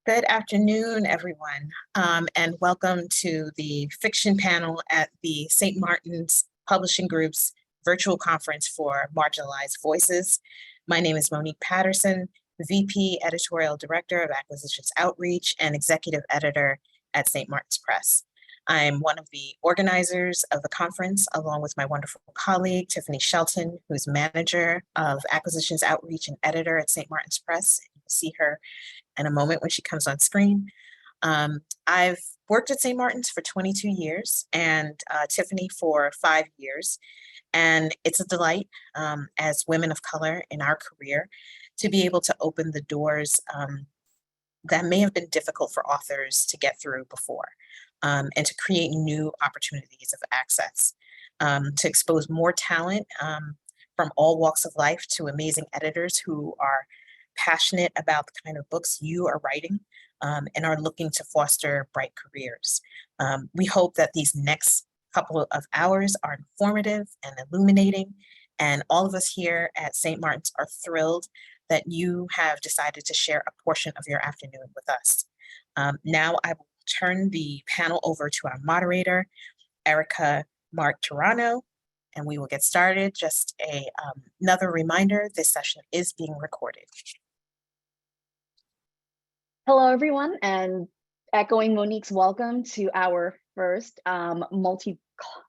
Good afternoon, everyone, and welcome to the fiction panel at the St. Martin's Publishing Group's virtual conference for Marginalized Voices. My name is Monique Patterson, VP Editorial Director of Acquisitions Outreach and Executive Editor at St. Martin's Press. I'm one of the organizers of the conference, along with my wonderful colleague, Tiffany Shelton, who's Manager of Acquisitions Outreach and Editor at St. Martin's Press. You'll see her in a moment when she comes on screen. I've worked at St. Martin's for 22 years and Tiffany for 5 years. And it's a delight as women of color in our career to be able to open the doors that may have been difficult for authors to get through before, and to create new opportunities of access, to expose more talent from all walks of life to amazing editors who are passionate about the kind of books you are writing and are looking to foster bright careers. We hope that these next couple of hours are informative and illuminating, and all of us here at St. Martin's are thrilled that you have decided to share a portion of your afternoon with us. Now I will turn the panel over to our moderator, Erica Martorano, and we will get started. Just another reminder, this session is being recorded. Hello, everyone, and echoing Monique's welcome to our first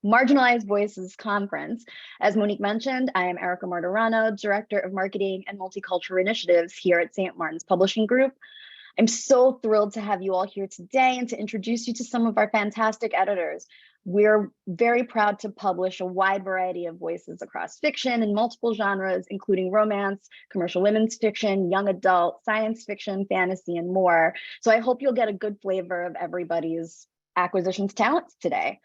Marginalized Voices conference. As Monique mentioned, I am Erica Martorano, Director of Marketing and Multicultural Initiatives here at St. Martin's Publishing Group. I'm so thrilled to have you all here today and to introduce you to some of our fantastic editors. We're very proud to publish a wide variety of voices across fiction in multiple genres, including romance, commercial women's fiction, young adult, science fiction, fantasy, and more. So I hope you'll get a good flavor of everybody's acquisitions talents today.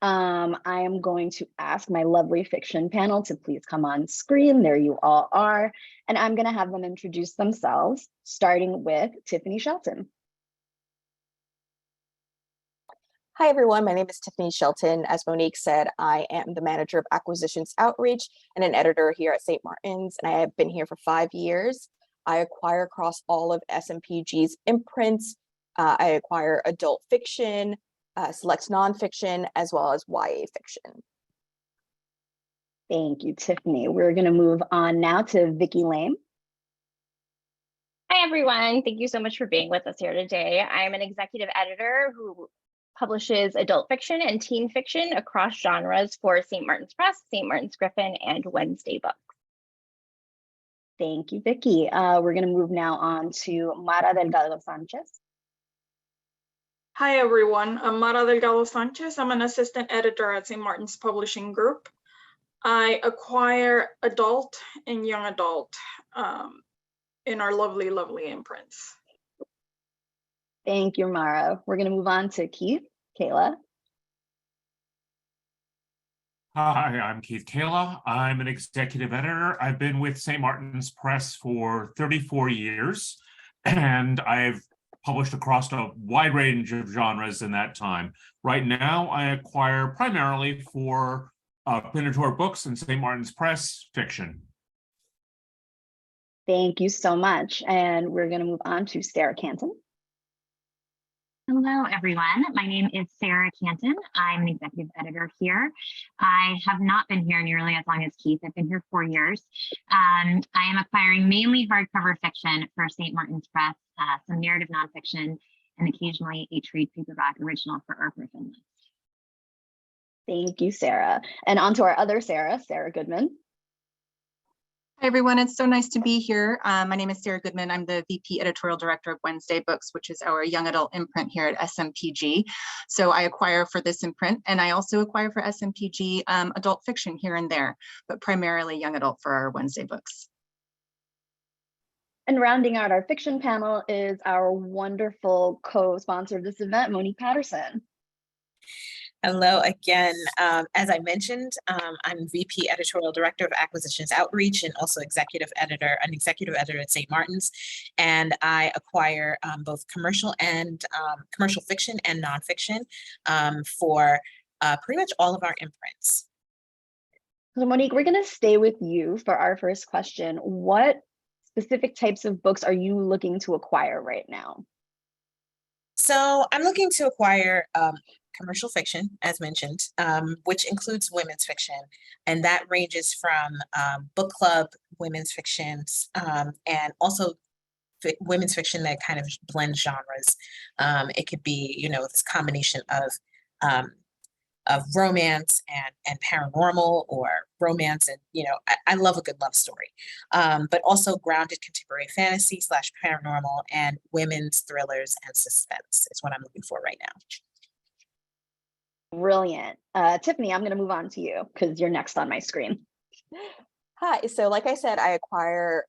I am going to ask my lovely fiction panel to please come on screen. There you all are. And I'm going to have them introduce themselves, starting with Tiffany Shelton. Hi, everyone. My name is Tiffany Shelton. As Monique said, I am the Manager of Acquisitions Outreach and an editor here at St. Martin's, and I have been here for 5 years. I acquire across all of SMPG's imprints. I acquire adult fiction, select nonfiction, as well as YA fiction. Thank you, Tiffany. We're going to move on now to Vicki Lame. Hi, everyone. Thank you so much for being with us here today. I'm an executive editor who publishes adult fiction and teen fiction across genres for St. Martin's Press, St. Martin's Griffin, and Wednesday Books. Thank you, Vicki. We're going to move now on to Mara Delgado Sanchez. Hi, everyone. I'm Mara Delgado Sanchez. I'm an assistant editor at St. Martin's Publishing Group. I acquire adult and young adult in our lovely, lovely imprints. Thank you, Mara. We're going to move on to Keith. Kayla. Hi, I'm Keith Kayla. I'm an executive editor. I've been with St. Martin's Press for 34 years, and I've published across a wide range of genres in that time. Right now, I acquire primarily for Minotaur books and St. Martin's Press fiction. Thank you so much. And we're going to move on to Sarah Canton. Hello, everyone. My name is Sarah Canton. I'm an executive editor here. I have not been here nearly as long as Keith. I've been here 4 years. I am acquiring mainly hardcover fiction for St. Martin's Press, some narrative nonfiction, and occasionally a trade paperback original for our Griffin list. Thank you, Sarah. And on to our other Sarah, Sarah Goodman. Hi, everyone. It's so nice to be here. My name is Sarah Goodman. I'm the VP Editorial Director of Wednesday Books, which is our young adult imprint here at SMPG. So I acquire for this imprint, and I also acquire for SMPG adult fiction here and there, but primarily young adult for our Wednesday Books. And rounding out our fiction panel is our wonderful co-sponsor of this event, Monique Patterson. Hello again. As I mentioned, I'm VP Editorial Director of Acquisitions Outreach and also an executive editor at St. Martin's. And I acquire both commercial fiction and nonfiction for pretty much all of our imprints. So Monique, we're going to stay with you for our first question. What specific types of books are you looking to acquire right now? So I'm looking to acquire commercial fiction, as mentioned, which includes women's fiction. And that ranges from book club women's fictions and also women's fiction that kind of blends genres. It could be, you know, this combination of romance and paranormal, or romance and, you know, I love a good love story, but also grounded contemporary fantasy / paranormal and women's thrillers and suspense is what I'm looking for right now. Brilliant. Tiffany, I'm going to move on to you because you're next on my screen. Hi, so like I said, I acquire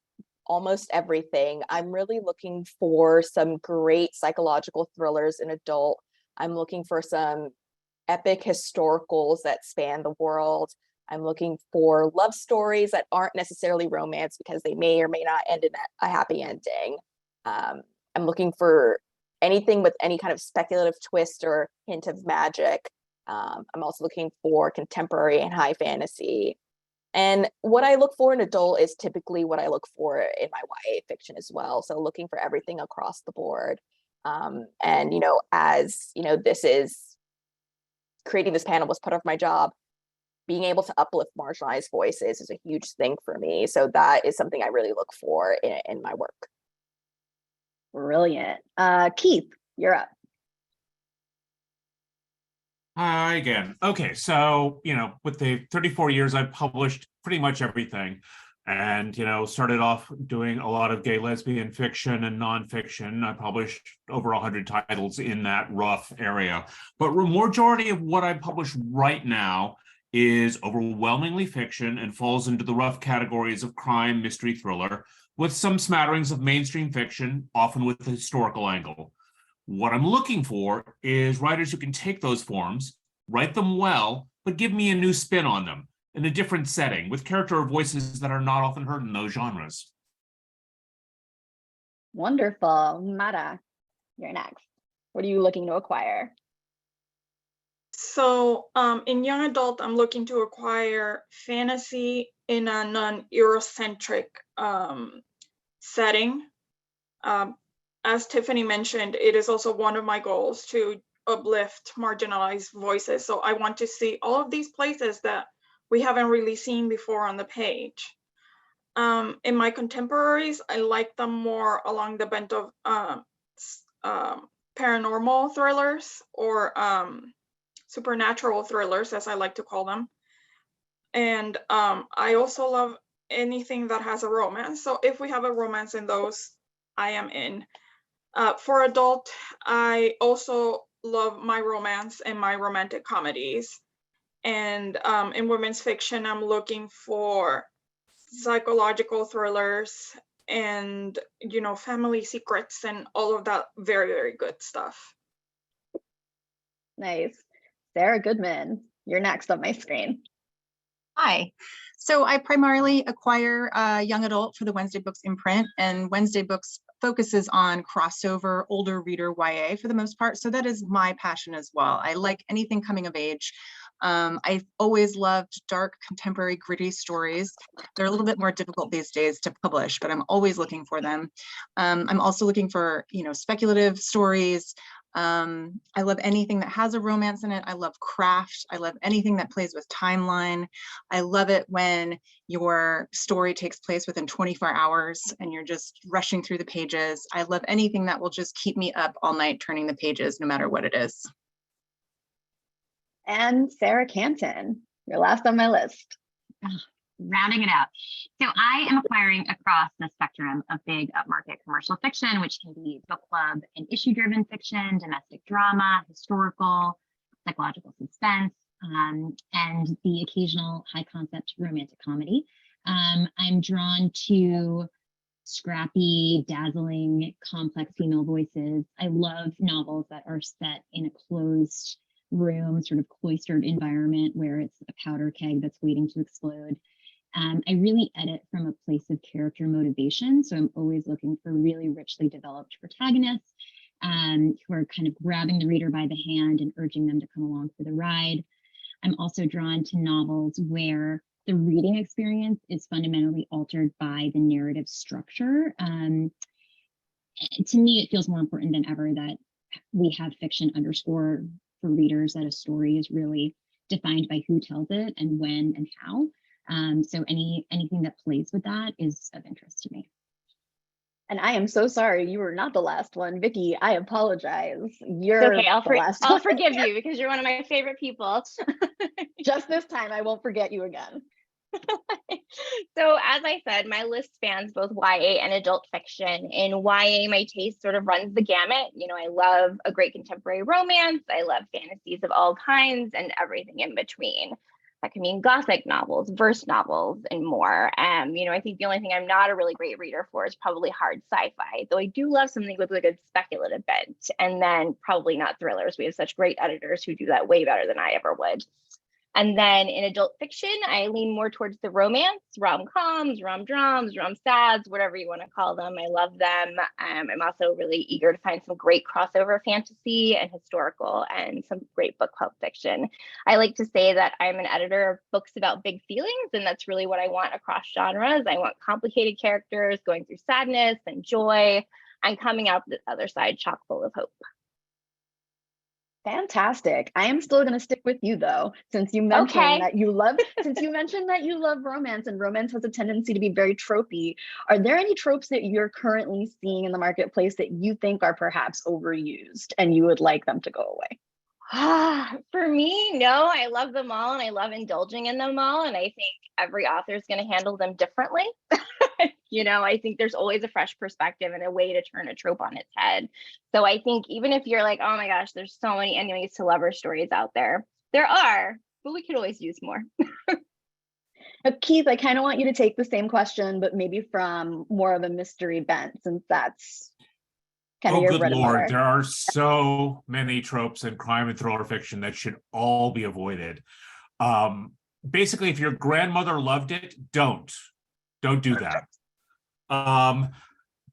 almost everything. I'm really looking for some great psychological thrillers in adult. I'm looking for some epic historicals that span the world. I'm looking for love stories that aren't necessarily romance because they may or may not end in a happy ending. I'm looking for anything with any kind of speculative twist or hint of magic. I'm also looking for contemporary and high fantasy. And what I look for in adult is typically what I look for in my YA fiction as well. So looking for everything across the board. And, you know, as, you know, this is creating this panel was part of my job, being able to uplift marginalized voices is a huge thing for me. So that is something I really look for in my work. Brilliant. Keith, you're up. Hi again. Okay, so, you know, with the 34 years, I've published pretty much everything. And, you know, started off doing a lot of gay lesbian fiction and nonfiction. I published over 100 titles in that rough area. But the majority of what I publish right now is overwhelmingly fiction and falls into the rough categories of crime, mystery, thriller, with some smatterings of mainstream fiction, often with a historical angle. What I'm looking for is writers who can take those forms, write them well, but give me a new spin on them in a different setting with character or voices that are not often heard in those genres. Wonderful. Mara, you're next. What are you looking to acquire? So in young adult, I'm looking to acquire fantasy in a non-Eurocentric setting. As Tiffany mentioned, it is also one of my goals to uplift marginalized voices. So I want to see all of these places that we haven't really seen before on the page. In my contemporaries, I like them more along the bent of paranormal thrillers or supernatural thrillers, as I like to call them. And I also love anything that has a romance. So if we have a romance in those, I am in. For adult, I also love my romance and my romantic comedies. And in women's fiction, I'm looking for psychological thrillers and, you know, family secrets and all of that very, very good stuff. Nice. Sarah Goodman, you're next on my screen. Hi. So I primarily acquire young adult for the Wednesday Books imprint, and Wednesday Books focuses on crossover older reader YA for the most part. So that is my passion as well. I like anything coming of age. I've always loved dark, contemporary, gritty stories. They're a little bit more difficult these days to publish, but I'm always looking for them. I'm also looking for, you know, speculative stories. I love anything that has a romance in it. I love craft. I love anything that plays with timeline. I love it when your story takes place within 24 hours and you're just rushing through the pages. I love anything that will just keep me up all night turning the pages, no matter what it is. And Sarah Canton, you're last on my list. Rounding it out. So I am acquiring across the spectrum of big upmarket commercial fiction, which can be book club and issue-driven fiction, domestic drama, historical, psychological suspense, and the occasional high-concept romantic comedy. I'm drawn to scrappy, dazzling, complex female voices. I love novels that are set in a closed room, sort of cloistered environment where it's a powder keg that's waiting to explode. I really edit from a place of character motivation. So I'm always looking for really richly developed protagonists who are kind of grabbing the reader by the hand and urging them to come along for the ride. I'm also drawn to novels where the reading experience is fundamentally altered by the narrative structure. To me, it feels more important than ever that we have fiction underscore for readers, that a story is really defined by who tells it and when and how. So anything that plays with that is of interest to me. And I am so sorry, you were not the last one. Vicky, I apologize. You're Okay, I'll one. forgive you because you're one of my favorite people. Just this time, I won't forget you again. So as I said, my list spans both YA and adult fiction. In YA, my taste sort of runs the gamut. You know, I love a great contemporary romance. I love fantasies of all kinds and everything in between. That can mean gothic novels, verse novels, and more. You know, I think the only thing I'm not a really great reader for is probably hard sci-fi, though I do love something with like a speculative bent, and then probably not thrillers. We have such great editors who do that way better than I ever would. And then in adult fiction, I lean more towards the romance, rom-coms, rom-droms, rom-sads, whatever you want to call them. I love them. I'm also really eager to find some great crossover fantasy and historical and some great book pulp fiction. I like to say that I'm an editor of books about big feelings, and that's really what I want across genres. I want complicated characters going through sadness and joy and coming out the other side chock full of hope. Fantastic. I am still going to stick with you though, since you mentioned that you love romance, and romance has a tendency to be very tropey. Are there any tropes that you're currently seeing in the marketplace that you think are perhaps overused and you would like them to go away? For me, no, I love them all and I love indulging in them all. And I think every author is going to handle them differently. You know, I think there's always a fresh perspective and a way to turn a trope on its head. So I think even if you're like, oh my gosh, there's so many enemies to lover stories out there, there are, but we could always use more. Keith, I kind of want you to take the same question, but maybe from more of a mystery bent, since that's kind of your bread and butter. There are so many tropes in crime and thriller fiction that should all be avoided. Basically, if your grandmother loved it, don't do that.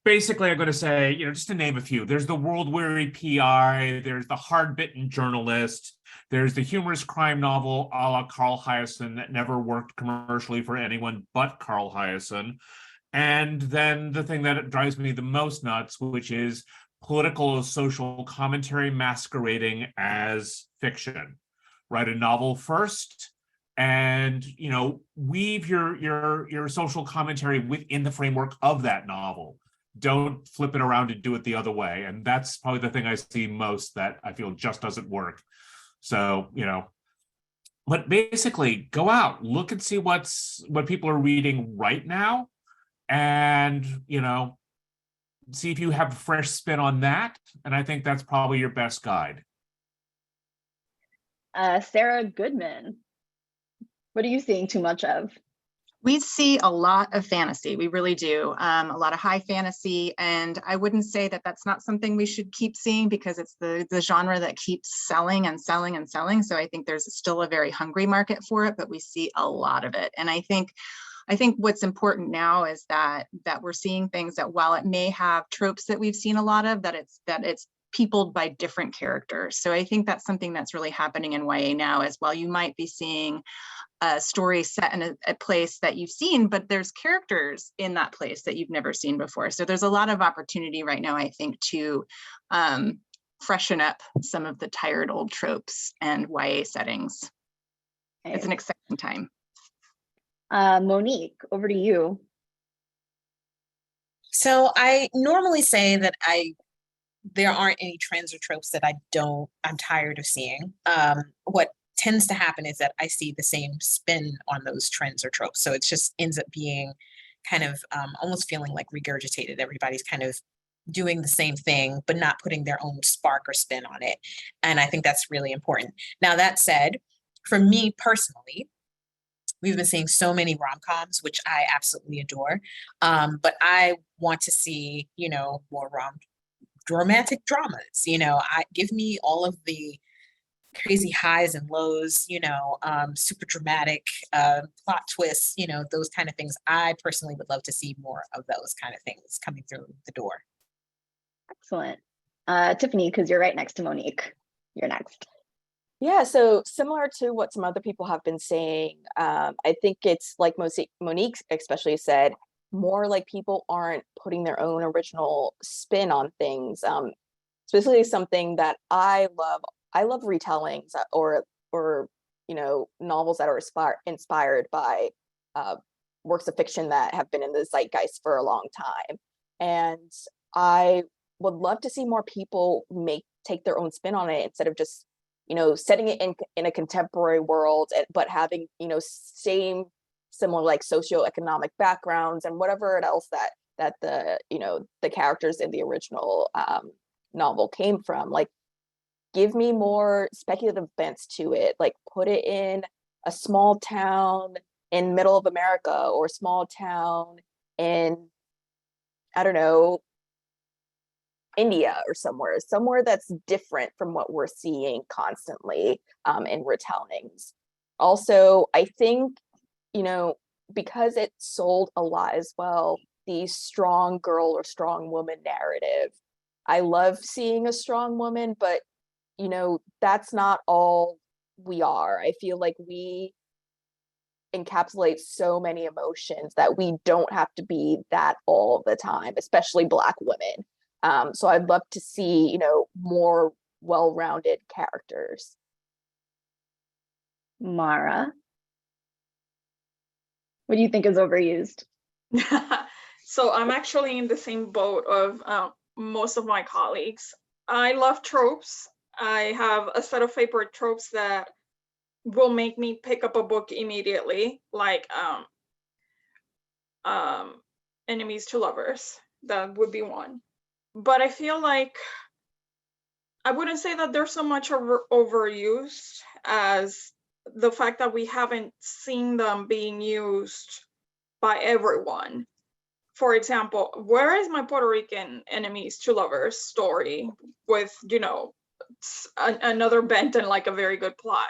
Basically, I'm going to say, you know, just to name a few, there's the world-weary PI, there's the hard-bitten journalist, there's the humorous crime novel a la Carl Hiaasen that never worked commercially for anyone but Carl Hiaasen. And then the thing that drives me the most nuts, which is political or social commentary masquerading as fiction. Write a novel first, and you know, weave your social commentary within the framework of that novel. Don't flip it around and do it the other way. And that's probably the thing I see most that I feel just doesn't work. So, you know, but basically go out, look and see what people are reading right now, and you know, see if you have a fresh spin on that. And I think that's probably your best guide. Sarah Goodman, what are you seeing too much of? We see a lot of fantasy. We really do. A lot of high fantasy. And I wouldn't say that that's not something we should keep seeing, because it's the genre that keeps selling and selling and selling. So I think there's still a very hungry market for it, but we see a lot of it. And I think what's important now is that we're seeing things that, while it may have tropes that we've seen a lot of, that it's peopled by different characters. So I think that's something that's really happening in YA now as well. You might be seeing a story set in a place that you've seen, but there's characters in that place that you've never seen before. So there's a lot of opportunity right now, I think, to freshen up some of the tired old tropes and YA settings. Okay. It's an exciting time. Monique, over to you. So I normally say that there aren't any trends or tropes that I'm tired of seeing. What tends to happen is that I see the same spin on those trends or tropes. So it just ends up being kind of almost feeling like regurgitated. Everybody's kind of doing the same thing, but not putting their own spark or spin on it. And I think that's really important. Now, that said, for me personally, we've been seeing so many rom-coms, which I absolutely adore. But I want to see, you know, more romantic dramas. You know, give me all of the crazy highs and lows, you know, super dramatic plot twists, you know, those kind of things. I personally would love to see more of those kind of things coming through the door. Excellent. Tiffany, because you're right next to Monique. You're next. Yeah, so similar to what some other people have been saying, I think it's like Monique especially said, more like people aren't putting their own original spin on things. Specifically something that I love. I love retellings or novels that are inspired by uh, works of fiction that have been in the zeitgeist for a long time. And I would love to see more people take their own spin on it instead of just setting it in a contemporary world, but having same similar like socioeconomic backgrounds and whatever else that the characters in the original novel came from. Like, give me more speculative bents to it. Like, put it in a small town in middle of America, or a small town in, I don't know, India, or somewhere that's different from what we're seeing constantly in retellings. Also, I think, because it sold a lot as well, the strong girl or strong woman narrative. I love seeing a strong woman, but that's not all we are. I feel like we encapsulate so many emotions that we don't have to be that all the time, especially Black women. So I'd love to see, more well-rounded characters. Mara, what do you think is overused? So I'm actually in the same boat of most of my colleagues. I love tropes. I have a set of favorite tropes that will make me pick up a book immediately, like enemies to lovers. That would be one. But I feel like I wouldn't say that they're so much overused as the fact that we haven't seen them being used by everyone. For example, where is my Puerto Rican enemies to lovers story with, another bent and like a very good plot?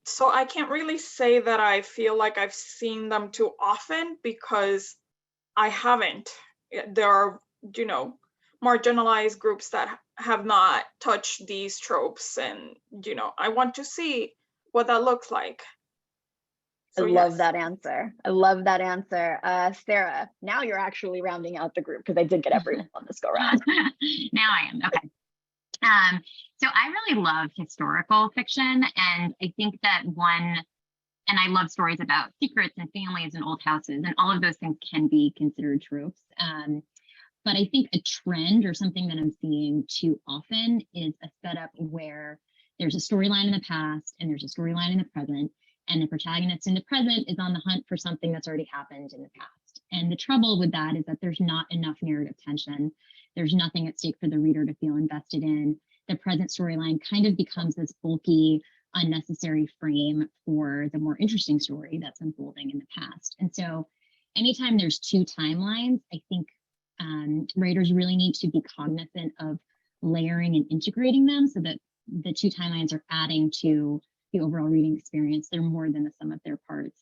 So I can't really say that I feel like I've seen them too often, because I haven't. There are, marginalized groups that have not touched these tropes, and, I want to see what that looks like. I So, love yes. that answer. I love that answer. Sarah, now you're actually rounding out the group, because I did get everyone on this go round. Now I am. Okay. So I really love historical fiction, and I think that and I love stories about secrets and families and old houses, and all of those things can be considered tropes. But I think a trend, or something that I'm seeing too often, is a setup where there's a storyline in the past and there's a storyline in the present, and the protagonist in the present is on the hunt for something that's already happened in the past. And the trouble with that is that there's not enough narrative tension. There's nothing at stake for the reader to feel invested in. The present storyline kind of becomes this bulky, unnecessary frame for the more interesting story that's unfolding in the past. And so anytime there's two timelines, I think writers really need to be cognizant of layering and integrating them, so that the two timelines are adding to the overall reading experience. They're more than the sum of their parts.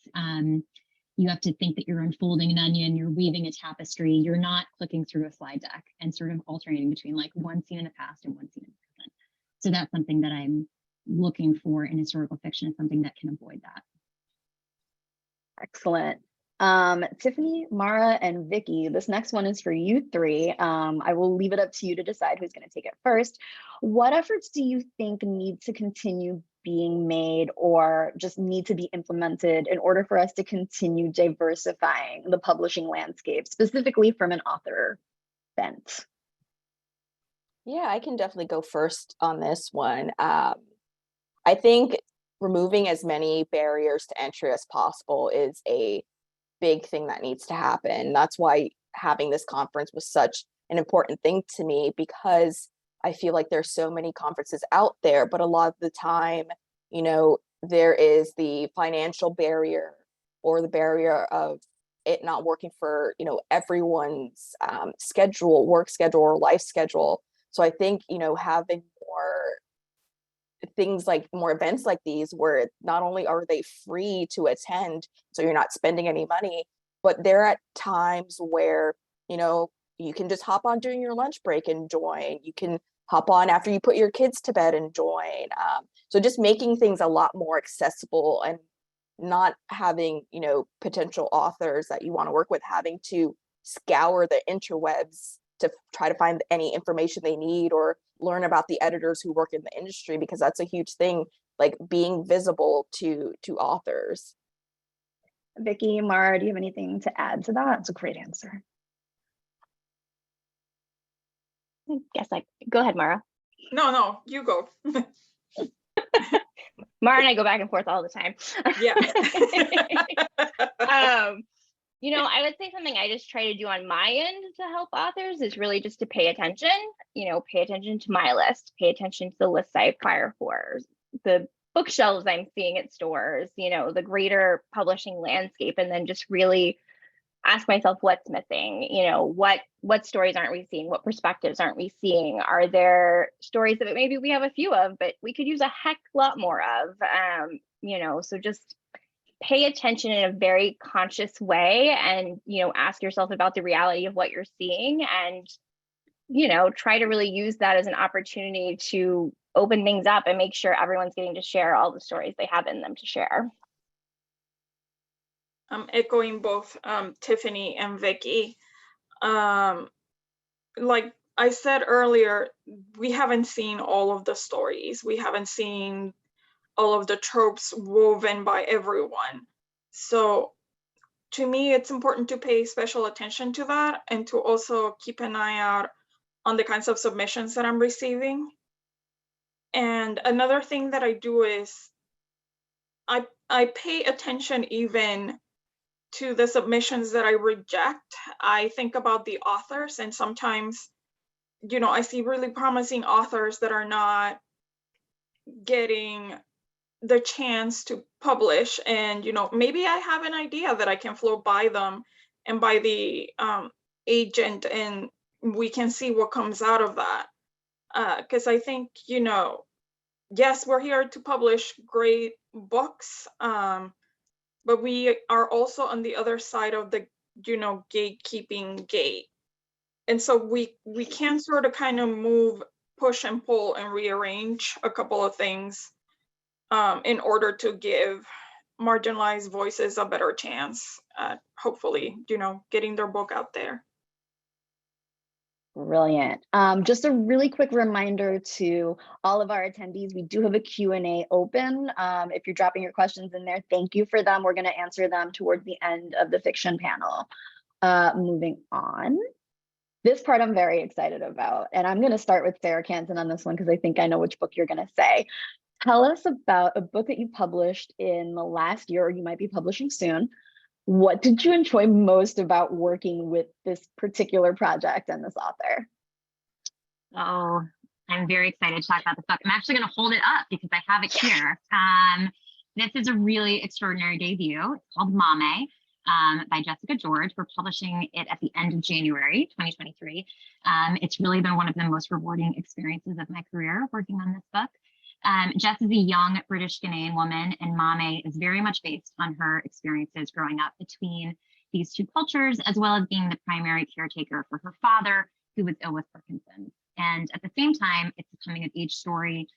You have to think that you're unfolding an onion, you're weaving a tapestry, you're not clicking through a slide deck and sort of alternating between like one scene in the past and one scene in the present. So that's something that I'm looking for in historical fiction, something that can avoid that. Excellent. Tiffany, Mara, and Vicky, this next one is for you three. I will leave it up to you to decide who's going to take it first. What efforts do you think need to continue being made, or just need to be implemented, in order for us to continue diversifying the publishing landscape, specifically from an author bent? Yeah, I can definitely go first on this one. I think removing as many barriers to entry as possible is a big thing that needs to happen. That's why having this conference was such an important thing to me, because I feel like there's so many conferences out there, but a lot of the time, there is the financial barrier, or the barrier of it not working for, everyone's work schedule or life schedule. So I think, having more events like these, where not only are they free to attend, so you're not spending any money, but they're at times where, you can just hop on during your lunch break and join. You can hop on after you put your kids to bed and join. So just making things a lot more accessible and not having, potential authors that you want to work with having to scour the interwebs to try to find any information they need or learn about the editors who work in the industry, because that's a huge thing, like being visible to authors. Vicky, Mara, do you have anything to add to that? It's a great answer. Go ahead, Mara. No, you go. Mara and I go back and forth all the time. Yeah. I would say something I just try to do on my end to help authors is really just to pay attention, pay attention to my list, pay attention to the lists I acquire for, the bookshelves I'm seeing at stores, the greater publishing landscape, and then just really ask myself what's missing, what stories aren't we seeing? What perspectives aren't we seeing? Are there stories that maybe we have a few of, but we could use a heck lot more of, so just pay attention in a very conscious way and, ask yourself about the reality of what you're seeing and, try to really use that as an opportunity to open things up and make sure everyone's getting to share all the stories they have in them to share. I'm echoing both Tiffany and Vicky. Like I said earlier, we haven't seen all of the stories. We haven't seen all of the tropes woven by everyone. So to me, it's important to pay special attention to that and to also keep an eye out on the kinds of submissions that I'm receiving. And another thing that I do is I pay attention even to the submissions that I reject. I think about the authors, and sometimes, I see really promising authors that are not getting the chance to publish, and maybe I have an idea that I can float by them and by the agent, and we can see what comes out of that. Because I think, yes, we're here to publish great books, but we are also on the other side of the gatekeeping gate, and so we can sort of kind of move, push and pull and rearrange a couple of things in order to give marginalized voices a better chance at hopefully, getting their book out there. Brilliant. Just a really quick reminder to all of our attendees, we do have a Q&A open. If you're dropping your questions in there, thank you for them. We're going to answer them towards the end of the fiction panel. Moving on. This part I'm very excited about, and I'm going to start with Sarah Canton on this one because I think I know which book you're going to say. Tell us about a book that you published in the last year, or you might be publishing soon. What did you enjoy most about working with this particular project and this author? Oh, I'm very excited to talk about this book. I'm actually going to hold it up because I have it here. This is a really extraordinary debut. It's called Mame by Jessica George. We're publishing it at the end of January 2023. It's really been one of the most rewarding experiences of my career working on this book. Jess is a young British Ghanaian woman, and Mame is very much based on her experiences growing up between these two cultures, as well as being the primary caretaker for her father, who was ill with Parkinson's. And at the same time, it's a coming of age story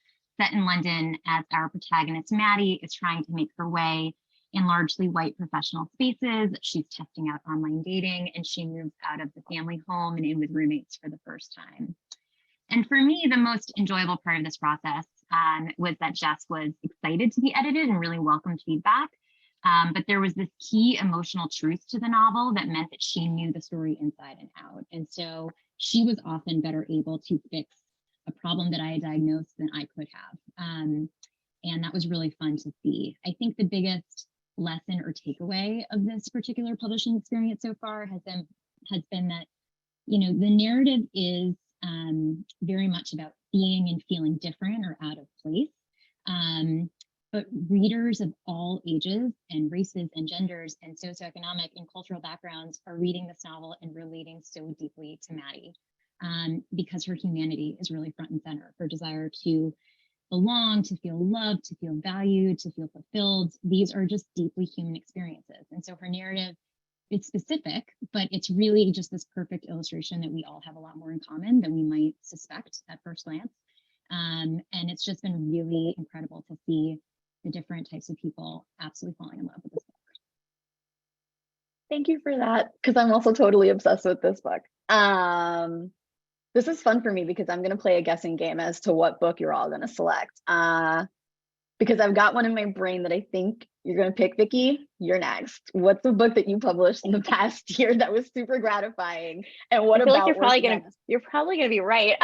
set in London as our protagonist, Maddie, is trying to make her way in largely white professional spaces. She's testing out online dating, and she moves out of the family home and in with roommates for the first time. And for me, the most enjoyable part of this process was that Jess was excited to be edited and really welcomed feedback. But there was this key emotional truth to the novel that meant that she knew the story inside and out. And so she was often better able to fix a problem that I had diagnosed than I could have. And that was really fun to see. I think the biggest lesson or takeaway of this particular publishing experience so far has been that, the narrative is very much about seeing and feeling different or out of place. But readers of all ages and races and genders and socioeconomic and cultural backgrounds are reading this novel and relating so deeply to Maddie because her humanity is really front and center. Her desire to belong, to feel loved, to feel valued, to feel fulfilled. These are just deeply human experiences. And so her narrative it's specific, but it's really just this perfect illustration that we all have a lot more in common than we might suspect at first glance. And it's just been really incredible to see the different types of people absolutely falling in love with this book. Thank you for that, because I'm also totally obsessed with this book. This is fun for me because I'm going to play a guessing game as to what book you're all going to select. Because I've got one in my brain that I think you're going to pick. Vicky, you're next. What's the book that you published in the past year that was super gratifying? And what I feel about like you're probably gonna be right.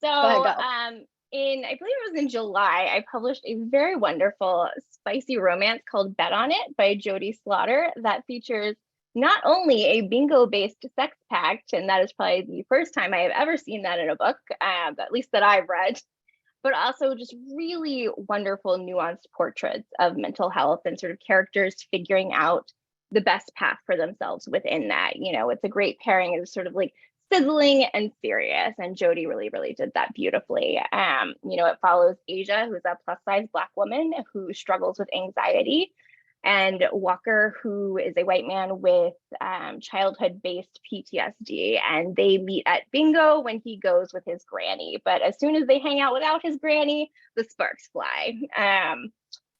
So ahead, I believe it was in July, I published a very wonderful spicy romance called Bet on It by Jody Slaughter that features not only a bingo-based sex pact, and that is probably the first time I have ever seen that in a book, at least that I've read, but also just really wonderful nuanced portraits of mental health and sort of characters figuring out the best path for themselves within that. You know, it's a great pairing of sort of like sizzling and serious, and Jody really, really did that beautifully. You know, it follows Asia, who's a plus size Black woman who struggles with anxiety, and Walker, who is a white man with childhood-based PTSD, and they meet at bingo when he goes with his granny. But as soon as they hang out without his granny, the sparks fly.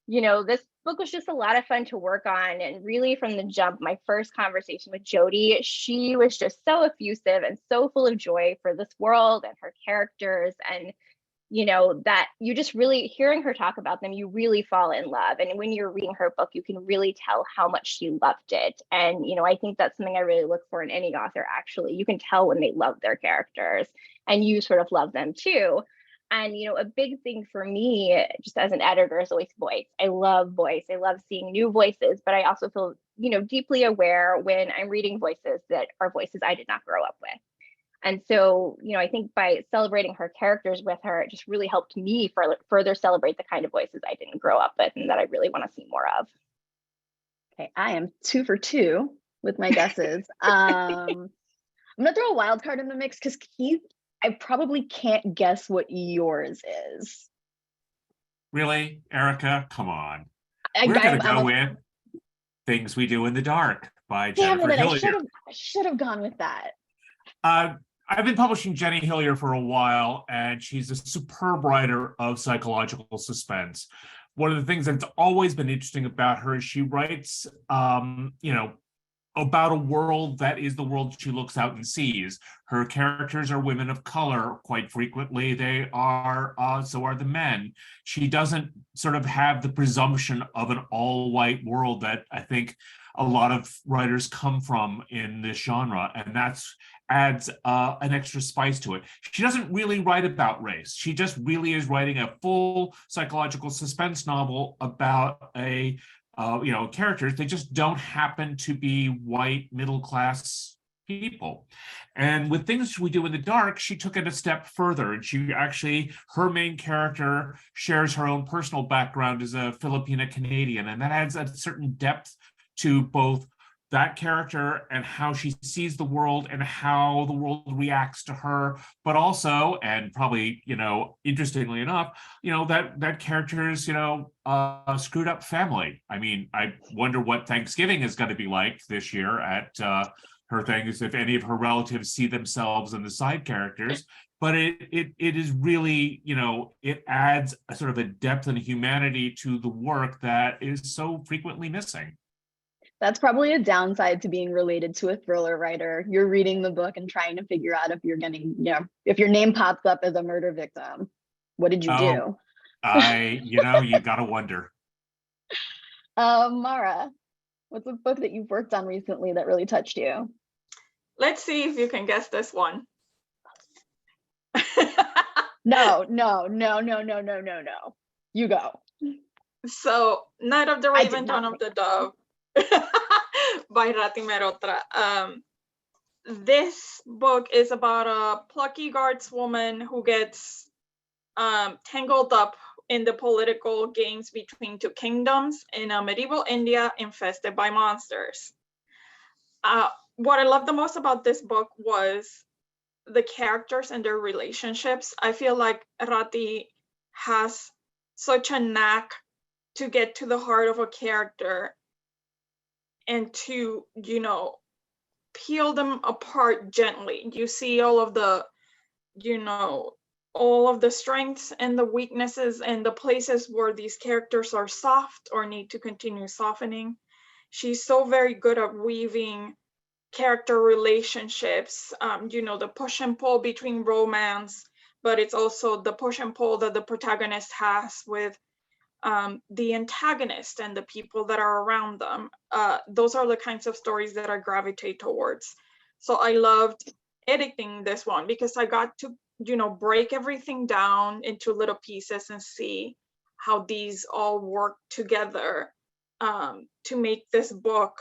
You know, this book was just a lot of fun to work on, and really from the jump, my first conversation with Jody, she was just so effusive and so full of joy for this world and her characters, and you know, that you just really, hearing her talk about them, you really fall in love. And when you're reading her book, you can really tell how much she loved it. And, you know, I think that's something I really look for in any author, actually. You can tell when they love their characters and you sort of love them too. And, you know, a big thing for me, just as an editor, is always voice. I love voice. I love seeing new voices, but I also feel, you know, deeply aware when I'm reading voices that are voices I did not grow up with. And so, you know, I think by celebrating her characters with her, it just really helped me further celebrate the kind of voices I didn't grow up with and that I really want to see more of. Okay, I am 2 for 2 with my guesses. I'm gonna throw a wild card in the mix because Keith, I probably can't guess what yours is. Really, Erica? Come on. We're going to go with Things We Do in the Dark by Jennifer Hillier. I should have gone with that. I've been publishing Jenny Hillier for a while, and she's a superb writer of psychological suspense. One of the things that's always been interesting about her is she writes, you know, about a world that is the world she looks out and sees. Her characters are women of color. Quite frequently, they are, so are the men. She doesn't sort of have the presumption of an all-white world that I think a lot of writers come from in this genre, and that's adds an extra spice to it. She doesn't really write about race. She just really is writing a full psychological suspense novel about a you know, characters. They just don't happen to be white middle-class people. And with Things We Do in the Dark, she took it a step further, and she actually, her main character shares her own personal background as a Filipina Canadian, and that adds a certain depth to both that character and how she sees the world and how the world reacts to her, but also, and probably, you know, interestingly enough, you know, that character's, you know, screwed up family. I mean, I wonder what Thanksgiving is going to be like this year at her things, if any of her relatives see themselves in the side characters. But it is really, you know, it adds a sort of a depth and humanity to the work that is so frequently missing. That's probably a downside to being related to a thriller writer. You're reading the book and trying to figure out if you're getting, you know, if your name pops up as a murder victim. What did you do? You know, you gotta wonder. Mara, what's a book that you've worked on recently that really touched you? Let's see if you can guess this one. No. You go. So, Night of the Raven, Dawn of the Dove by Rati Mehrotra. This book is about a plucky guardswoman who gets tangled up in the political games between two kingdoms in a medieval India infested by monsters. What I love the most about this book was the characters and their relationships. I feel like Rati has such a knack to get to the heart of a character and to, you know, peel them apart gently. You see all of the, you know, all of the strengths and the weaknesses and the places where these characters are soft or need to continue softening. She's so very good at weaving character relationships, you know, the push and pull between romance, but it's also the push and pull that the protagonist has with the antagonist and the people that are around them. Those are the kinds of stories that I gravitate towards. So I loved editing this one because I got to, you know, break everything down into little pieces and see how these all work together to make this book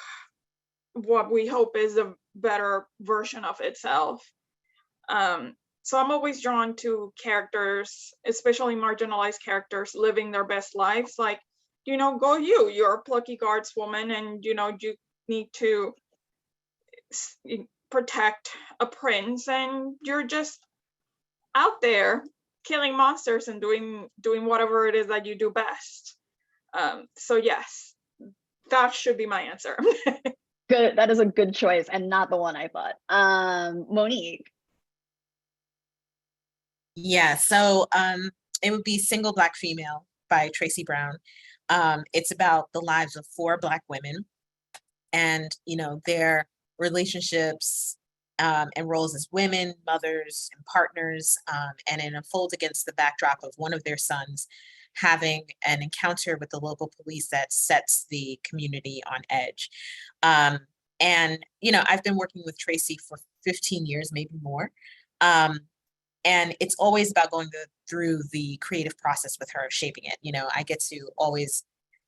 what we hope is a better version of itself. So I'm always drawn to characters, especially marginalized characters, living their best lives. Like, you know, go you, you're a plucky guardswoman and, you know, you need to protect a prince and you're just out there killing monsters and doing whatever it is that you do best. So yes, that should be my answer. Good, that is a good choice and not the one I thought. Monique. Yeah, so it would be Single Black Female by Tracy Brown. It's about the lives of 4 Black women and, you know, their relationships and roles as women, mothers, and partners, and it unfolds against the backdrop of one of their sons having an encounter with the local police that sets the community on edge. And, you know, I've been working with Tracy for 15 years, maybe more. And it's always about going through the creative process with her, shaping it. You know, I get to always,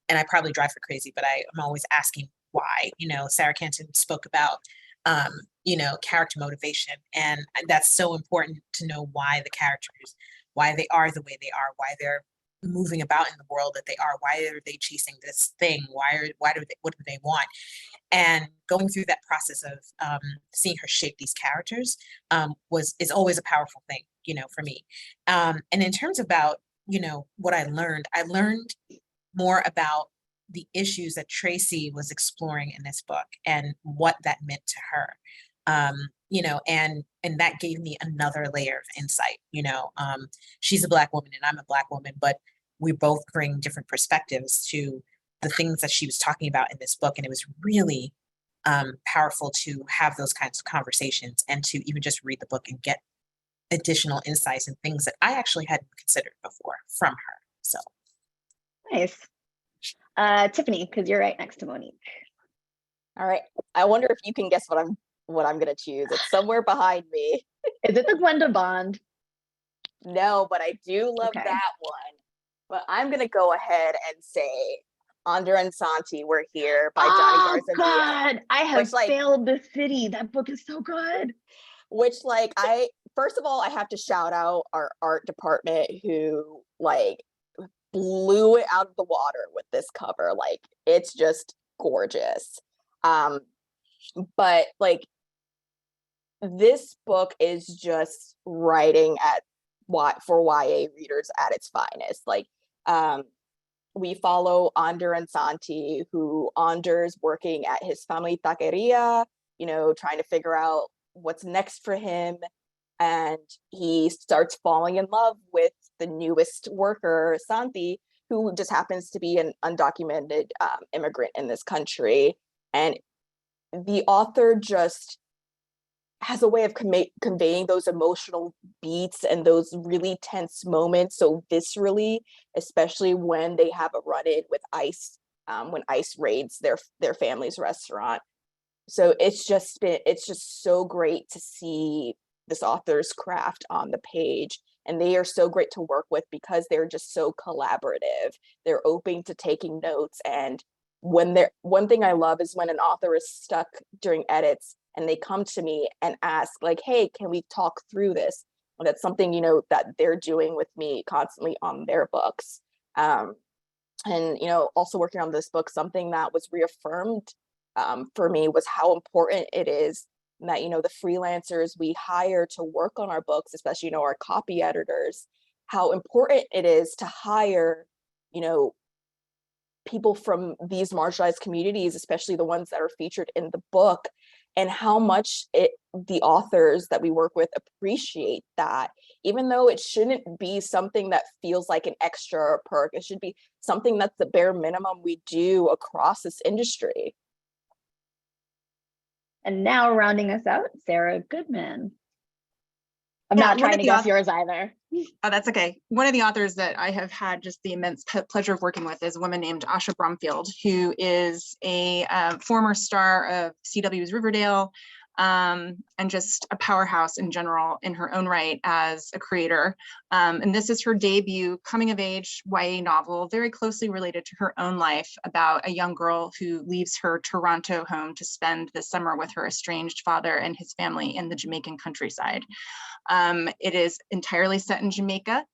and I probably drive her crazy, but I'm always asking why. You know, Sarah Canton spoke about, you know, character motivation. And that's so important to know why the characters, why they are the way they are, why they're moving about in the world that they are, why are they chasing this thing, what do they want? And going through that process of seeing her shape these characters is always a powerful thing, you know, for me. And in terms about, you know, what I learned more about the issues that Tracy was exploring in this book and what that meant to her. You know, and that gave me another layer of insight. You know, she's a Black woman and I'm a Black woman, but we both bring different perspectives to the things that she was talking about in this book. And it was really powerful to have those kinds of conversations and to even just read the book and get additional insights and things that I actually hadn't considered before from her. So Nice. Tiffany, because you're right next to Monique. All right. I wonder if you can guess what I'm gonna choose. It's somewhere behind me. Is it the Gwenda Bond? No, but I do love Okay. that one. But I'm gonna go ahead and say Andre and Santi Were Here by Johnny Garzanvilla. God, I have which, like, failed the city. That book is so good. Which, like, first of all, I have to shout out our art department who, like, blew it out of the water with this cover. Like, it's just gorgeous. But, like, this book is just writing for YA readers at its finest. Like, we follow Ander and Santi, who Ander's working at his family taqueria, you know, trying to figure out what's next for him. And he starts falling in love with the newest worker, Santi, who just happens to be an undocumented immigrant in this country. And the author just has a way of conveying those emotional beats and those really tense moments so viscerally, especially when they have a run-in with ICE, when ICE raids their family's restaurant. So it's just so great to see this author's craft on the page, and they are so great to work with because they're just so collaborative. They're open to taking notes, and one thing I love is when an author is stuck during edits and they come to me and ask, like, hey, can we talk through this? And that's something, you know, that they're doing with me constantly on their books. And, you know, also working on this book, something that was reaffirmed for me was how important it is that, you know, the freelancers we hire to work on our books, especially, you know, our copy editors, how important it is to hire, you know, people from these marginalized communities, especially the ones that are featured in the book, and how much the authors that we work with appreciate that, even though it shouldn't be something that feels like an extra or perk. It should be something that's the bare minimum we do across this industry. And now rounding us out, Sarah Goodman. I'm Yeah, not trying to guess yours either. Oh, that's okay. One of the authors that I have had just the immense pleasure of working with is a woman named Asha Bromfield, who is a former star of CW's Riverdale, and just a powerhouse in general in her own right as a creator. And this is her debut coming of age YA novel, very closely related to her own life, about a young girl who leaves her Toronto home to spend the summer with her estranged father and his family in the Jamaican countryside. It is entirely set in Jamaica.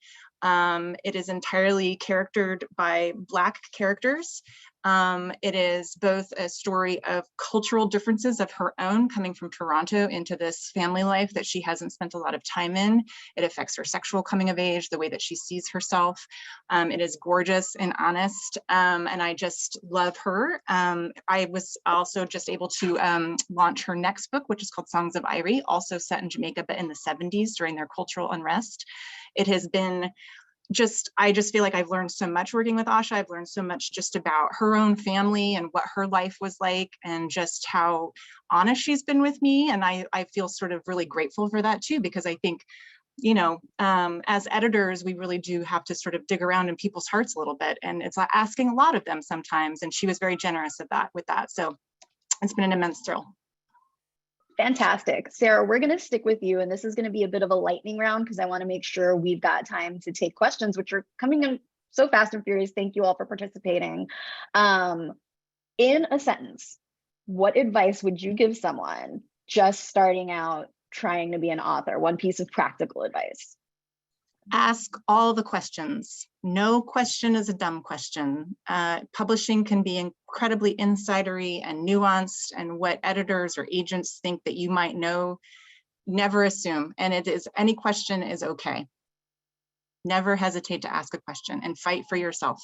It is entirely charactered by Black characters. It is both a story of cultural differences of her own, coming from Toronto into this family life that she hasn't spent a lot of time in. It affects her sexual coming of age, the way that she sees herself. It is gorgeous and honest, and I just love her. I was also just able to launch her next book, which is called Songs of Irie, also set in Jamaica, but in the 70s during their cultural unrest. It has been I just feel like I've learned so much working with Asha. I've learned so much just about her own family and what her life was like, and just how honest she's been with me. And I feel sort of really grateful for that too, because I think, you know, as editors, we really do have to sort of dig around in people's hearts a little bit, and it's asking a lot of them sometimes. And she was very generous with that. So it's been an immense thrill. Fantastic. Sarah, we're going to stick with you, and this is going to be a bit of a lightning round because I want to make sure we've got time to take questions, which are coming in so fast and furious. Thank you all for participating. In a sentence, what advice would you give someone just starting out trying to be an author? One piece of practical advice. Ask all the questions. No question is a dumb question. Publishing can be incredibly insidery and nuanced, and what editors or agents think that you might know, never assume. And any question is okay. Never hesitate to ask a question and fight for yourself.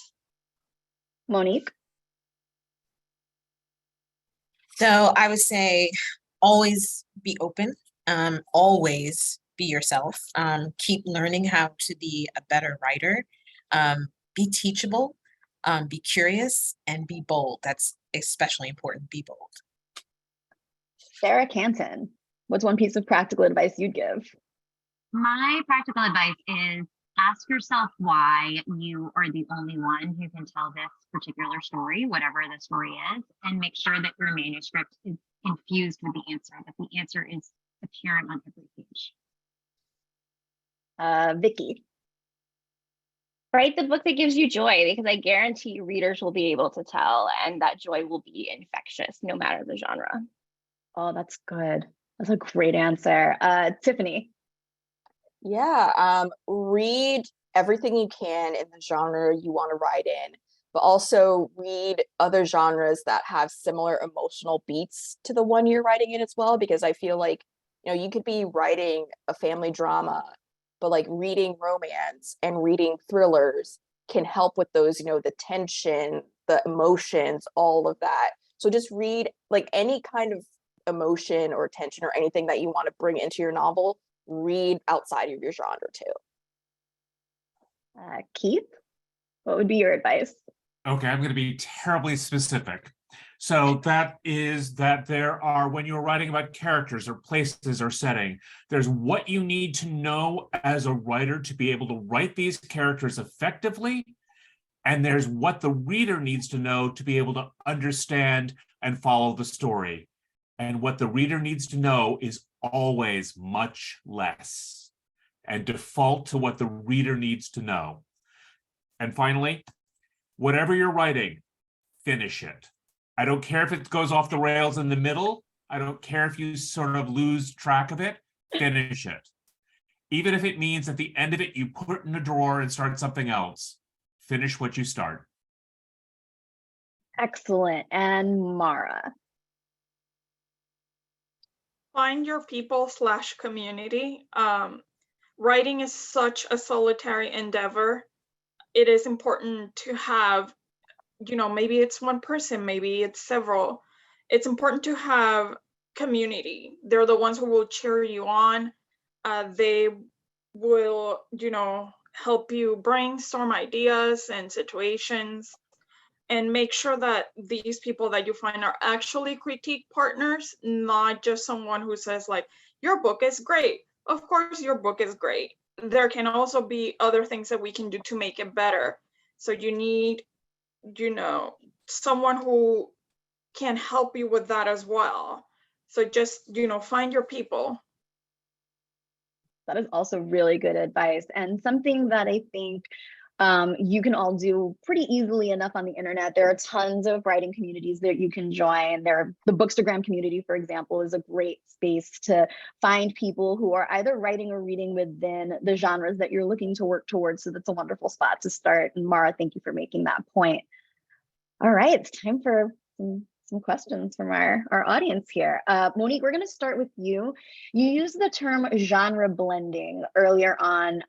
Monique? So I would say always be open, always be yourself, keep learning how to be a better writer, be teachable, be curious, and be bold. That's especially important, be bold. Sarah Canton, what's one piece of practical advice you'd give? My practical advice is ask yourself why you are the only one who can tell this particular story, whatever the story is, and make sure that your manuscript is infused with the answer, that the answer is apparent on every page. Vicky. Write the book that gives you joy, because I guarantee readers will be able to tell, and that joy will be infectious no matter the genre. Oh, that's good. That's a great answer. Tiffany. Yeah, read everything you can in the genre you want to write in, but also read other genres that have similar emotional beats to the one you're writing in as well, because I feel like, you know, you could be writing a family drama, but like reading romance and reading thrillers can help with those, you know, the tension, the emotions, all of that. So just read like any kind of emotion or tension or anything that you want to bring into your novel, read outside of your genre too. Keith, what would be your advice? Okay, I'm going to be terribly specific. So that is that there are, when you're writing about characters or places or setting, there's what you need to know as a writer to be able to write these characters effectively. And there's what the reader needs to know to be able to understand and follow the story. And what the reader needs to know is always much less, and default to what the reader needs to know. And finally, whatever you're writing, finish it. I don't care if it goes off the rails in the middle. I don't care if you sort of lose track of it, finish it. Even if it means at the end of it, you put it in a drawer and start something else, finish what you start. Excellent. And Mara? Find your people/community. Writing is such a solitary endeavor. It is important to have you know, maybe it's one person, maybe it's several. It's important to have community. They're the ones who will cheer you on. They will, you know, help you brainstorm ideas and situations, and make sure that these people that you find are actually critique partners, not just someone who says like, your book is great. Of course, your book is great. There can also be other things that we can do to make it better. So you need, you know, someone who can help you with that as well. So just, you know, find your people. That is also really good advice, and something that I think you can all do pretty easily enough on the internet. There are tons of writing communities that you can join. The Bookstagram community, for example, is a great space to find people who are either writing or reading within the genres that you're looking to work towards. So that's a wonderful spot to start. And Mara, thank you for making that point. All right, it's time for some questions from our audience here. Monique, we're going to start with you. You used the term genre blending earlier on.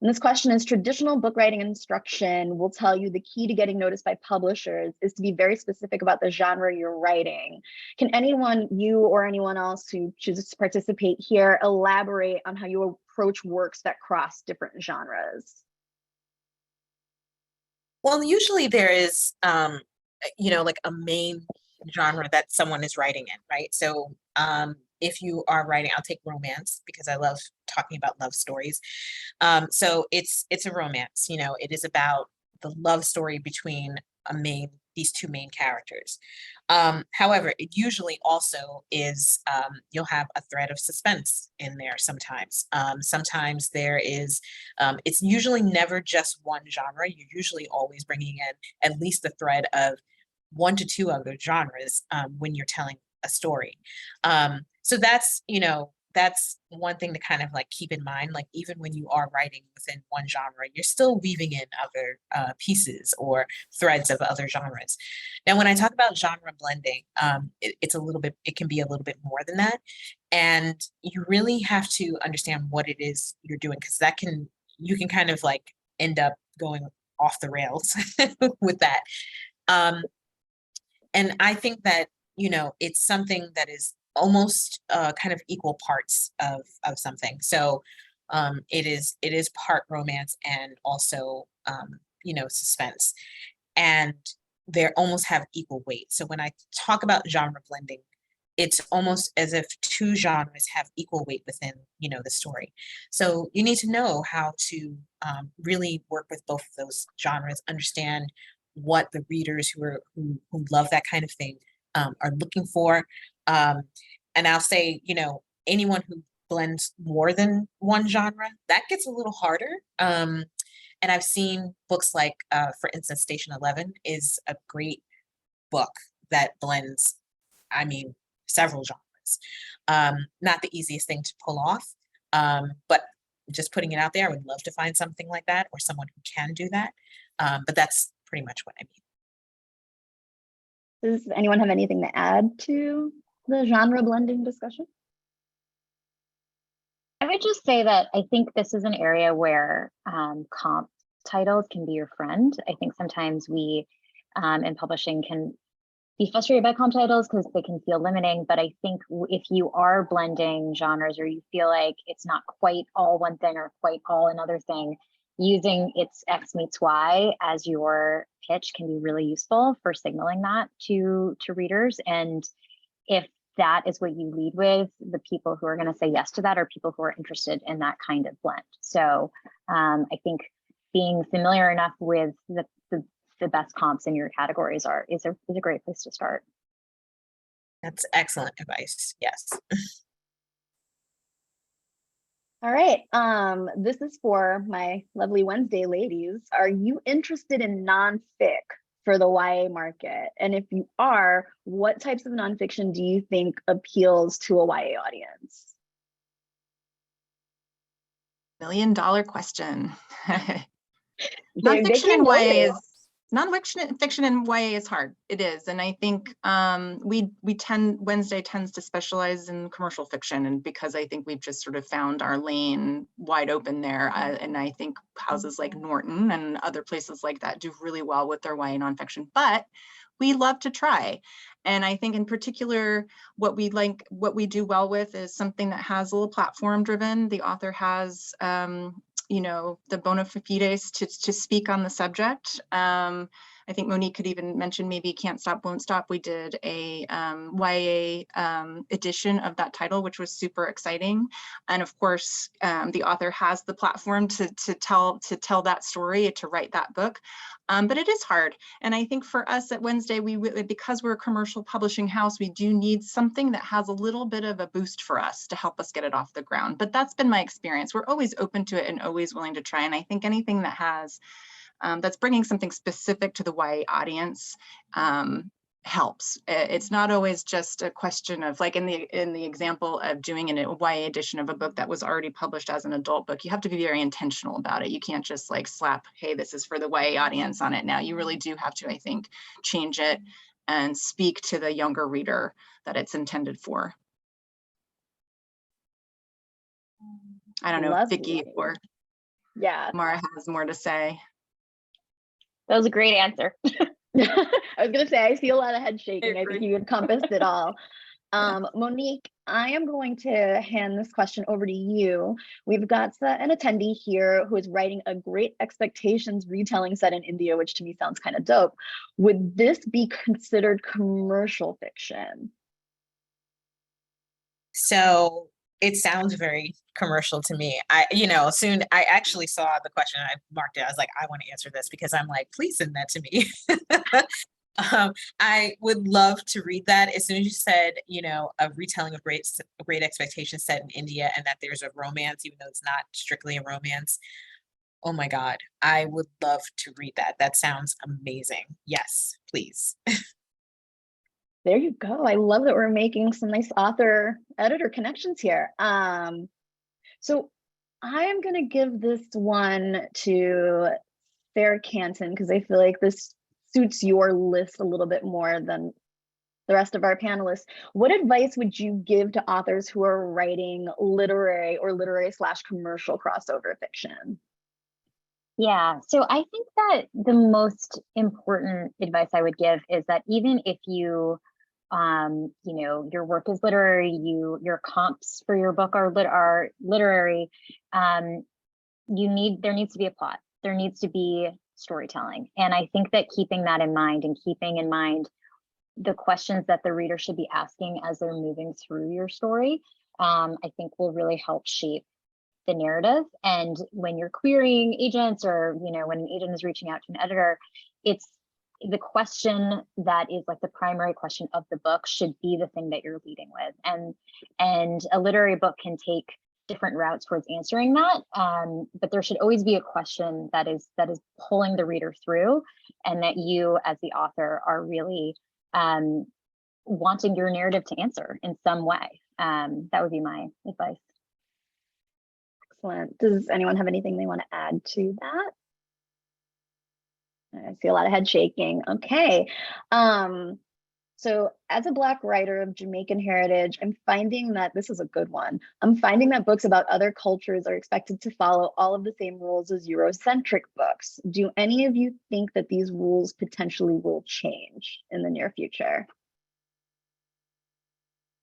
And this question is, traditional book writing instruction will tell you the key to getting noticed by publishers is to be very specific about the genre you're writing. Can anyone, you or anyone else who chooses to participate here, elaborate on how you approach works that cross different genres? Well, usually there is, you know, like a main genre that someone is writing in, right? So if you are writing, I'll take romance because I love talking about love stories. So it's a romance, you know, it is about the love story between these two main characters. However, it usually also is, you'll have a thread of suspense in there sometimes. Sometimes there is, it's usually never just one genre. You're usually always bringing in at least a thread of 1 to 2 other genres when you're telling a story. So that's, you know, that's one thing to kind of like keep in mind. Like even when you are writing within one genre, you're still weaving in other pieces or threads of other genres. Now, when I talk about genre blending, it's a little bit, it can be a little bit more than that. And you really have to understand what it is you're doing, because you can kind of like end up going off the rails with that. And I think that, you know, it's something that is almost kind of equal parts of something. So it is part romance and also, you know, suspense. And they almost have equal weight. So when I talk about genre blending, it's almost as if 2 genres have equal weight within, you know, the story. So you need to know how to really work with both of those genres, understand what the readers who love that kind of thing are looking for. And I'll say, you know, anyone who blends more than one genre, that gets a little harder. And I've seen books like, for instance, Station 11 is a great book that blends, I mean, several genres. Not the easiest thing to pull off, but just putting it out there, I would love to find something like that or someone who can do that. But that's pretty much what I mean. Does anyone have anything to add to the genre blending discussion? I would just say that I think this is an area where comp titles can be your friend. I think sometimes we in publishing can be frustrated by comp titles because they can feel limiting, but I think if you are blending genres or you feel like it's not quite all one thing or quite all another thing, using it's X meets Y as your pitch can be really useful for signaling that to readers. And if that is what you lead with, the people who are going to say yes to that are people who are interested in that kind of blend. So I think being familiar enough with the best comps in your categories is a great place to start. That's excellent advice. Yes. All right. This is for my lovely Wednesday ladies. Are you interested in nonfic for the YA market? And if you are, what types of nonfiction do you think appeals to a YA audience? $1 million question. They Nonfiction came in YA loaded. Nonfiction fiction and YA is hard. It is, and I think Wednesday tends to specialize in commercial fiction, and because I think we've just sort of found our lane wide open there, and I think houses like Norton and other places like that do really well with their YA nonfiction. But we love to try, and I think in particular what we do well with is something that has a little platform driven. The author has you know, the bona fides to speak on the subject. I think Monique could even mention maybe Can't Stop, Won't Stop. We did a YA edition of that title, which was super exciting. And of course, the author has the platform to tell that story, to write that book. But it is hard. And I think for us at Wednesday, because we're a commercial publishing house, we do need something that has a little bit of a boost for us to help us get it off the ground. But that's been my experience. We're always open to it and always willing to try. And I think anything that has, that's bringing something specific to the YA audience helps. It's not always just a question of, like in the example of doing a YA edition of a book that was already published as an adult book, you have to be very intentional about it. You can't just like slap, hey, this is for the YA audience on it now. You really do have to, I think, change it and speak to the younger reader that it's intended for. I don't know if Vicki or Mara has more to say. That was a great answer. I was gonna say, I see a lot of head shaking. I think you encompassed it all. Monique, I am going to hand this question over to you. We've got an attendee here who is writing a Great Expectations retelling set in India, which to me sounds kind of dope. Would this be considered commercial fiction? So it sounds very commercial to me. I actually saw the question and I marked it. I was like, I want to answer this because I'm like, please send that to me. I would love to read that. As soon as you said, you know, a retelling of Great Expectations set in India and that there's a romance, even though it's not strictly a romance. Oh my God, I would love to read that. That sounds amazing. Yes, please. There you go. I love that we're making some nice author-editor connections here. So I am going to give this one to Sarah Canton because I feel like this suits your list a little bit more than the rest of our panelists. What advice would you give to authors who are writing literary or literary/commercial crossover fiction? Yeah, so I think that the most important advice I would give is that even if you your work is literary, your comps for your book are literary, there needs to be a plot. There needs to be storytelling. And I think that keeping that in mind and keeping in mind the questions that the reader should be asking as they're moving through your story, I think will really help shape the narrative. And when you're querying agents or, when an agent is reaching out to an editor, it's the question that is like the primary question of the book should be the thing that you're leading with. And a literary book can take different routes towards answering that. But there should always be a question that is pulling the reader through, and that you as the author are really wanting your narrative to answer in some way. That would be my advice. Excellent. Does anyone have anything they want to add to that? I see a lot of head shaking. Okay. So as a Black writer of Jamaican heritage, I'm finding that this is a good one. I'm finding that books about other cultures are expected to follow all of the same rules as Eurocentric books. Do any of you think that these rules potentially will change in the near future?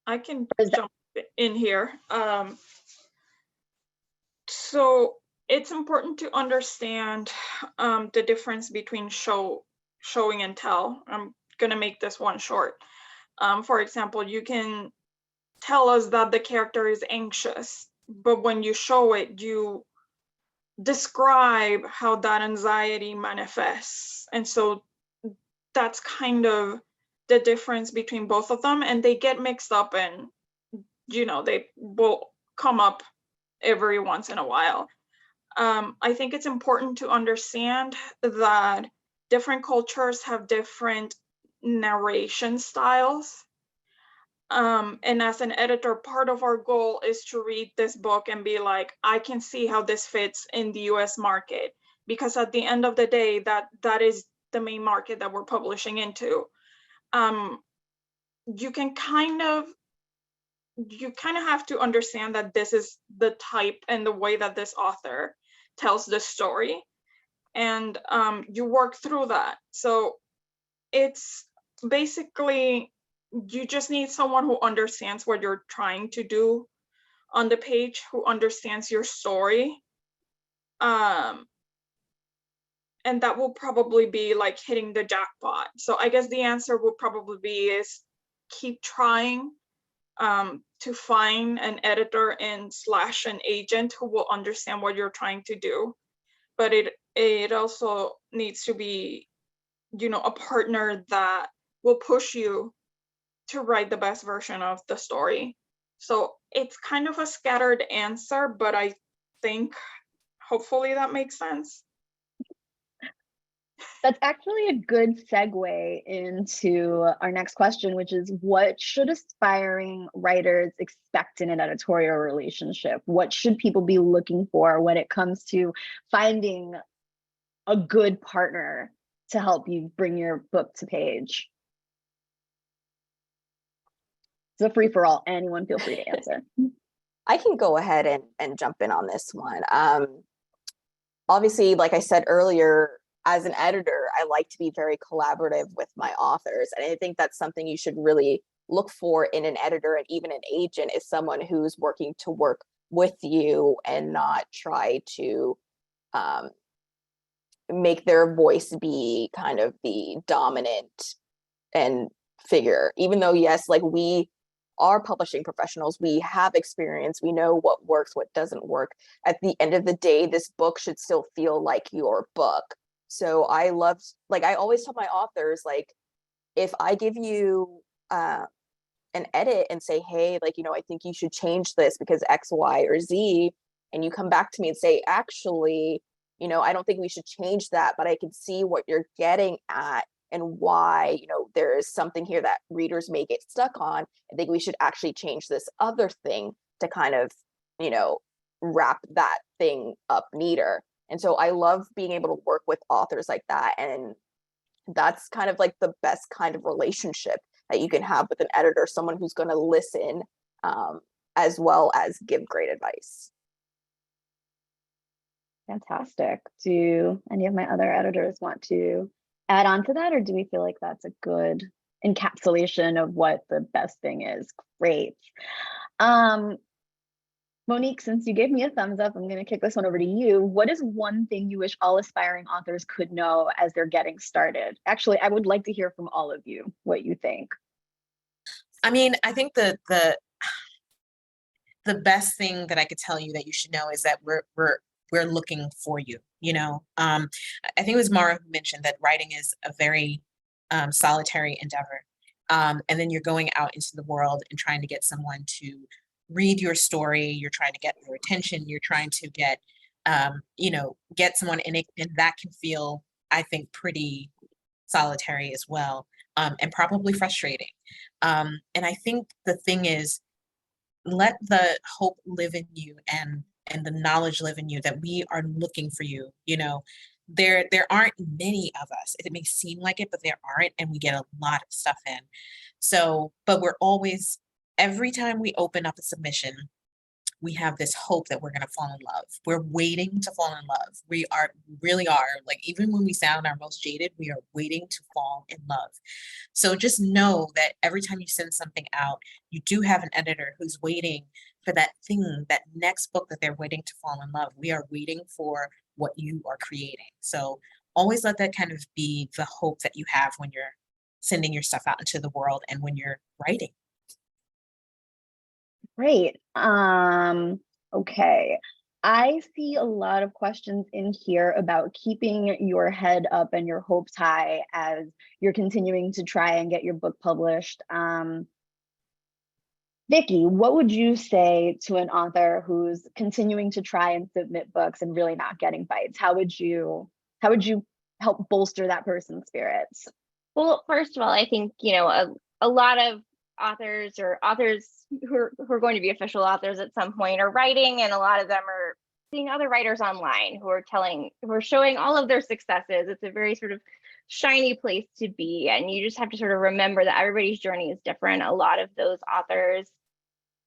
I can jump in here. So it's important to understand the difference between showing and tell. I'm gonna make this one short. For example, you can tell us that the character is anxious, but when you show it, you describe how that anxiety manifests. And so that's kind of the difference between both of them, and they get mixed up, and they will come up every once in a while. I think it's important to understand that different cultures have different narration styles. And as an editor, part of our goal is to read this book and be like, I can see how this fits in the US market. Because at the end of the day, that is the main market that we're publishing into, you kind of have to understand that this is the type and the way that this author tells the story, and you work through that. So it's basically, you just need someone who understands what you're trying to do on the page, who understands your story. And that will probably be like hitting the jackpot. So I guess the answer will probably be is keep trying to find an editor and / an agent who will understand what you're trying to do. But it also needs to be, a partner that will push you to write the best version of the story. So it's kind of a scattered answer, but I think hopefully that makes sense. That's actually a good segue into our next question, which is, what should aspiring writers expect in an editorial relationship? What should people be looking for when it comes to finding a good partner to help you bring your book to page? It's a free for all. Anyone feel free to answer. I can go ahead and jump in on this one. Obviously, like I said earlier, as an editor, I like to be very collaborative with my authors. And I think that's something you should really look for in an editor and even an agent, is someone who's working to work with you and not try to make their voice be kind of the dominant and figure. Even though, yes, like, we are publishing professionals, we have experience, we know what works, what doesn't work. At the end of the day, this book should still feel like your book. So I always tell my authors, like, if I give you an edit and say, hey, like, I think you should change this because X, Y, or Z, and you come back to me and say, actually, I don't think we should change that, but I can see what you're getting at and why, there is something here that readers may get stuck on. I think we should actually change this other thing to kind of, wrap that thing up neater. And so I love being able to work with authors like that. And that's kind of like the best kind of relationship that you can have with an editor, someone who's going to listen as well as give great advice. Fantastic. Do any of my other editors want to add on to that, or do we feel like that's a good encapsulation of what the best thing is? Great. Monique, since you gave me a thumbs up, I'm going to kick this one over to you. What is one thing you wish all aspiring authors could know as they're getting started? Actually, I would like to hear from all of you what you think. I mean, I think the best thing that I could tell you that you should know is that we're looking for you. I think it was Mara who mentioned that writing is a very solitary endeavor, and then you're going out into the world and trying to get someone to read your story. You're trying to get their attention. You're trying to get someone in it, and that can feel, I think, pretty solitary as well, and probably frustrating. And I think the thing is, let the hope live in you and the knowledge live in you that we are looking for you. There aren't many of us. It may seem like it, but there aren't, and we get a lot of stuff in. So, but we're always, every time we open up a submission, we have this hope that we're going to fall in love. We're waiting to fall in love. We really are. Like, even when we sound our most jaded, we are waiting to fall in love. So just know that every time you send something out, you do have an editor who's waiting for that thing, that next book that they're waiting to fall in love. We are waiting for what you are creating. So always let that kind of be the hope that you have when you're sending your stuff out into the world and when you're writing. Great. Okay. I see a lot of questions in here about keeping your head up and your hopes high as you're continuing to try and get your book published. Vicki, what would you say to an author who's continuing to try and submit books and really not getting bites? How would you help bolster that person's spirits? Well, first of all, I think, a lot of authors or authors who are going to be official authors at some point are writing, and a lot of them are seeing other writers online who are showing all of their successes. It's a very sort of shiny place to be. And you just have to sort of remember that everybody's journey is different. A lot of those authors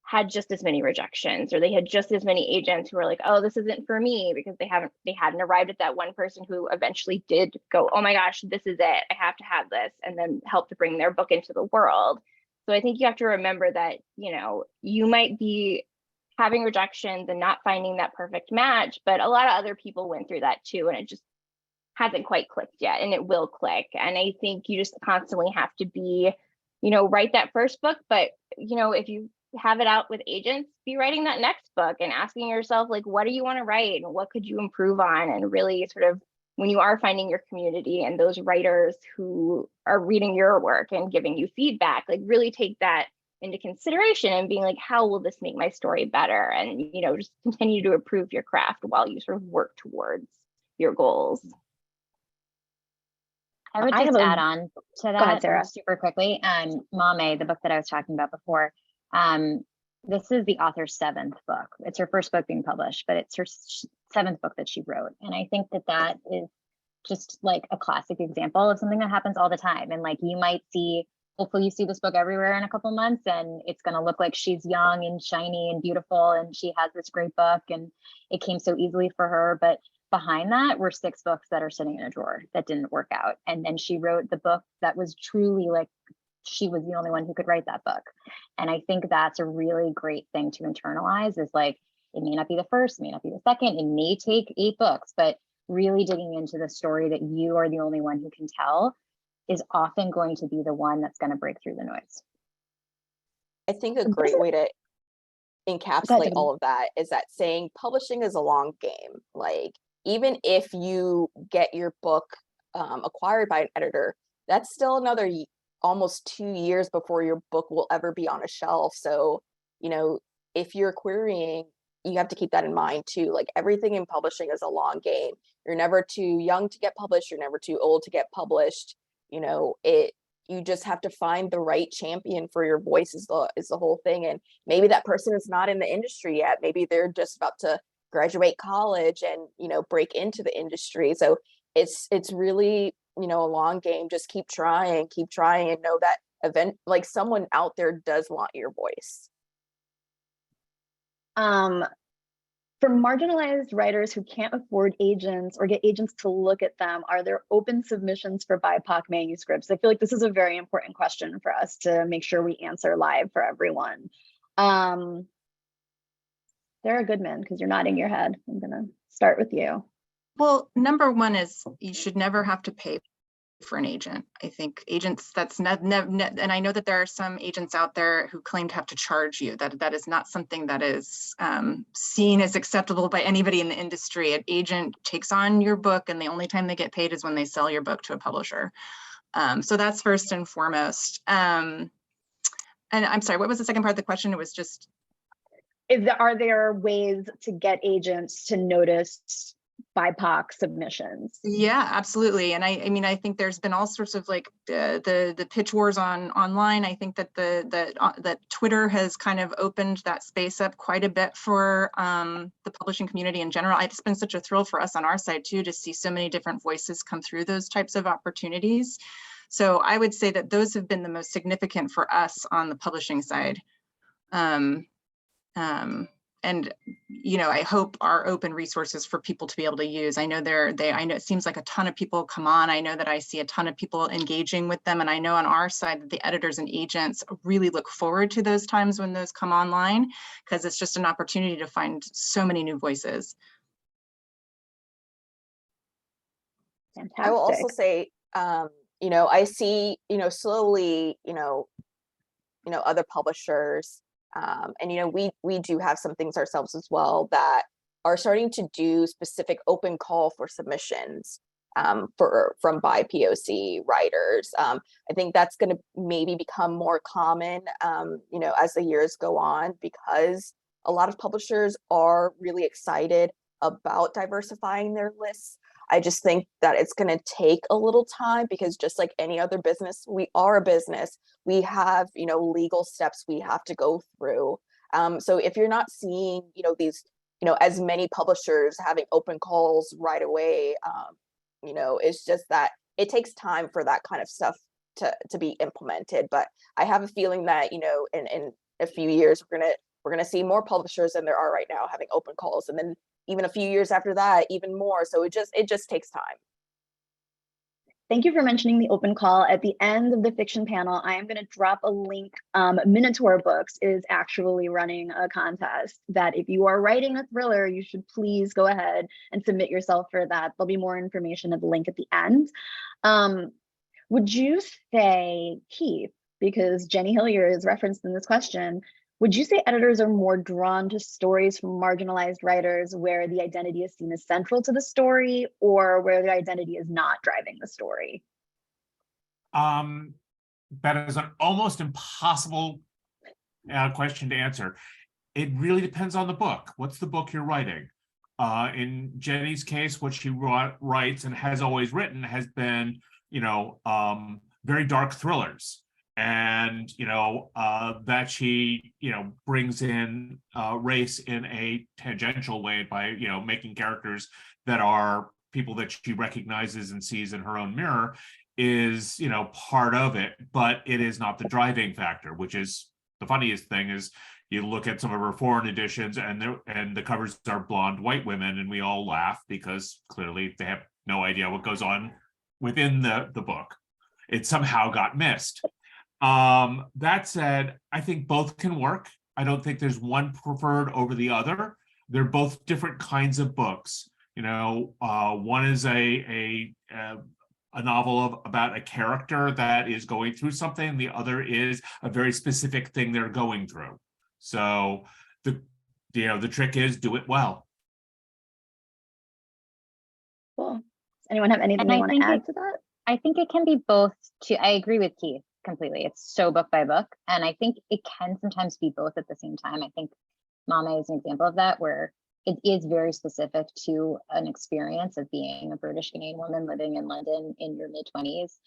had just as many rejections, or they had just as many agents who were like, oh, this isn't for me, because they hadn't arrived at that one person who eventually did go, oh my gosh, this is it, I have to have this, and then help to bring their book into the world. So I think you have to remember that, you know, you might be having rejections and not finding that perfect match, but a lot of other people went through that too, and it just hasn't quite clicked yet, and it will click. And I think you just constantly have to be, you know, write that first book, but, you know, if you have it out with agents, be writing that next book and asking yourself, like, what do you want to write and what could you improve on? And really sort of, when you are finding your community and those writers who are reading your work and giving you feedback, like really take that into consideration and being like, how will this make my story better? And, you know, just continue to improve your craft while you sort of work towards your goals. I would I just have a- add on to ahead, that Sarah. super quickly. Mame, the book that I was talking about before, this is the author's 7th book. It's her first book being published, but it's her 7th book that she wrote. And I think that that is just like a classic example of something that happens all the time. And like, you might see, hopefully you see this book everywhere in a couple months, and it's going to look like she's young and shiny and beautiful, and she has this great book and it came so easily for her. But behind that were 6 books that are sitting in a drawer that didn't work out. And then she wrote the book that was truly like, she was the only one who could write that book. And I think that's a really great thing to internalize, is like, it may not be the first, it may not be the second, it may take 8 books, but really digging into the story that you are the only one who can tell is often going to be the one that's going to break through the noise. I think a great way to encapsulate all of that is that saying publishing is a long game. Like, even if you get your book acquired by an editor, that's still another almost 2 years before your book will ever be on a shelf. So, you know, if you're querying, you have to keep that in mind too. Like, everything in publishing is a long game. You're never too young to get published. You're never too old to get published. You know, you just have to find the right champion for your voice is the whole thing. And maybe that person is not in the industry yet. Maybe they're just about to graduate college and, you know, break into the industry. So it's really, you know, a long game. Just keep trying and know that like someone out there does want your voice. For marginalized writers who can't afford agents or get agents to look at them, are there open submissions for BIPOC manuscripts? I feel like this is a very important question for us to make sure we answer live for everyone. Sarah Goodman, because you're nodding your head. I'm gonna start with you. Well, number one is you should never have to pay for an agent. I think agents, that's not, and I know that there are some agents out there who claim to have to charge you. That is not something that is seen as acceptable by anybody in the industry. An agent takes on your book, and the only time they get paid is when they sell your book to a publisher. So that's first and foremost. And I'm sorry, what was the second part of the question? It was just, are there ways to get agents to notice BIPOC submissions? Yeah, absolutely. And I mean, I think there's been all sorts of like the pitch wars online. I think that that Twitter has kind of opened that space up quite a bit for the publishing community in general. It's been such a thrill for us on our side too, to see so many different voices come through those types of opportunities. So I would say that those have been the most significant for us on the publishing side. And, you know, I hope are open resources for people to be able to use. I know I know it seems like a ton of people come on. I know that I see a ton of people engaging with them. And I know on our side that the editors and agents really look forward to those times when those come online, because it's just an opportunity to find so many new voices. Fantastic. I will also say, you know, I see, you know, slowly, you know, other publishers, and, you know, we do have some things ourselves as well that are starting to do specific open call for submissions from BIPOC writers. I think that's going to maybe become more common, you know, as the years go on, because a lot of publishers are really excited about diversifying their lists. I just think that it's going to take a little time, because just like any other business, we are a business. We have, you know, legal steps we have to go through. So if you're not seeing, you know, these, you know, as many publishers having open calls right away, you know, it's just that it takes time for that kind of stuff to be implemented. But I have a feeling that, you know, in a few years, we're gonna see more publishers than there are right now having open calls, and then even a few years after that, even more. So it just takes time. Thank you for mentioning the open call. At the end of the fiction panel, I am going to drop a link. Minotaur Books is actually running a contest that if you are writing a thriller, you should please go ahead and submit yourself for that. There'll be more information at the link at the end. Would you say, Keith, because Jenny Hillier is referenced in this question, would you say editors are more drawn to stories from marginalized writers where the identity is seen as central to the story, or where the identity is not driving the story? That is an almost impossible question to answer. It really depends on the book. What's the book you're writing? In Jenny's case, what she writes and has always written has been, you know, very dark thrillers. And, you know, that she, you know, brings in race in a tangential way by, you know, making characters that are people that she recognizes and sees in her own mirror is, you know, part of it, but it is not the driving factor, which is the funniest thing is you look at some of her foreign editions and the covers are blonde white women, and we all laugh because clearly they have no idea what goes on within the book. It somehow got missed. That said, I think both can work. I don't think there's one preferred over the other. They're both different kinds of books. You know, one is a novel about a character that is going through something. The other is a very specific thing they're going through. So the trick is do it well. Cool. Does anyone have anything they want to add to that? I think it can be both too. I agree with Keith completely. It's so book by book. And I think it can sometimes be both at the same time. I think Mama is an example of that, where it is very specific to an experience of being a British Canadian woman living in London in your mid-20s,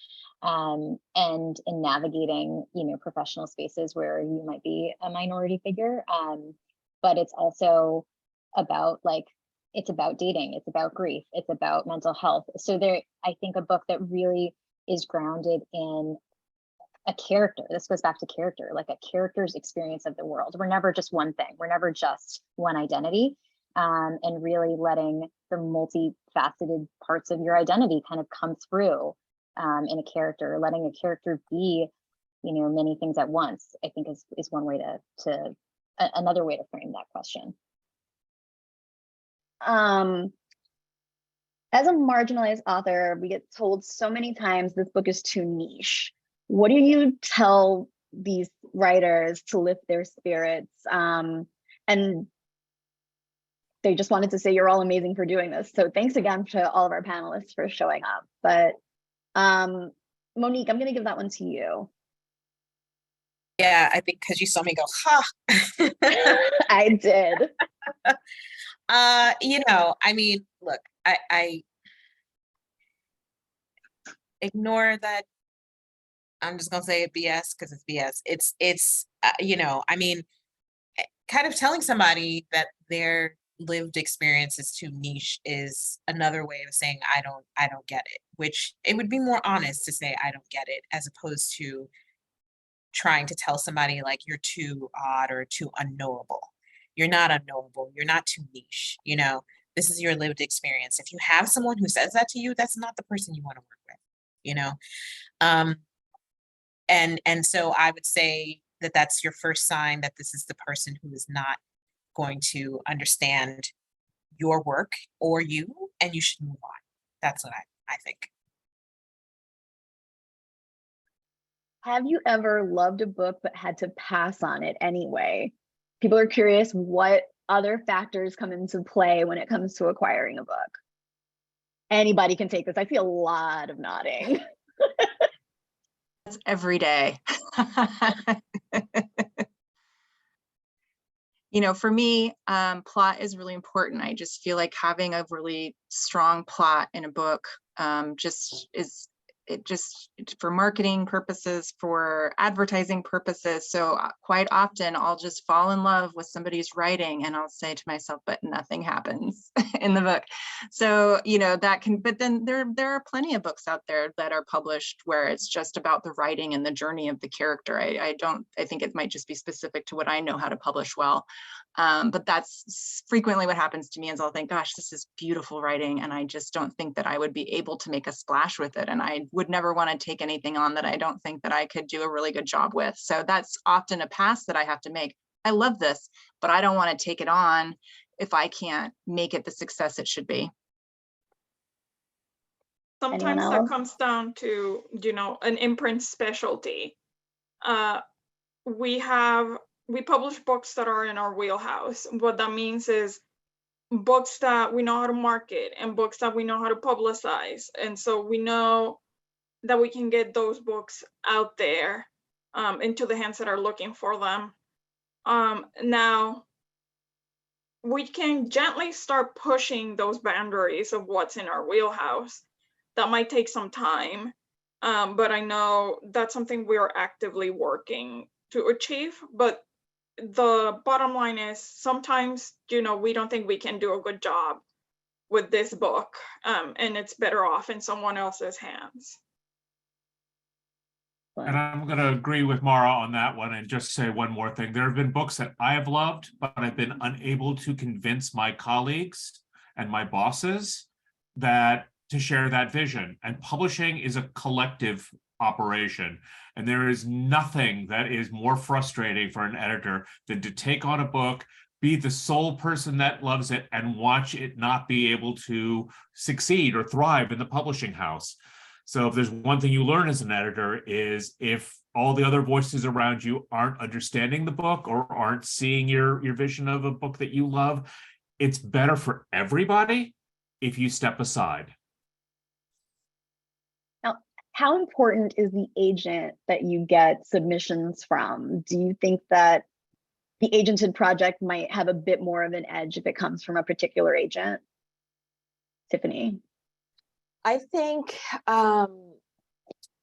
and in navigating, you know, professional spaces where you might be a minority figure. But it's also about, like, it's about dating, it's about grief, it's about mental health. So there, I think a book that really is grounded in a character. This goes back to character, like a character's experience of the world. We're never just one thing. We're never just one identity. And really letting the multifaceted parts of your identity kind of come through in a character, letting a character be, you know, many things at once, I think is one way to another way to frame that question. As a marginalized author, we get told so many times this book is too niche. What do you tell these writers to lift their spirits? And they just wanted to say you're all amazing for doing this. So thanks again to all of our panelists for showing up. But Monique, I'm going to give that one to you. Yeah, I think because you saw me go, ha. I did. You know, I mean, look, I ignore that. I'm just gonna say it BS because it's BS. It's you know, I mean, kind of telling somebody that their lived experience is too niche is another way of saying I don't get it, which it would be more honest to say I don't get it, as opposed to trying to tell somebody like you're too odd or too unknowable. You're not unknowable, you're not too niche, you know, this is your lived experience. If you have someone who says that to you, that's not the person you want to work with, you know. And so I would say that that's your first sign that this is the person who is not going to understand your work or you, and you should move on. That's what I think. Have you ever loved a book but had to pass on it anyway? People are curious what other factors come into play when it comes to acquiring a book. Anybody can take this. I see a lot of nodding. That's every day. You know, for me, plot is really important. I just feel like having a really strong plot in a book just is it just for marketing purposes, for advertising purposes. So quite often I'll just fall in love with somebody's writing and I'll say to myself, but nothing happens in the book. So, you know, that can, but then there are plenty of books out there that are published where it's just about the writing and the journey of the character. I think it might just be specific to what I know how to publish well. But that's frequently what happens to me is I'll think, gosh, this is beautiful writing. And I just don't think that I would be able to make a splash with it. And I would never want to take anything on that I don't think that I could do a really good job with. So that's often a pass that I have to make. I love this, but I don't want to take it on if I can't make it the success it should be. Sometimes that comes down to, you know, an imprint specialty. We publish books that are in our wheelhouse. What that means is books that we know how to market and books that we know how to publicize. And so we know that we can get those books out there into the hands that are looking for them. Now, we can gently start pushing those boundaries of what's in our wheelhouse. That might take some time, but I know that's something we are actively working to achieve. But the bottom line is sometimes, you know, we don't think we can do a good job with this book, and it's better off in someone else's hands. And I'm going to agree with Mara on that one and just say one more thing. There have been books that I have loved, but I've been unable to convince my colleagues and my bosses that to share that vision. And publishing is a collective operation. And there is nothing that is more frustrating for an editor than to take on a book, be the sole person that loves it, and watch it not be able to succeed or thrive in the publishing house. So if there's one thing you learn as an editor is if all the other voices around you aren't understanding the book or aren't seeing your vision of a book that you love, it's better for everybody if you step aside. How important is the agent that you get submissions from? Do you think that the agented project might have a bit more of an edge if it comes from a particular agent? Tiffany? I think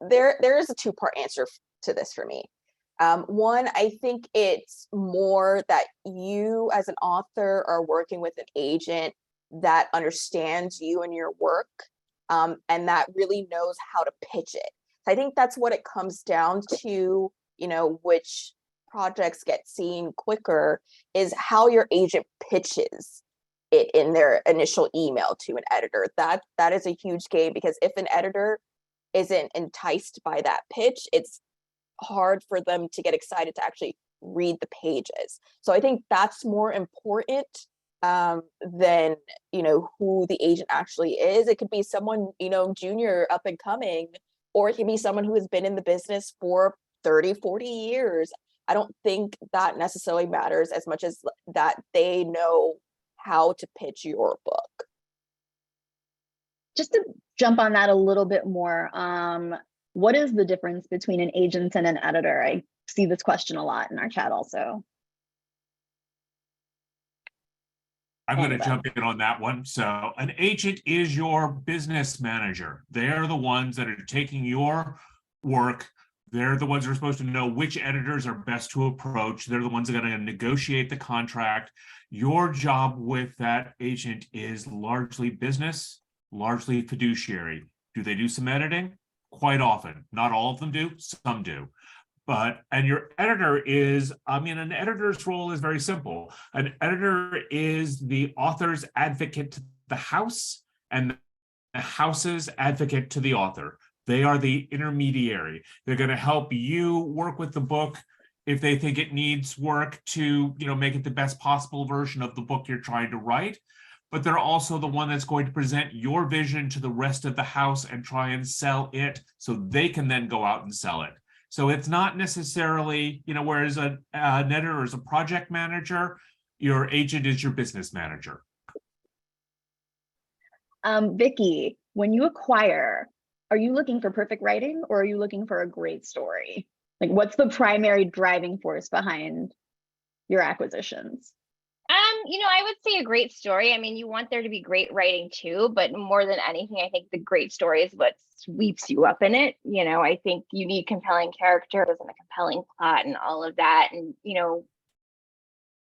there is a two-part answer to this for me. One, I think it's more that you as an author are working with an agent that understands you and your work, and that really knows how to pitch it. I think that's what it comes down to, you know, which projects get seen quicker is how your agent pitches it in their initial email to an editor. That is a huge game, because if an editor isn't enticed by that pitch, it's hard for them to get excited to actually read the pages. So I think that's more important than, you know, who the agent actually is. It could be someone, you know, junior, up and coming, or it can be someone who has been in the business for 30, 40 years. I don't think that necessarily matters as much as that they know how to pitch your book. Just to jump on that a little bit more, what is the difference between an agent and an editor? I see this question a lot in our chat also. I'm going to jump in on that one. So an agent is your business manager. They're the ones that are taking your work. They're the ones that are supposed to know which editors are best to approach. They're the ones that are going to negotiate the contract. Your job with that agent is largely business, largely fiduciary. Do they do some editing? Quite often. Not all of them do, some do. And your editor is, an editor's role is very simple. An editor is the author's advocate to the house and the house's advocate to the author. They are the intermediary. They're going to help you work with the book if they think it needs work to, make it the best possible version of the book you're trying to write. But they're also the one that's going to present your vision to the rest of the house and try and sell it so they can then go out and sell it. So it's not necessarily, whereas an editor is a project manager, your agent is your business manager. Vicky, when you acquire, are you looking for perfect writing or are you looking for a great story? Like, what's the primary driving force behind your acquisitions? I would say a great story. I mean, you want there to be great writing too, but more than anything, I think the great story is what sweeps you up in it. I think you need compelling characters and a compelling plot and all of that. And,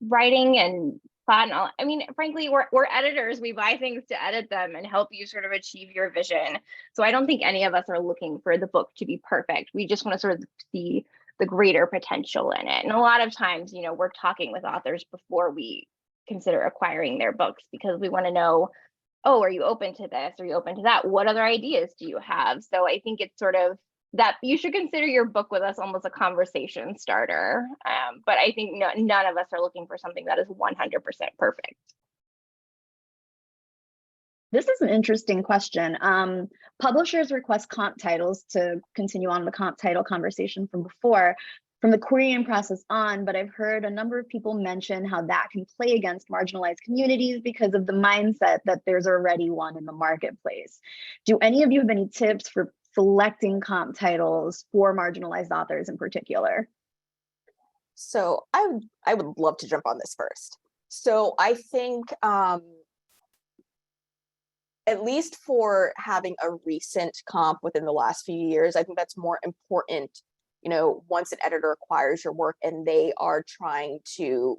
writing and plot and all. I mean, frankly, we're editors. We buy things to edit them and help you sort of achieve your vision. So I don't think any of us are looking for the book to be perfect. We just want to sort of see the greater potential in it. And a lot of times, we're talking with authors before we consider acquiring their books because we want to know, oh, are you open to this? Are you open to that? What other ideas do you have? So I think it's sort of that you should consider your book with us almost a conversation starter. But I think none of us are looking for something that is 100% perfect. This is an interesting question. Publishers request comp titles to continue on the comp title conversation from before, from the querying process on, but I've heard a number of people mention how that can play against marginalized communities because of the mindset that there's already one in the marketplace. Do any of you have any tips for selecting comp titles for marginalized authors in particular? So I would love to jump on this first. So I think at least for having a recent comp within the last few years, I think that's more important, once an editor acquires your work and they are trying to,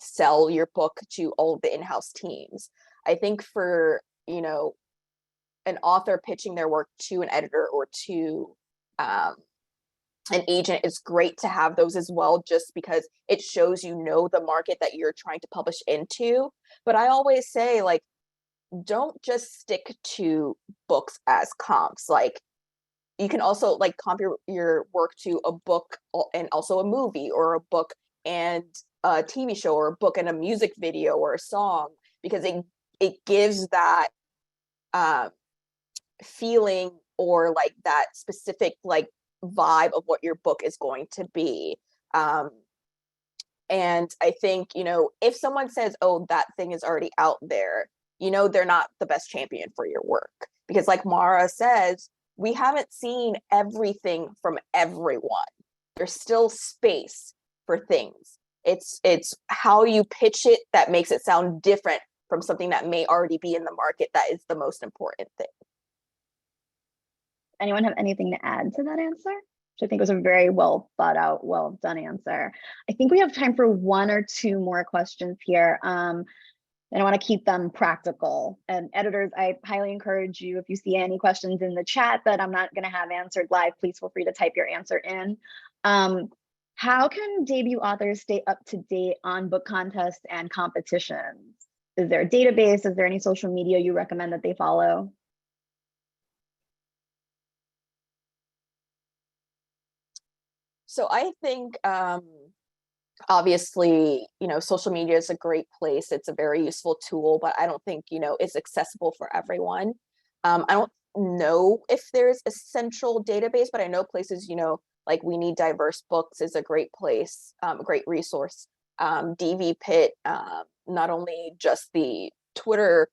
sell your book to all of the in-house teams. I think for, an author pitching their work to an editor or to an agent, it's great to have those as well, just because it shows the market that you're trying to publish into. But I always say, don't just stick to books as comps. You can also comp your work to a book and also a movie, or a book and a TV show, or a book and a music video, or a song, because it gives that feeling, or that specific vibe of what your book is going to be. And I think, if someone says, oh, that thing is already out there, they're not the best champion for your work. Because like Mara says, we haven't seen everything from everyone. There's still space for things. It's how you pitch it that makes it sound different from something that may already be in the market that is the most important thing. Anyone have anything to add to that answer? Which I think was a very well thought out, well done answer. I think we have time for one or two more questions here. And I want to keep them practical. And editors, I highly encourage you, if you see any questions in the chat that I'm not going to have answered live, please feel free to type your answer in. How can debut authors stay up to date on book contests and competitions? Is there a database? Is there any social media you recommend that they follow? So I think, obviously, social media is a great place. It's a very useful tool, but I don't think, it's accessible for everyone. I don't know if there's a central database, but I know places, like We Need Diverse Books is a great place, a great resource. DV Pit, not only just the Twitter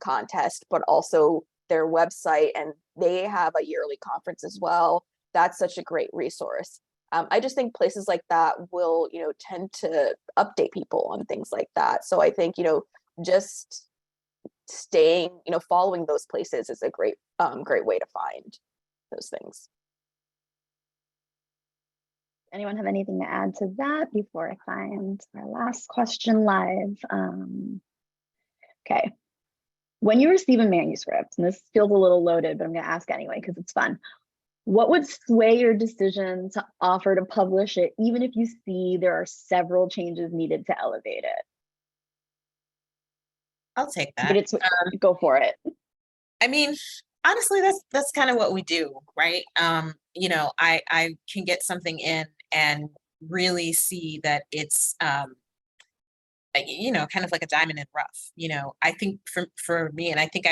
contest, but also their website, and they have a yearly conference as well. That's such a great resource. I just think places like that will, tend to update people on things like that. So I think, just staying, following those places is a great way to find those things. Anyone have anything to add to that before I find our last question live? Okay. When you receive a manuscript, and this feels a little loaded, but I'm going to ask anyway because it's fun. What would sway your decision to offer to publish it, even if you see there are several changes needed to elevate it? I'll take that. But it's go for it. I mean, honestly, that's kind of what we do, right? I can get something in and really see that it's kind of like a diamond in rough. I think for me, and I think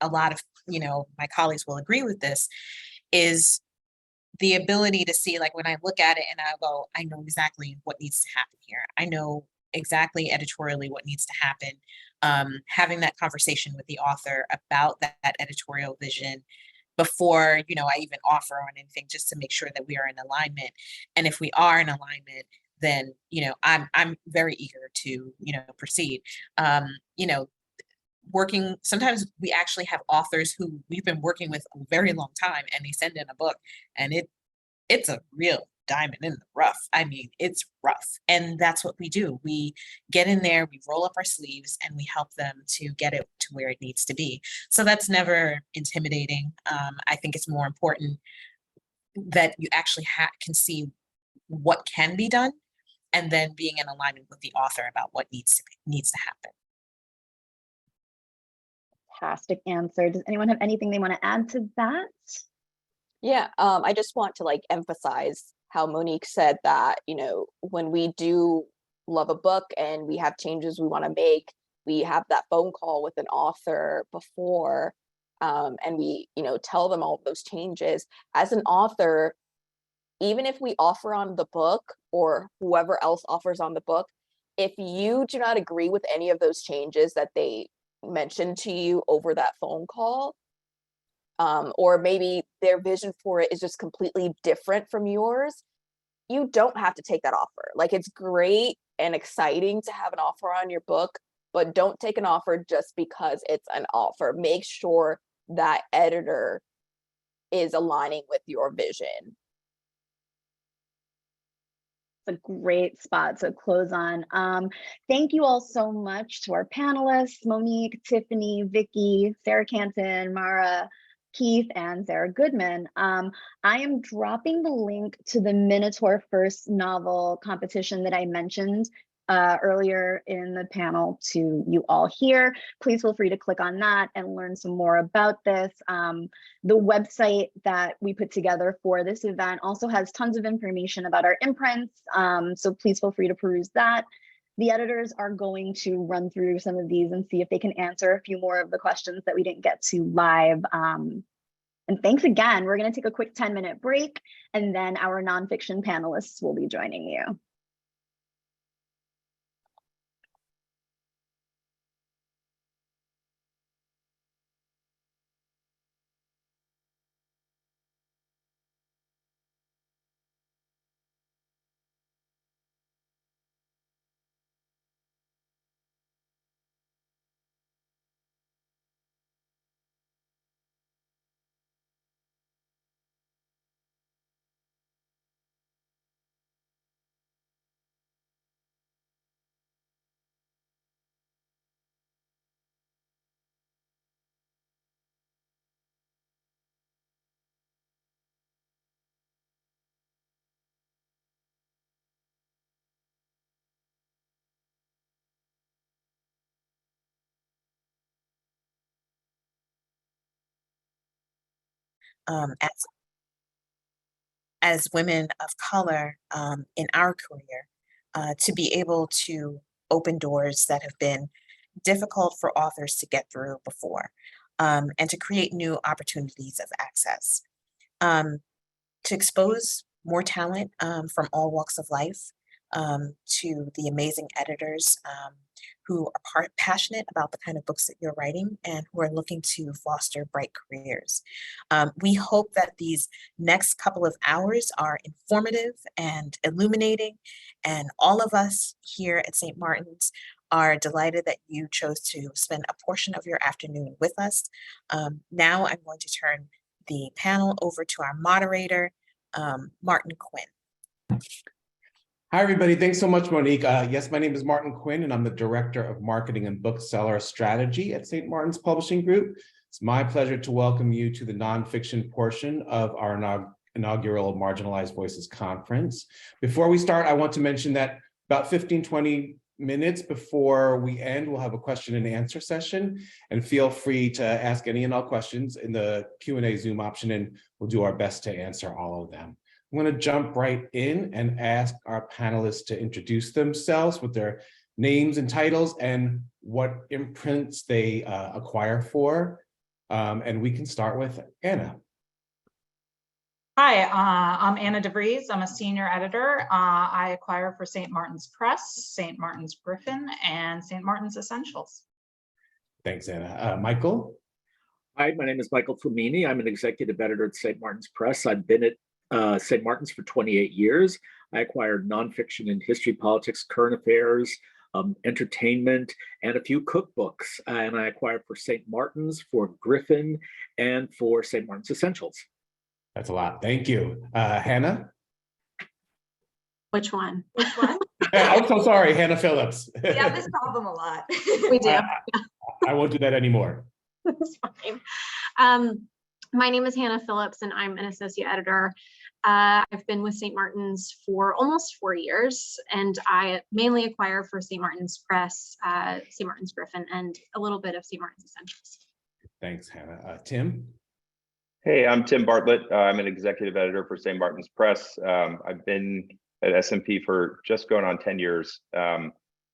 a lot of my colleagues will agree with this, is the ability to see, when I look at it and I go, I know exactly what needs to happen here. I know exactly editorially what needs to happen. Having that conversation with the author about that editorial vision before, I even offer on anything, just to make sure that we are in alignment. And if we are in alignment, then, you know, I'm very eager to, you know, proceed. You know, sometimes we actually have authors who we've been working with a very long time, and they send in a book, and it's a real diamond in the rough. I mean, it's rough. And that's what we do. We get in there, we roll up our sleeves, and we help them to get it to where it needs to be. So that's never intimidating. I think it's more important that you actually can see what can be done, and then being in alignment with the author about what needs to happen. Fantastic answer. Does anyone have anything they want to add to that? Yeah, I just want to like emphasize how Monique said that, you know, when we do love a book and we have changes we want to make, we have that phone call with an author before, and we, you know, tell them all of those changes. As an author, even if we offer on the book or whoever else offers on the book, if you do not agree with any of those changes that they mentioned to you over that phone call, or maybe their vision for it is just completely different from yours, you don't have to take that offer. Like, it's great and exciting to have an offer on your book, but don't take an offer just because it's an offer. Make sure that editor is aligning with your vision. It's a great spot to close on. Thank you all so much to our panelists, Monique, Tiffany, Vicky, Sarah Canton, Mara, Keith, and Sarah Goodman. I am dropping the link to the Minotaur first novel competition that I mentioned earlier in the panel to you all here. Please feel free to click on that and learn some more about this. The website that we put together for this event also has tons of information about our imprints, so please feel free to peruse that. The editors are going to run through some of these and see if they can answer a few more of the questions that we didn't get to live. And thanks again. We're going to take a quick 10-minute break, and then our nonfiction panelists will be joining you. As women of color in our career, to be able to open doors that have been difficult for authors to get through before, and to create new opportunities of access, to expose more talent from all walks of life, to the amazing editors who are passionate about the kind of books that you're writing and who are looking to foster bright careers. We hope that these next couple of hours are informative and illuminating, and all of us here at St. Martin's are delighted that you chose to spend a portion of your afternoon with us. Now I'm going to turn the panel over to our moderator, Martin Quinn. Hi, everybody. Thanks so much, Monique. Yes, my name is Martin Quinn, and I'm the Director of Marketing and Bookseller Strategy at St. Martin's Publishing Group. It's my pleasure to welcome you to the nonfiction portion of our inaugural Marginalized Voices Conference. Before we start, I want to mention that about 15-20 minutes before we end, we'll have a question and answer session, and feel free to ask any and all questions in the Q&A Zoom option, and we'll do our best to answer all of them. I'm going to jump right in and ask our panelists to introduce themselves with their names and titles and what imprints they acquire for. And we can start with Anna. Hi, I'm Anna DeVries. I'm a senior editor. I acquire for St. Martin's Press, St. Martin's Griffin, and St. Martin's Essentials. Thanks, Anna. Michael? Hi, my name is Michael Flamini. I'm an executive editor at St. Martin's Press. I've been at St. Martin's for 28 years. I acquire nonfiction in history, politics, current affairs, entertainment, and a few cookbooks. And I acquire for St. Martin's, for Griffin, and for St. Martin's Essentials. That's a lot. Thank you. Hannah? Which one? I'm so sorry, Hannah Phillips. We have this problem a lot. We do. I won't do that anymore. That's fine. My name is Hannah Phillips, and I'm an associate editor. I've been with St. Martin's for almost 4 years, and I mainly acquire for St. Martin's Press, St. Martin's Griffin, and a little bit of St. Martin's Essentials. Thanks, Hannah. Tim? Hey, I'm Tim Bartlett. I'm an executive editor for St. Martin's Press. I've been at SMP for just going on 10 years. I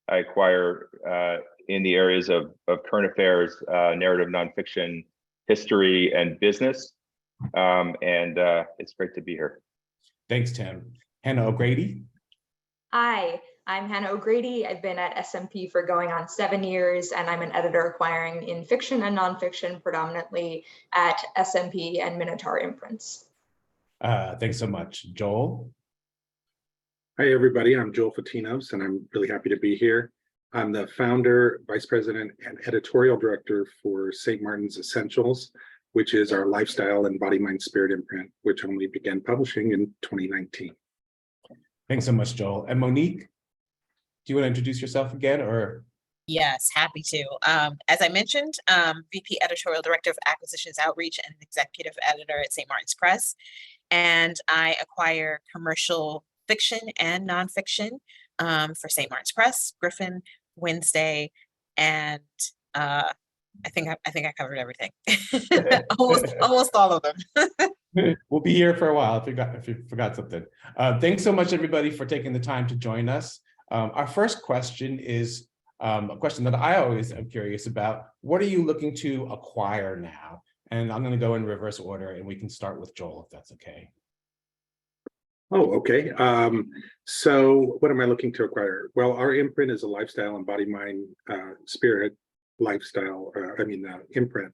acquire in the areas of current affairs, narrative nonfiction, history, and business. It's great to be here. Thanks, Tim. Hannah O'Grady? Hi, I'm Hannah O'Grady. I've been at SMP for going on 7 years, and I'm an editor acquiring in fiction and nonfiction, predominantly at SMP and Minotaur imprints. Thanks so much. Joel? Hi, everybody. I'm Joel Fatinos, and I'm really happy to be here. I'm the founder, vice president, and editorial director for St. Martin's Essentials, which is our lifestyle and body, mind, spirit imprint, which only began publishing in 2019. Thanks so much, Joel. And Monique, do you want to introduce yourself again, or? Yes, happy to. As I mentioned, VP Editorial Director of Acquisitions Outreach and Executive Editor at St. Martin's Press. And I acquire commercial fiction and nonfiction for St. Martin's Press, Griffin, Wednesday, and I think I covered everything. almost all of them. We'll be here for a while if you forgot something. Thanks so much, everybody, for taking the time to join us. Our first question is a question that I always am curious about. What are you looking to acquire now? And I'm going to go in reverse order, and we can start with Joel, if that's okay. Oh, okay. So what am I looking to acquire? Well, our imprint is a lifestyle and body, mind, spirit lifestyle, imprint.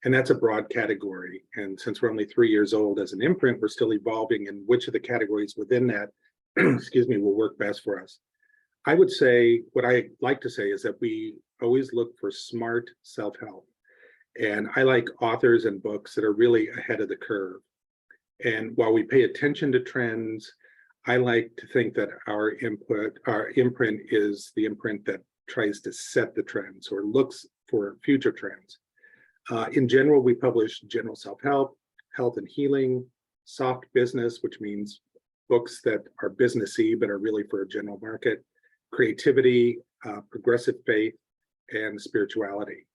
And that's a broad category. And since we're only 3 years old as an imprint, we're still evolving in which of the categories within that, will work best for us. I would say, what I like to say is that we always look for smart self-help. And I like authors and books that are really ahead of the curve. And while we pay attention to trends, I like to think that our imprint is the imprint that tries to set the trends or looks for future trends. In general, we publish general self-help, health and healing, soft business, which means books that are businessy but are really for a general market, creativity, progressive faith, and spirituality.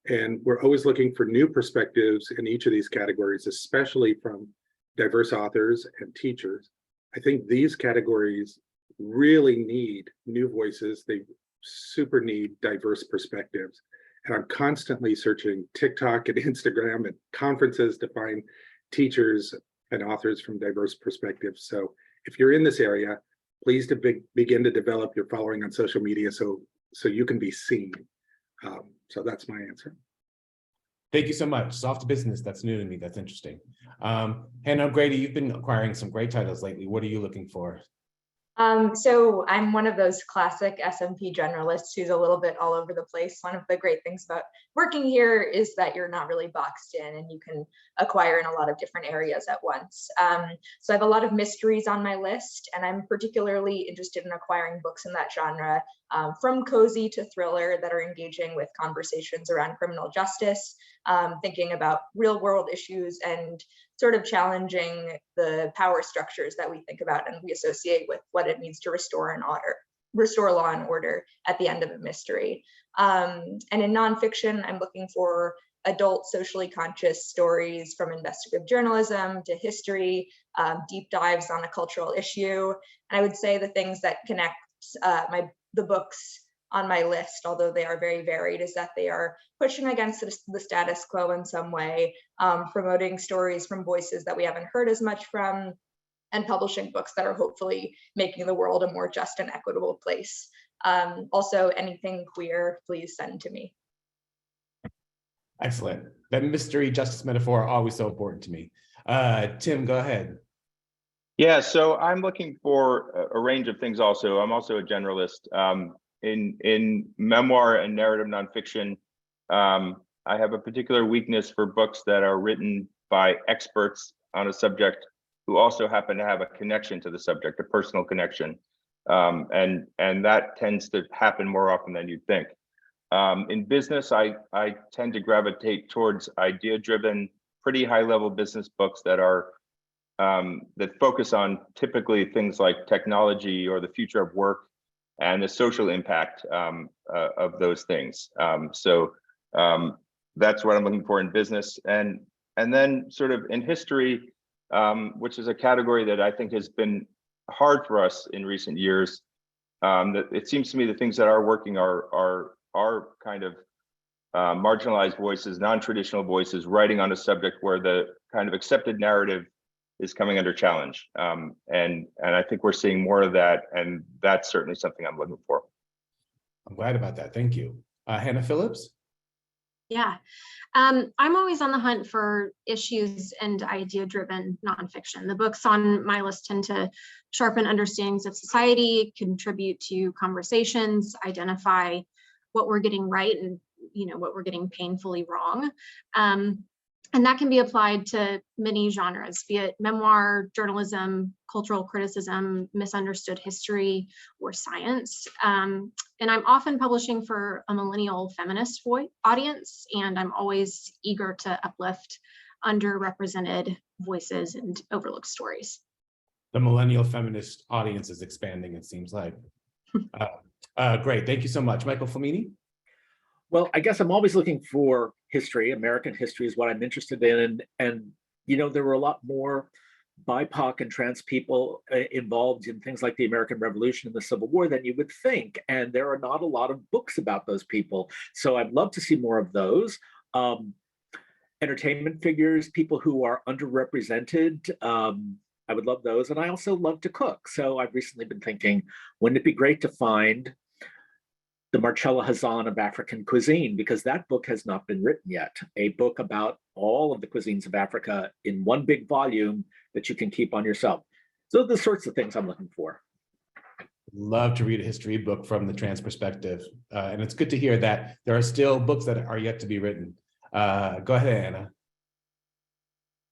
And we're always looking for new perspectives in each of these categories, especially from diverse authors and teachers. I think these categories really need new voices. They super need diverse perspectives. And I'm constantly searching TikTok and Instagram and conferences to find teachers and authors from diverse perspectives. So if you're in this area, please begin to develop your following on social media so you can be seen. So that's my answer. Thank you so much. Soft business, that's new to me. That's interesting. Hannah O'Grady, you've been acquiring some great titles lately. What are you looking for? So I'm one of those classic SMP generalists who's a little bit all over the place. One of the great things about working here is that you're not really boxed in and you can acquire in a lot of different areas at once. So I have a lot of mysteries on my list, and I'm particularly interested in acquiring books in that genre, from cozy to thriller, that are engaging with conversations around criminal justice, thinking about real world issues and sort of challenging the power structures that we think about and we associate with what it means to restore law and order at the end of a mystery. And in nonfiction, I'm looking for adult socially conscious stories, from investigative journalism to history, deep dives on a cultural issue. And I would say the things that connect the books on my list, although they are very varied, is that they are pushing against the status quo in some way, promoting stories from voices that we haven't heard as much from, and publishing books that are hopefully making the world a more just and equitable place. Also, anything queer, please send to me. Excellent. That mystery justice metaphor, always so important to me. Tim, go ahead. Yeah, so I'm looking for a range of things also. I'm also a generalist. In memoir and narrative nonfiction, I have a particular weakness for books that are written by experts on a subject who also happen to have a connection to the subject, a personal connection. And that tends to happen more often than you'd think. In business, I tend to gravitate towards idea-driven, pretty high-level business books that are that focus on typically things like technology or the future of work and the social impact of those things. That's what I'm looking for in business, and then sort of in history, which is a category that I think has been hard for us in recent years. That it seems to me the things that are working are kind of marginalized voices, non-traditional voices, writing on a subject where the kind of accepted narrative is coming under challenge. And I think we're seeing more of that, and that's certainly something I'm looking for. I'm glad about that. Thank you. Hannah Phillips? Yeah, I'm always on the hunt for issues and idea-driven nonfiction. The books on my list tend to sharpen understandings of society, contribute to conversations, identify what we're getting right and what we're getting painfully wrong. And that can be applied to many genres, be it memoir, journalism, cultural criticism, misunderstood history, or science. And I'm often publishing for a millennial feminist audience, and I'm always eager to uplift underrepresented voices and overlooked stories. The millennial feminist audience is expanding, it seems like. Great, thank you so much. Michael Flamini? Well, I guess I'm always looking for history. American history is what I'm interested in. And there were a lot more BIPOC and trans people involved in things like the American Revolution and the Civil War than you would think. And there are not a lot of books about those people. So I'd love to see more of those. Entertainment figures, people who are underrepresented. I would love those. And I also love to cook. So I've recently been thinking, wouldn't it be great to find the Marcella Hazan of African cuisine, because that book has not been written yet. A book about all of the cuisines of Africa in one big volume that you can keep on yourself. So the sorts of things I'm looking for. Love to read a history book from the trans perspective. And it's good to hear that there are still books that are yet to be written. Go ahead, Anna.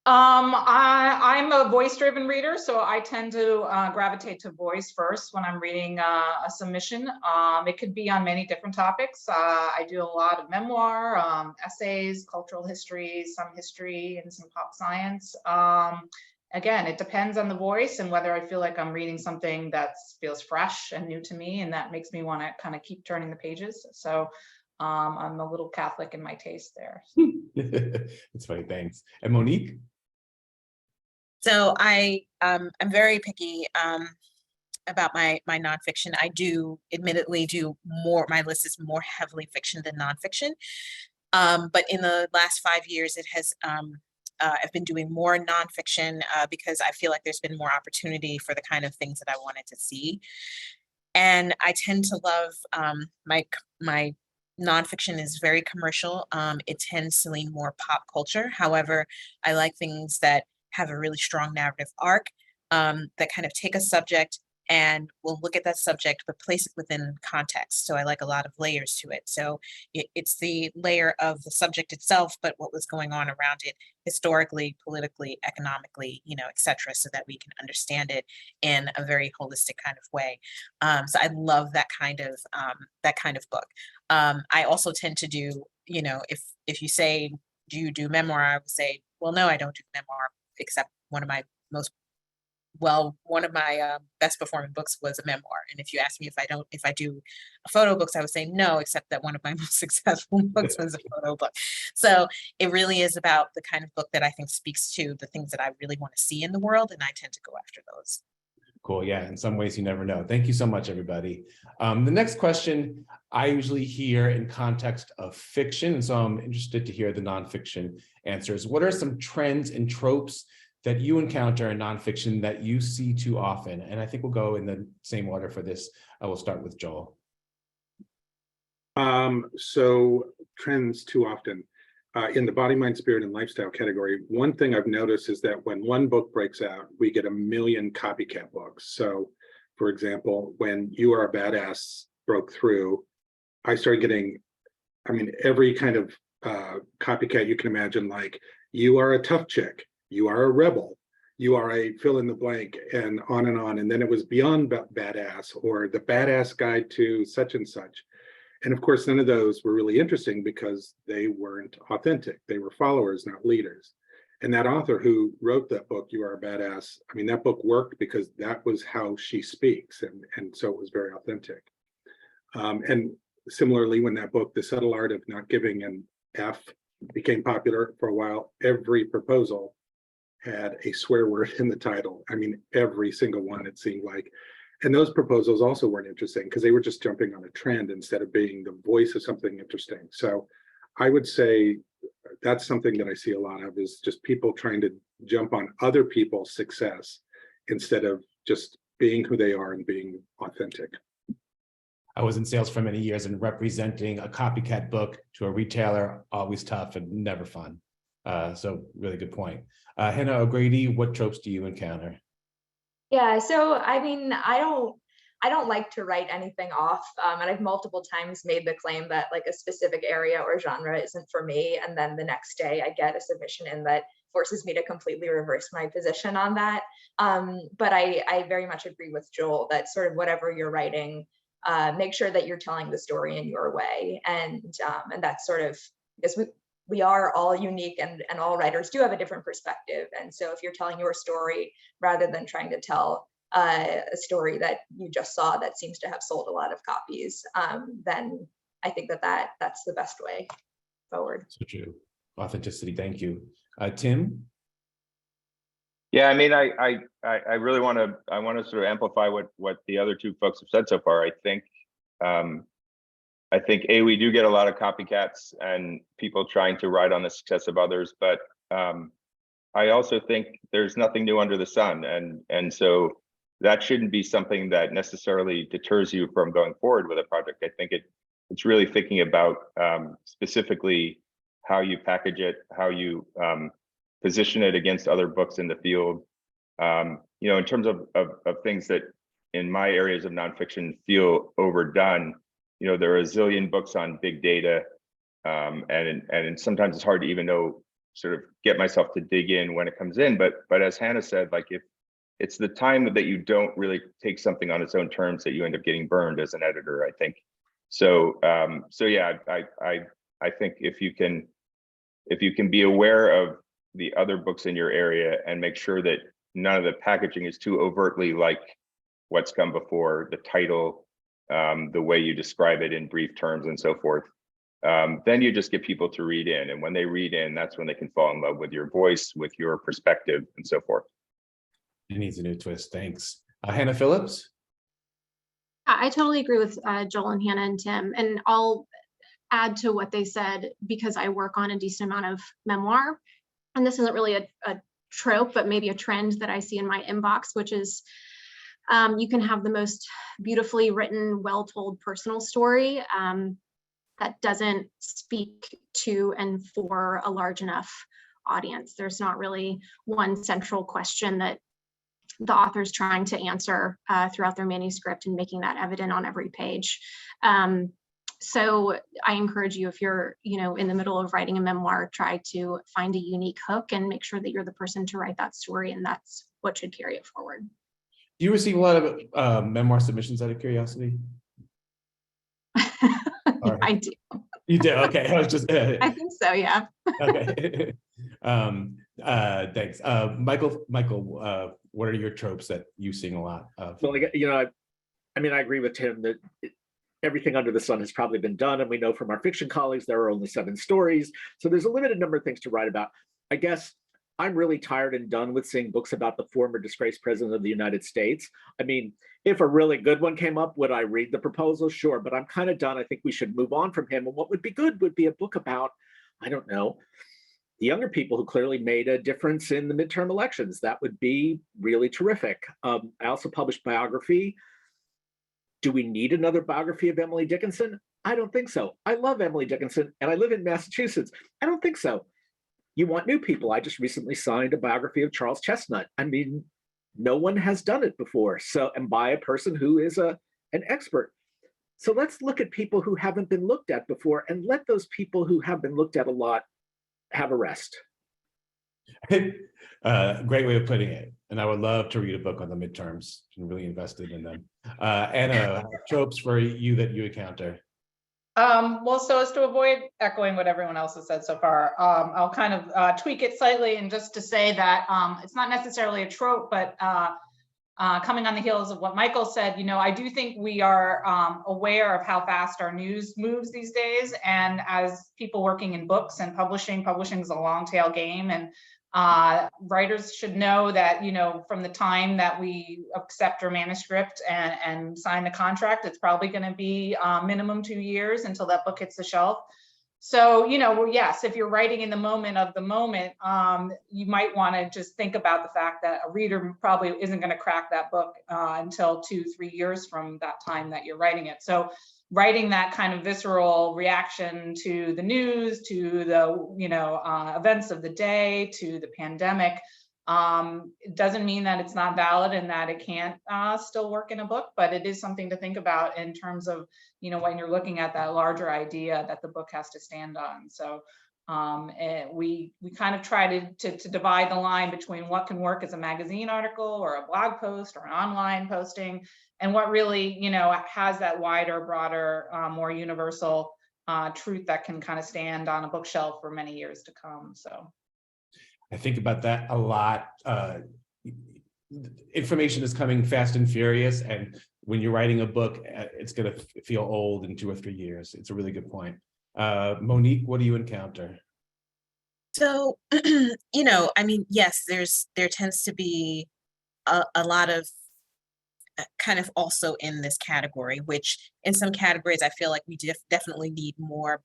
I'm a voice-driven reader, so I tend to gravitate to voice first when I'm reading a submission. It could be on many different topics. I do a lot of memoir, essays, cultural history, some history, and some pop science. Again, it depends on the voice and whether I feel like I'm reading something that feels fresh and new to me, and that makes me want to kind of keep turning the pages. So I'm a little Catholic in my taste there. That's funny, thanks. And Monique? So I'm very picky about my nonfiction. I do admittedly do more, my list is more heavily fiction than nonfiction. But in the last 5 years, it has, I've been doing more nonfiction because I feel like there's been more opportunity for the kind of things that I wanted to see. And I tend to love my nonfiction is very commercial. It tends to lean more pop culture. However, I like things that have a really strong narrative arc that kind of take a subject and we'll look at that subject, but place it within context. So I like a lot of layers to it. So it's the layer of the subject itself, but what was going on around it historically, politically, economically, et cetera, so that we can understand it in a very holistic kind of way. So I love that kind of book. I also tend to do, if you say, do you do memoir? I would say, well, no, I don't do memoir, except one of my best performing books was a memoir. And if you ask me if I do photo books, I would say no, except that one of my most successful books was a photo book. So it really is about the kind of book that I think speaks to the things that I really want to see in the world. And I tend to go after those. Cool. Yeah. In some ways you never know. Thank you so much, everybody. The next question I usually hear in context of fiction. And so I'm interested to hear the nonfiction answers. What are some trends and tropes that you encounter in nonfiction that you see too often? And I think we'll go in the same order for this. I will start with Joel. So trends too often. in the body, mind, spirit, and lifestyle category, one thing I've noticed is that when one book breaks out, we get a million copycat books. So, for example, when You Are a Badass broke through, I started getting, I mean, every kind of copycat you can imagine, like, you are a tough chick, you are a rebel, you are a fill in the blank, and on and on. And then it was Beyond Badass, or The Badass Guide to such and such. And of course, none of those were really interesting because they weren't authentic. They were followers, not leaders. And that author who wrote that book, You Are a Badass, I mean, that book worked because that was how she speaks. And so it was very authentic. And similarly, when that book, The Subtle Art of Not Giving an F, became popular for a while, every proposal had a swear word in the title. I mean, every single one, it seemed like. And those proposals also weren't interesting because they were just jumping on a trend instead of being the voice of something interesting. So I would say that's something that I see a lot of, is just people trying to jump on other people's success instead of just being who they are and being authentic. I was in sales for many years, and representing a copycat book to a retailer, always tough and never fun. So really good point. Hannah O'Grady, what tropes do you encounter? Yeah, so I mean, I don't like to write anything off, and I've multiple times made the claim that like a specific area or genre isn't for me, and then the next day I get a submission in that forces me to completely reverse my position on that. But I very much agree with Joel that sort of whatever you're writing, make sure that you're telling the story in your way, and that's sort of, because we are all unique, and all writers do have a different perspective. And so if you're telling your story rather than trying to tell a story that you just saw that seems to have sold a lot of copies, then I think that's the best way forward. So true. Authenticity. Thank you. Tim? Yeah, I mean, I really want to sort of amplify what the other two folks have said so far. I think we do get a lot of copycats and people trying to ride on the success of others, but I also think there's nothing new under the sun, and so that shouldn't be something that necessarily deters you from going forward with a project. I think it's really thinking about specifically how you package it, how you position it against other books in the field. You know, in terms of things that in my areas of nonfiction feel overdone, you know, there are a zillion books on big data, and sometimes it's hard to even know, sort of get myself to dig in when it comes in. But as Hannah said, like, if it's the time that you don't really take something on its own terms that you end up getting burned as an editor, I think. So yeah, I think if you can be aware of the other books in your area and make sure that none of the packaging is too overtly like what's come before, the title, the way you describe it in brief terms and so forth, then you just get people to read in. And when they read in, that's when they can fall in love with your voice, with your perspective, and so forth. It needs a new twist. Thanks. Hannah Phillips? I totally agree with Joel and Hannah and Tim, and I'll add to what they said because I work on a decent amount of memoir, and this isn't really a trope, but maybe a trend that I see in my inbox, which is you can have the most beautifully written, well-told personal story that doesn't speak to and for a large enough audience. There's not really one central question that the author's trying to answer throughout their manuscript and making that evident on every page. So I encourage you, if you're, in the middle of writing a memoir, try to find a unique hook and make sure that you're the person to write that story, and that's what should carry it forward. Do you receive a lot of memoir submissions out of curiosity? I do. You do? Okay. I was just. I think so. Yeah. Okay. Thanks. Michael, what are your tropes that you sing a lot of? Well, I mean, I agree with Tim that everything under the sun has probably been done, and we know from our fiction colleagues there are only 7 stories, so there's a limited number of things to write about. I guess I'm really tired and done with seeing books about the former disgraced president of the United States. I mean, if a really good one came up, would I read the proposal? Sure, but I'm kind of done. I think we should move on from him. And what would be good would be a book about, I don't know, the younger people who clearly made a difference in the midterm elections. That would be really terrific. I also published biography. Do we need another biography of Emily Dickinson? I don't think so. I love Emily Dickinson and I live in Massachusetts. I don't think so. You want new people. I just recently signed a biography of Charles Chestnut. I mean, no one has done it before. So, and by a person who is an expert. So let's look at people who haven't been looked at before and let those people who have been looked at a lot have a rest. Great way of putting it. And I would love to read a book on the midterms. I'm really invested in them. Anna, tropes for you that you encounter. Well, so as to avoid echoing what everyone else has said so far, I'll kind of tweak it slightly, and just to say that it's not necessarily a trope, but coming on the heels of what Michael said, I do think we are aware of how fast our news moves these days. And as people working in books and publishing is a long tail game. And writers should know that, from the time that we accept our manuscript and sign the contract, it's probably going to be minimum 2 years until that book hits the shelf. So, yes, if you're writing in the moment of the moment, you might want to just think about the fact that a reader probably isn't going to crack that book until 2-3 years from that time that you're writing it. So writing that kind of visceral reaction to the news, to the, events of the day, to the pandemic, it doesn't mean that it's not valid and that it can't still work in a book, but it is something to think about in terms of, when you're looking at that larger idea that the book has to stand on. So we kind of try to divide the line between what can work as a magazine article or a blog post or an online posting, and what really, has that wider, broader, more universal truth that can kind of stand on a bookshelf for many years to come. So I think about that a lot. Information is coming fast and furious, and when you're writing a book, it's going to feel old in 2 or 3 years. It's a really good point. Monique, what do you encounter? So, yes, there tends to be a lot of kind of also in this category, which in some categories, I feel like we definitely need more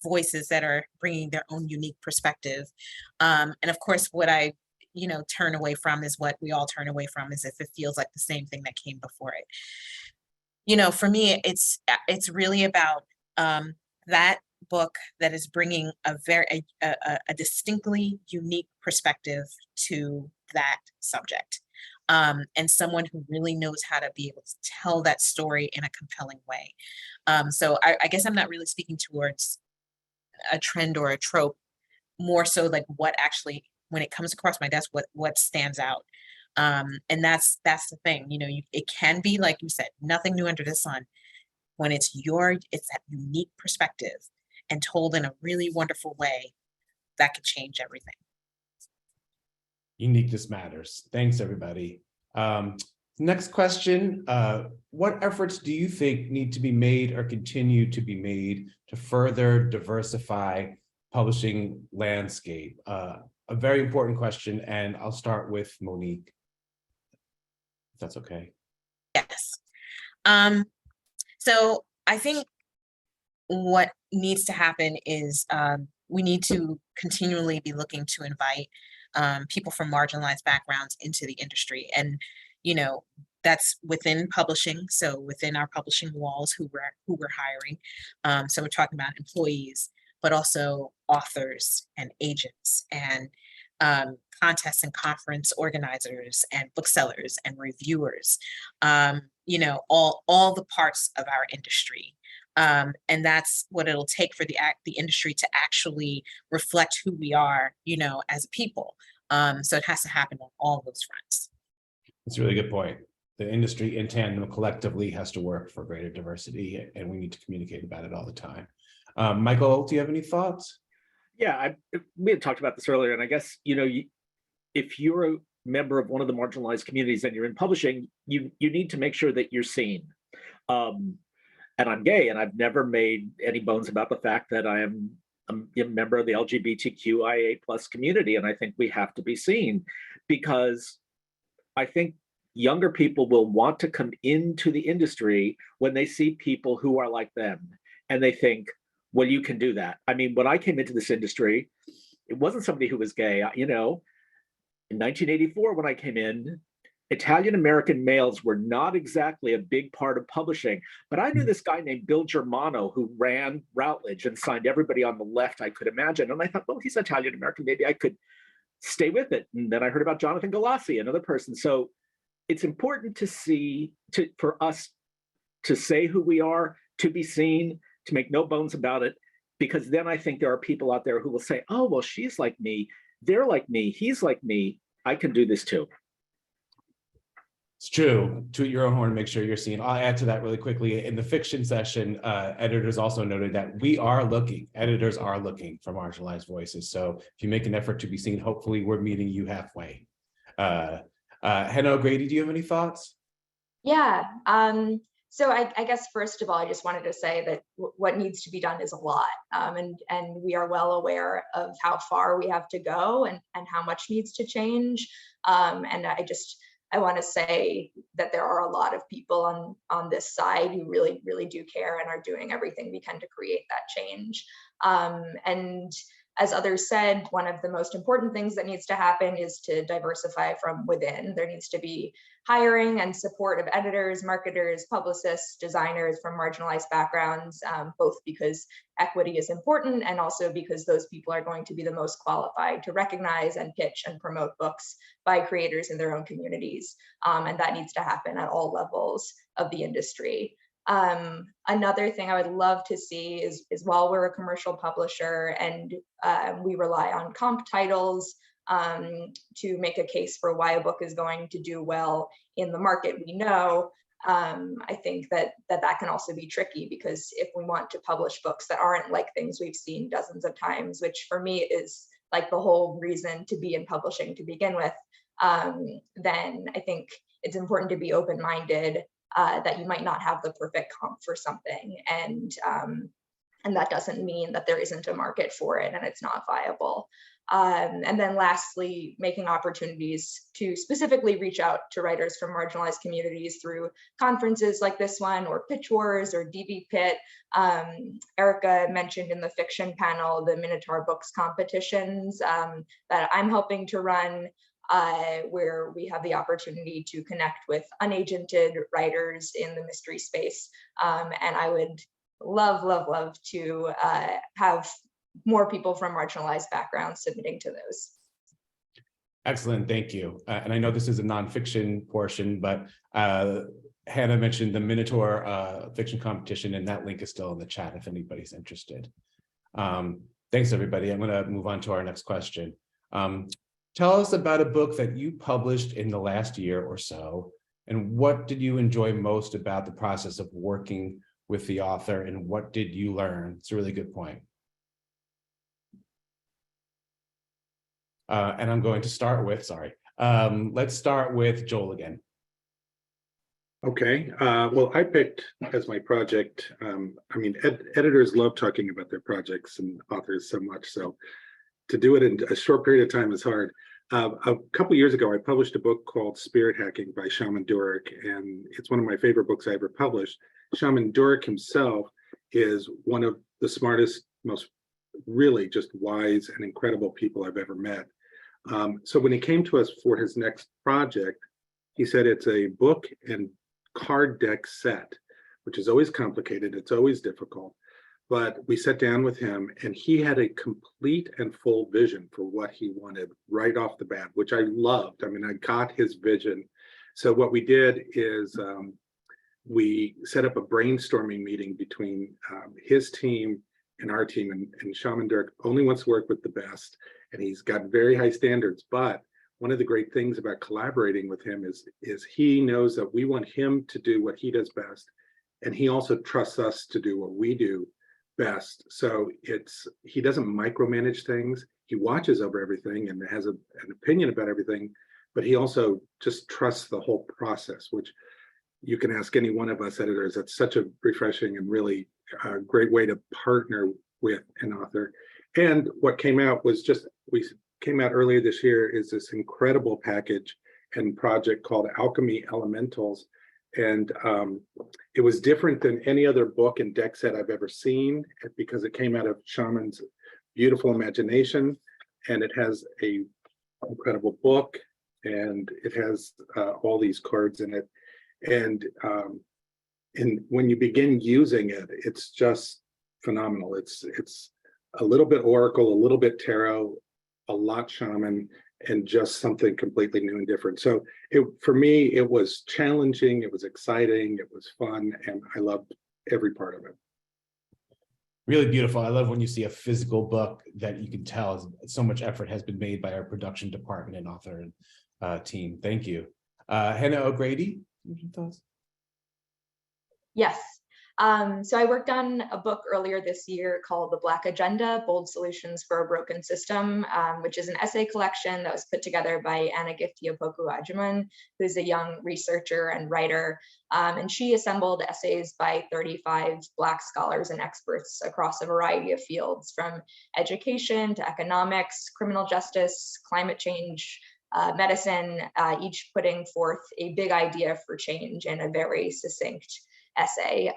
voices that are bringing their own unique perspective. And of course, what I, turn away from is what we all turn away from, is if it feels like the same thing that came before it. For me, it's really about that book that is bringing a distinctly unique perspective to that subject. And someone who really knows how to be able to tell that story in a compelling way. So I guess I'm not really speaking towards a trend or a trope, more so like what actually, when it comes across my desk, what stands out. And that's the thing, it can be, like you said, nothing new under the sun. When it's that unique perspective and told in a really wonderful way, that could change everything. Uniqueness matters. Thanks, everybody. Next question. What efforts do you think need to be made or continue to be made to further diversify publishing landscape? A very important question, and I'll start with Monique, if that's okay. Yes. So I think what needs to happen is we need to continually be looking to invite people from marginalized backgrounds into the industry. And, that's within publishing. So within our publishing walls, who we're hiring. So we're talking about employees, but also authors and agents and contests and conference organizers and booksellers and reviewers, all the parts of our industry. And that's what it'll take for the industry to actually reflect who we are, as a people. So it has to happen on all those fronts. That's a really good point. The industry in tandem collectively has to work for greater diversity, and we need to communicate about it all the time. Michael, do you have any thoughts? Yeah, we had talked about this earlier, and I guess, if you're a member of one of the marginalized communities and you're in publishing, you need to make sure that you're seen. And I'm gay, and I've never made any bones about the fact that I'm a member of the LGBTQIA+ community, and I think we have to be seen, because I think younger people will want to come into the industry when they see people who are like them, and they think, well, you can do that. I mean, when I came into this industry, it wasn't somebody who was gay. In 1984, when I came in, Italian American males were not exactly a big part of publishing, but I knew this guy named Bill Germano who ran Routledge and signed everybody on the left I could imagine. And I thought, well, he's Italian American, maybe I could stay with it. And then I heard about Jonathan Galassi, another person. So it's important to see, for us to say who we are, to be seen, to make no bones about it, because then I think there are people out there who will say, oh, well, she's like me, they're like me, he's like me, I can do this too. It's true. Toot your own horn and make sure you're seen. I'll add to that really quickly. In the fiction session, editors also noted that editors are looking for marginalized voices. So if you make an effort to be seen, hopefully we're meeting you halfway. Hannah O'Grady, do you have any thoughts? Yeah. So I guess, first of all, I just wanted to say that what needs to be done is a lot. And we are well aware of how far we have to go and how much needs to change. And I want to say that there are a lot of people on this side who really, really do care and are doing everything we can to create that change. And as others said, one of the most important things that needs to happen is to diversify from within. There needs to be hiring and support of editors, marketers, publicists, designers from marginalized backgrounds, both because equity is important and also because those people are going to be the most qualified to recognize and pitch and promote books by creators in their own communities. And that needs to happen at all levels of the industry. Another thing I would love to see is while we're a commercial publisher and we rely on comp titles to make a case for why a book is going to do well in the market we know, I think that can also be tricky, because if we want to publish books that aren't like things we've seen dozens of times, which for me is like the whole reason to be in publishing to begin with, then I think it's important to be open-minded, that you might not have the perfect comp for something, and that doesn't mean that there isn't a market for it and it's not viable. And then lastly, making opportunities to specifically reach out to writers from marginalized communities through conferences like this one, or Pitch Wars, or DB Pit. Erica mentioned in the fiction panel the Minotaur books competitions that I'm helping to run, where we have the opportunity to connect with unagented writers in the mystery space. And I would love to have more people from marginalized backgrounds submitting to those. Excellent, thank you. And I know this is a nonfiction portion, but Hannah mentioned the Minotaur fiction competition, and that link is still in the chat if anybody's interested. Thanks, everybody. I'm gonna move on to our next question. Tell us about a book that you published in the last year or so, and what did you enjoy most about the process of working with the author, and what did you learn? It's a really good point. And I'm going to start with, let's start with Joel again. Okay, well, I picked as my project, I mean, editors love talking about their projects and authors so much, so to do it in a short period of time is hard. A couple years ago, I published a book called Spirit Hacking by Shaman Durek, and it's one of my favorite books I ever published. Shaman Durek himself is one of the smartest, most really just wise and incredible people I've ever met. So when he came to us for his next project, he said it's a book and card deck set, which is always complicated, it's always difficult. But we sat down with him and he had a complete and full vision for what he wanted right off the bat, which I loved. I mean, I got his vision. So what we did is we set up a brainstorming meeting between his team and our team, and Shaman Durek only wants to work with the best, and he's got very high standards. But one of the great things about collaborating with him is he knows that we want him to do what he does best, and he also trusts us to do what we do best. So he doesn't micromanage things. He watches over everything and has an opinion about everything, but he also just trusts the whole process, which you can ask any one of us editors. That's such a refreshing and really great way to partner with an author. And what came out was we came out earlier this year is this incredible package and project called Alchemy Elementals. And it was different than any other book and deck set I've ever seen, because it came out of Shaman's beautiful imagination, and it has a incredible book, and it has all these cards in it. And when you begin using it, it's just phenomenal. It's a little bit Oracle, a little bit Tarot, a lot Shaman, and just something completely new and different. So for me, it was challenging, it was exciting, it was fun, and I loved every part of it. Really beautiful. I love when you see a physical book that you can tell so much effort has been made by our production department and author team. Thank you. Hannah O'Grady, thoughts? Yes. So I worked on a book earlier this year called The Black Agenda, Bold Solutions for a Broken System, which is an essay collection that was put together by Anna Gifty-Opoku-Ajuman, who's a young researcher and writer. And she assembled essays by 35 Black scholars and experts across a variety of fields, from education to economics, criminal justice, climate change, medicine, each putting forth a big idea for change in a very succinct essay.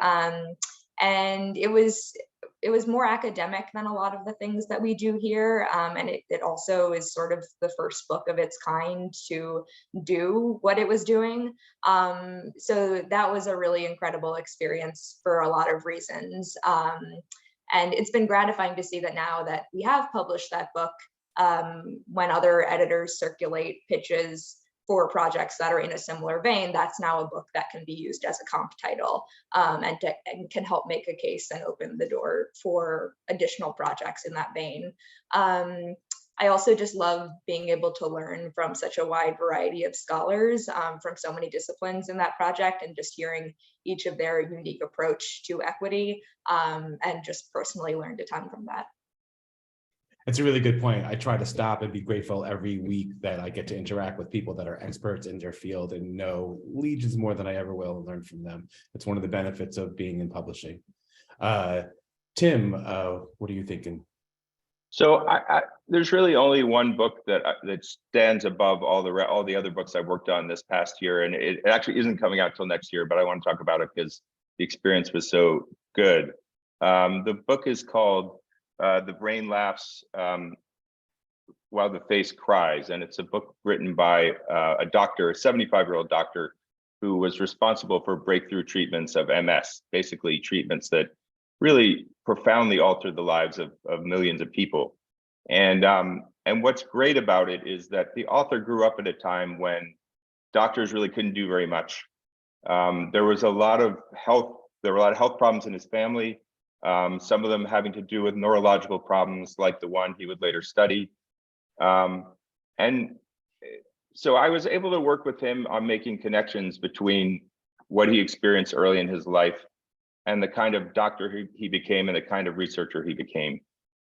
And it was more academic than a lot of the things that we do here. And it also is sort of the first book of its kind to do what it was doing. So that was a really incredible experience for a lot of reasons. And it's been gratifying to see that now that we have published that book, when other editors circulate pitches for projects that are in a similar vein, that's now a book that can be used as a comp title, and can help make a case and open the door for additional projects in that vein. I also just love being able to learn from such a wide variety of scholars from so many disciplines in that project, and just hearing each of their unique approach to equity, and just personally learned a ton from that. It's a really good point. I try to stop and be grateful every week that I get to interact with people that are experts in their field and know legions more than I ever will and learn from them. It's one of the benefits of being in publishing. Tim, what are you thinking? So there's really only one book that stands above all the other books I've worked on this past year, and it actually isn't coming out till next year, but I want to talk about it because the experience was so good. The book is called The Brain Laughs While the Face Cries, and it's a book written by a doctor, a 75-year-old doctor, who was responsible for breakthrough treatments of MS, basically treatments that really profoundly altered the lives of millions of people. And what's great about it is that the author grew up at a time when doctors really couldn't do very much. There was a lot of health problems in his family. Some of them having to do with neurological problems, like the one he would later study. And so I was able to work with him on making connections between what he experienced early in his life and the kind of doctor he became and the kind of researcher he became.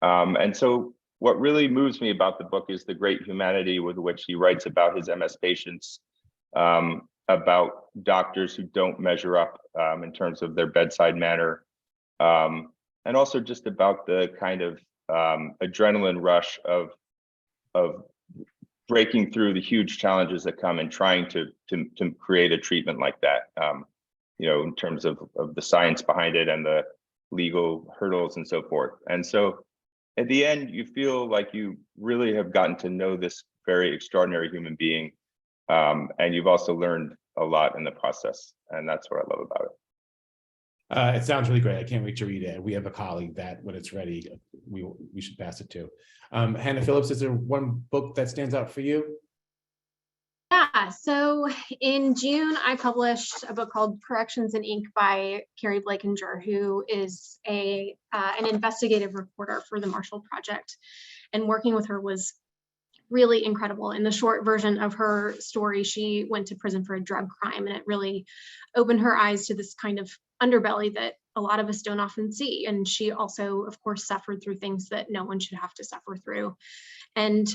And so what really moves me about the book is the great humanity with which he writes about his MS patients, about doctors who don't measure up in terms of their bedside manner, and also just about the kind of adrenaline rush of breaking through the huge challenges that come in trying to create a treatment like that, you know, in terms of the science behind it and the legal hurdles and so forth. And so at the end, you feel like you really have gotten to know this very extraordinary human being, and you've also learned a lot in the process, and that's what I love about it. It sounds really great. I can't wait to read it. We have a colleague that when it's ready, we should pass it to. Hannah Phillips, is there one book that stands out for you? Yeah, so in June, I published a book called Corrections in Ink by Carrie Blakinger, who is an investigative reporter for the Marshall Project. And working with her was really incredible. In the short version of her story, she went to prison for a drug crime, and it really opened her eyes to this kind of underbelly that a lot of us don't often see. And she also, of course, suffered through things that no one should have to suffer through. And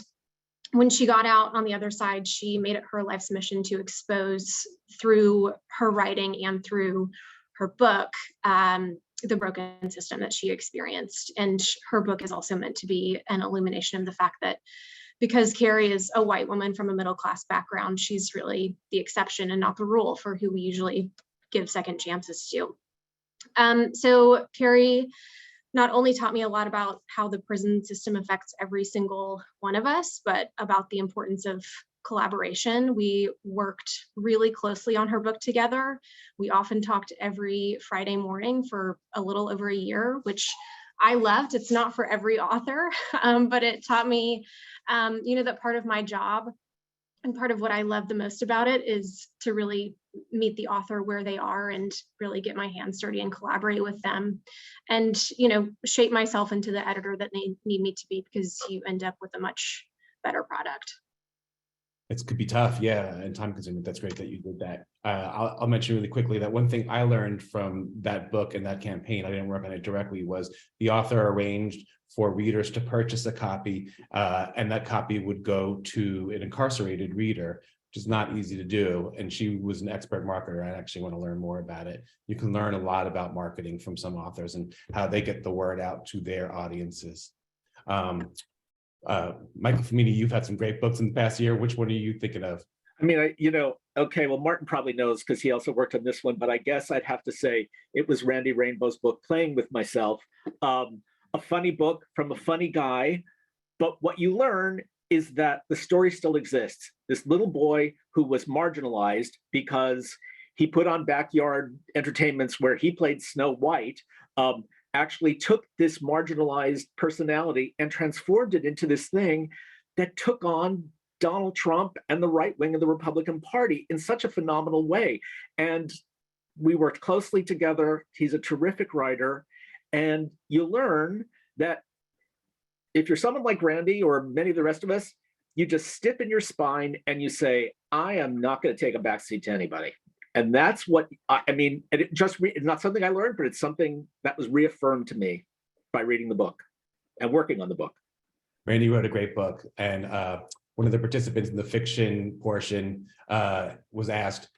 when she got out on the other side, she made it her life's mission to expose through her writing and through her book, the broken system that she experienced. And her book is also meant to be an illumination of the fact that because Carrie is a white woman from a middle-class background, she's really the exception and not the rule for who we usually give second chances to. So Carrie not only taught me a lot about how the prison system affects every single one of us, but about the importance of collaboration. We worked really closely on her book together. We often talked every Friday morning for a little over a year, which I loved. It's not for every author, but it taught me, that part of my job and part of what I love the most about it is to really meet the author where they are and really get my hands dirty and collaborate with them and, shape myself into the editor that they need me to be, because you end up with a much better product. It could be tough, yeah, and time consuming. That's great that you did that. I'll mention really quickly that one thing I learned from that book and that campaign, I didn't work on it directly, was the author arranged for readers to purchase a copy, and that copy would go to an incarcerated reader, which is not easy to do. And she was an expert marketer. I actually want to learn more about it. You can learn a lot about marketing from some authors and how they get the word out to their audiences. Michael Femini, you've had some great books in the past year. Which one are you thinking of? I mean, okay, well, Martin probably knows because he also worked on this one, but I guess I'd have to say it was Randy Rainbow's book, Playing with Myself. A funny book from a funny guy, but what you learn is that the story still exists. This little boy who was marginalized because he put on backyard entertainments where he played Snow White, actually took this marginalized personality and transformed it into this thing that took on Donald Trump and the right wing of the Republican Party in such a phenomenal way. And we worked closely together. He's a terrific writer. And you learn that if you're someone like Randy or many of the rest of us, you just stiff in your spine and you say, I am not going to take a backseat to anybody. And that's what, I mean, and it's not something I learned, but it's something that was reaffirmed to me by reading the book and working on the book. Randy wrote a great book, and one of the participants in the fiction portion was asked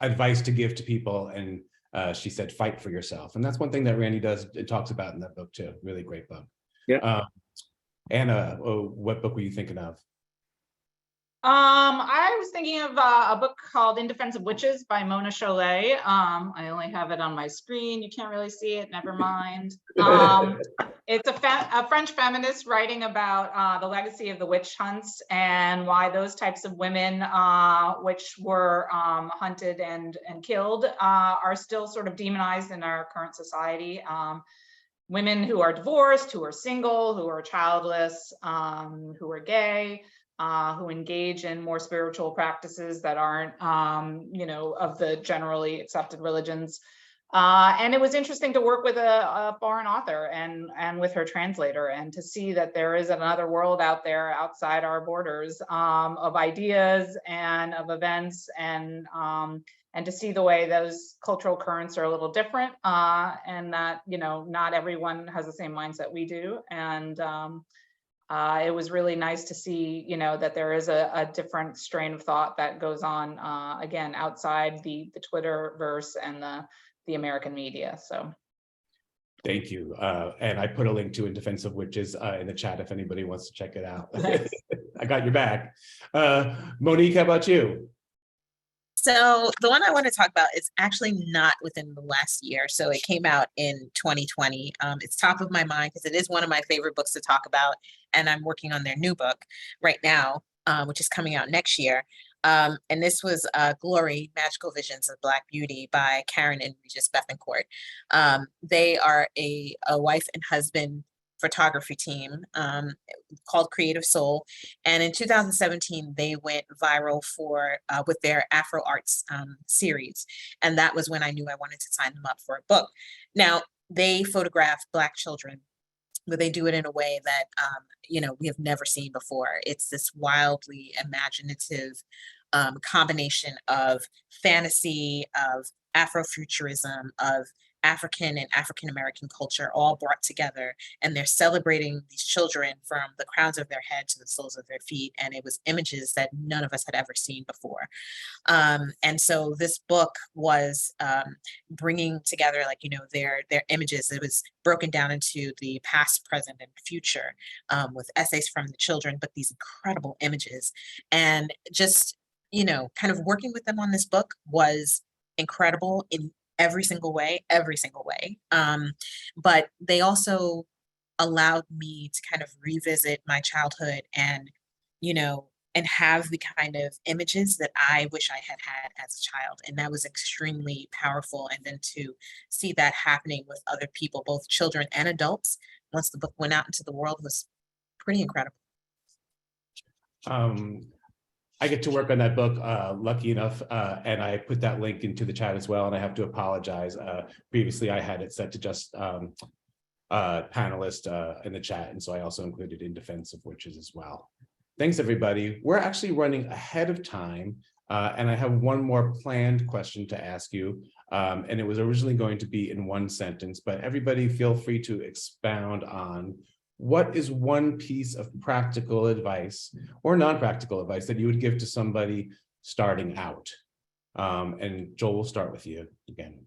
advice to give to people, and she said, fight for yourself. And that's one thing that Randy does and talks about in that book too. Really great book. Yeah. Anna, what book were you thinking of? I was thinking of a book called In Defense of Witches by Mona Chollet. I only have it on my screen. You can't really see it, never mind. It's a French feminist writing about the legacy of the witch hunts and why those types of women which were hunted and killed are still sort of demonized in our current society. Women who are divorced, who are single, who are childless, who are gay, who engage in more spiritual practices that aren't, of the generally accepted religions. And it was interesting to work with a foreign author and with her translator, and to see that there is another world out there outside our borders of ideas and of events, and to see the way those cultural currents are a little different, and that, not everyone has the same mindset we do. And it was really nice to see, that there is a different strain of thought that goes on, again, outside the Twitterverse and the American media. So Thank you. And I put a link to In Defense of Witches in the chat if anybody wants to check it out. Nice. I got your back. Monique, how about you? So the one I want to talk about is actually not within the last year. So it came out in 2020. It's top of my mind because it is one of my favorite books to talk about. And I'm working on their new book right now, which is coming out next year. And this was Glory, Magical Visions of Black Beauty by Karen and Regis Bethencourt. They are a wife and husband photography team called Creative Soul. And in 2017, they went viral with their Afro Arts series. And that was when I knew I wanted to sign them up for a book. Now, they photograph Black children, but they do it in a way that, we have never seen before. It's this wildly imaginative combination of fantasy, of Afrofuturism, of African and African-American culture all brought together, and they're celebrating these children from the crowns of their head to the soles of their feet. And it was images that none of us had ever seen before. And so this book was bringing together, their images. It was broken down into the past, present, and future with essays from the children, but these incredible images. And just, kind of working with them on this book was incredible in every single way. But they also allowed me to kind of revisit my childhood and you know, and have the kind of images that I wish I had had as a child. And that was extremely powerful. And then to see that happening with other people, both children and adults, once the book went out into the world was pretty incredible. I get to work on that book, lucky enough, and I put that link into the chat as well, and I have to apologize. Previously, I had it set to just panelist in the chat, and so I also included In Defense of Witches as well. Thanks, everybody. We're actually running ahead of time, and I have one more planned question to ask you, and it was originally going to be in one sentence, but everybody feel free to expound on what is one piece of practical advice or non-practical advice that you would give to somebody starting out? And Joel, we'll start with you again.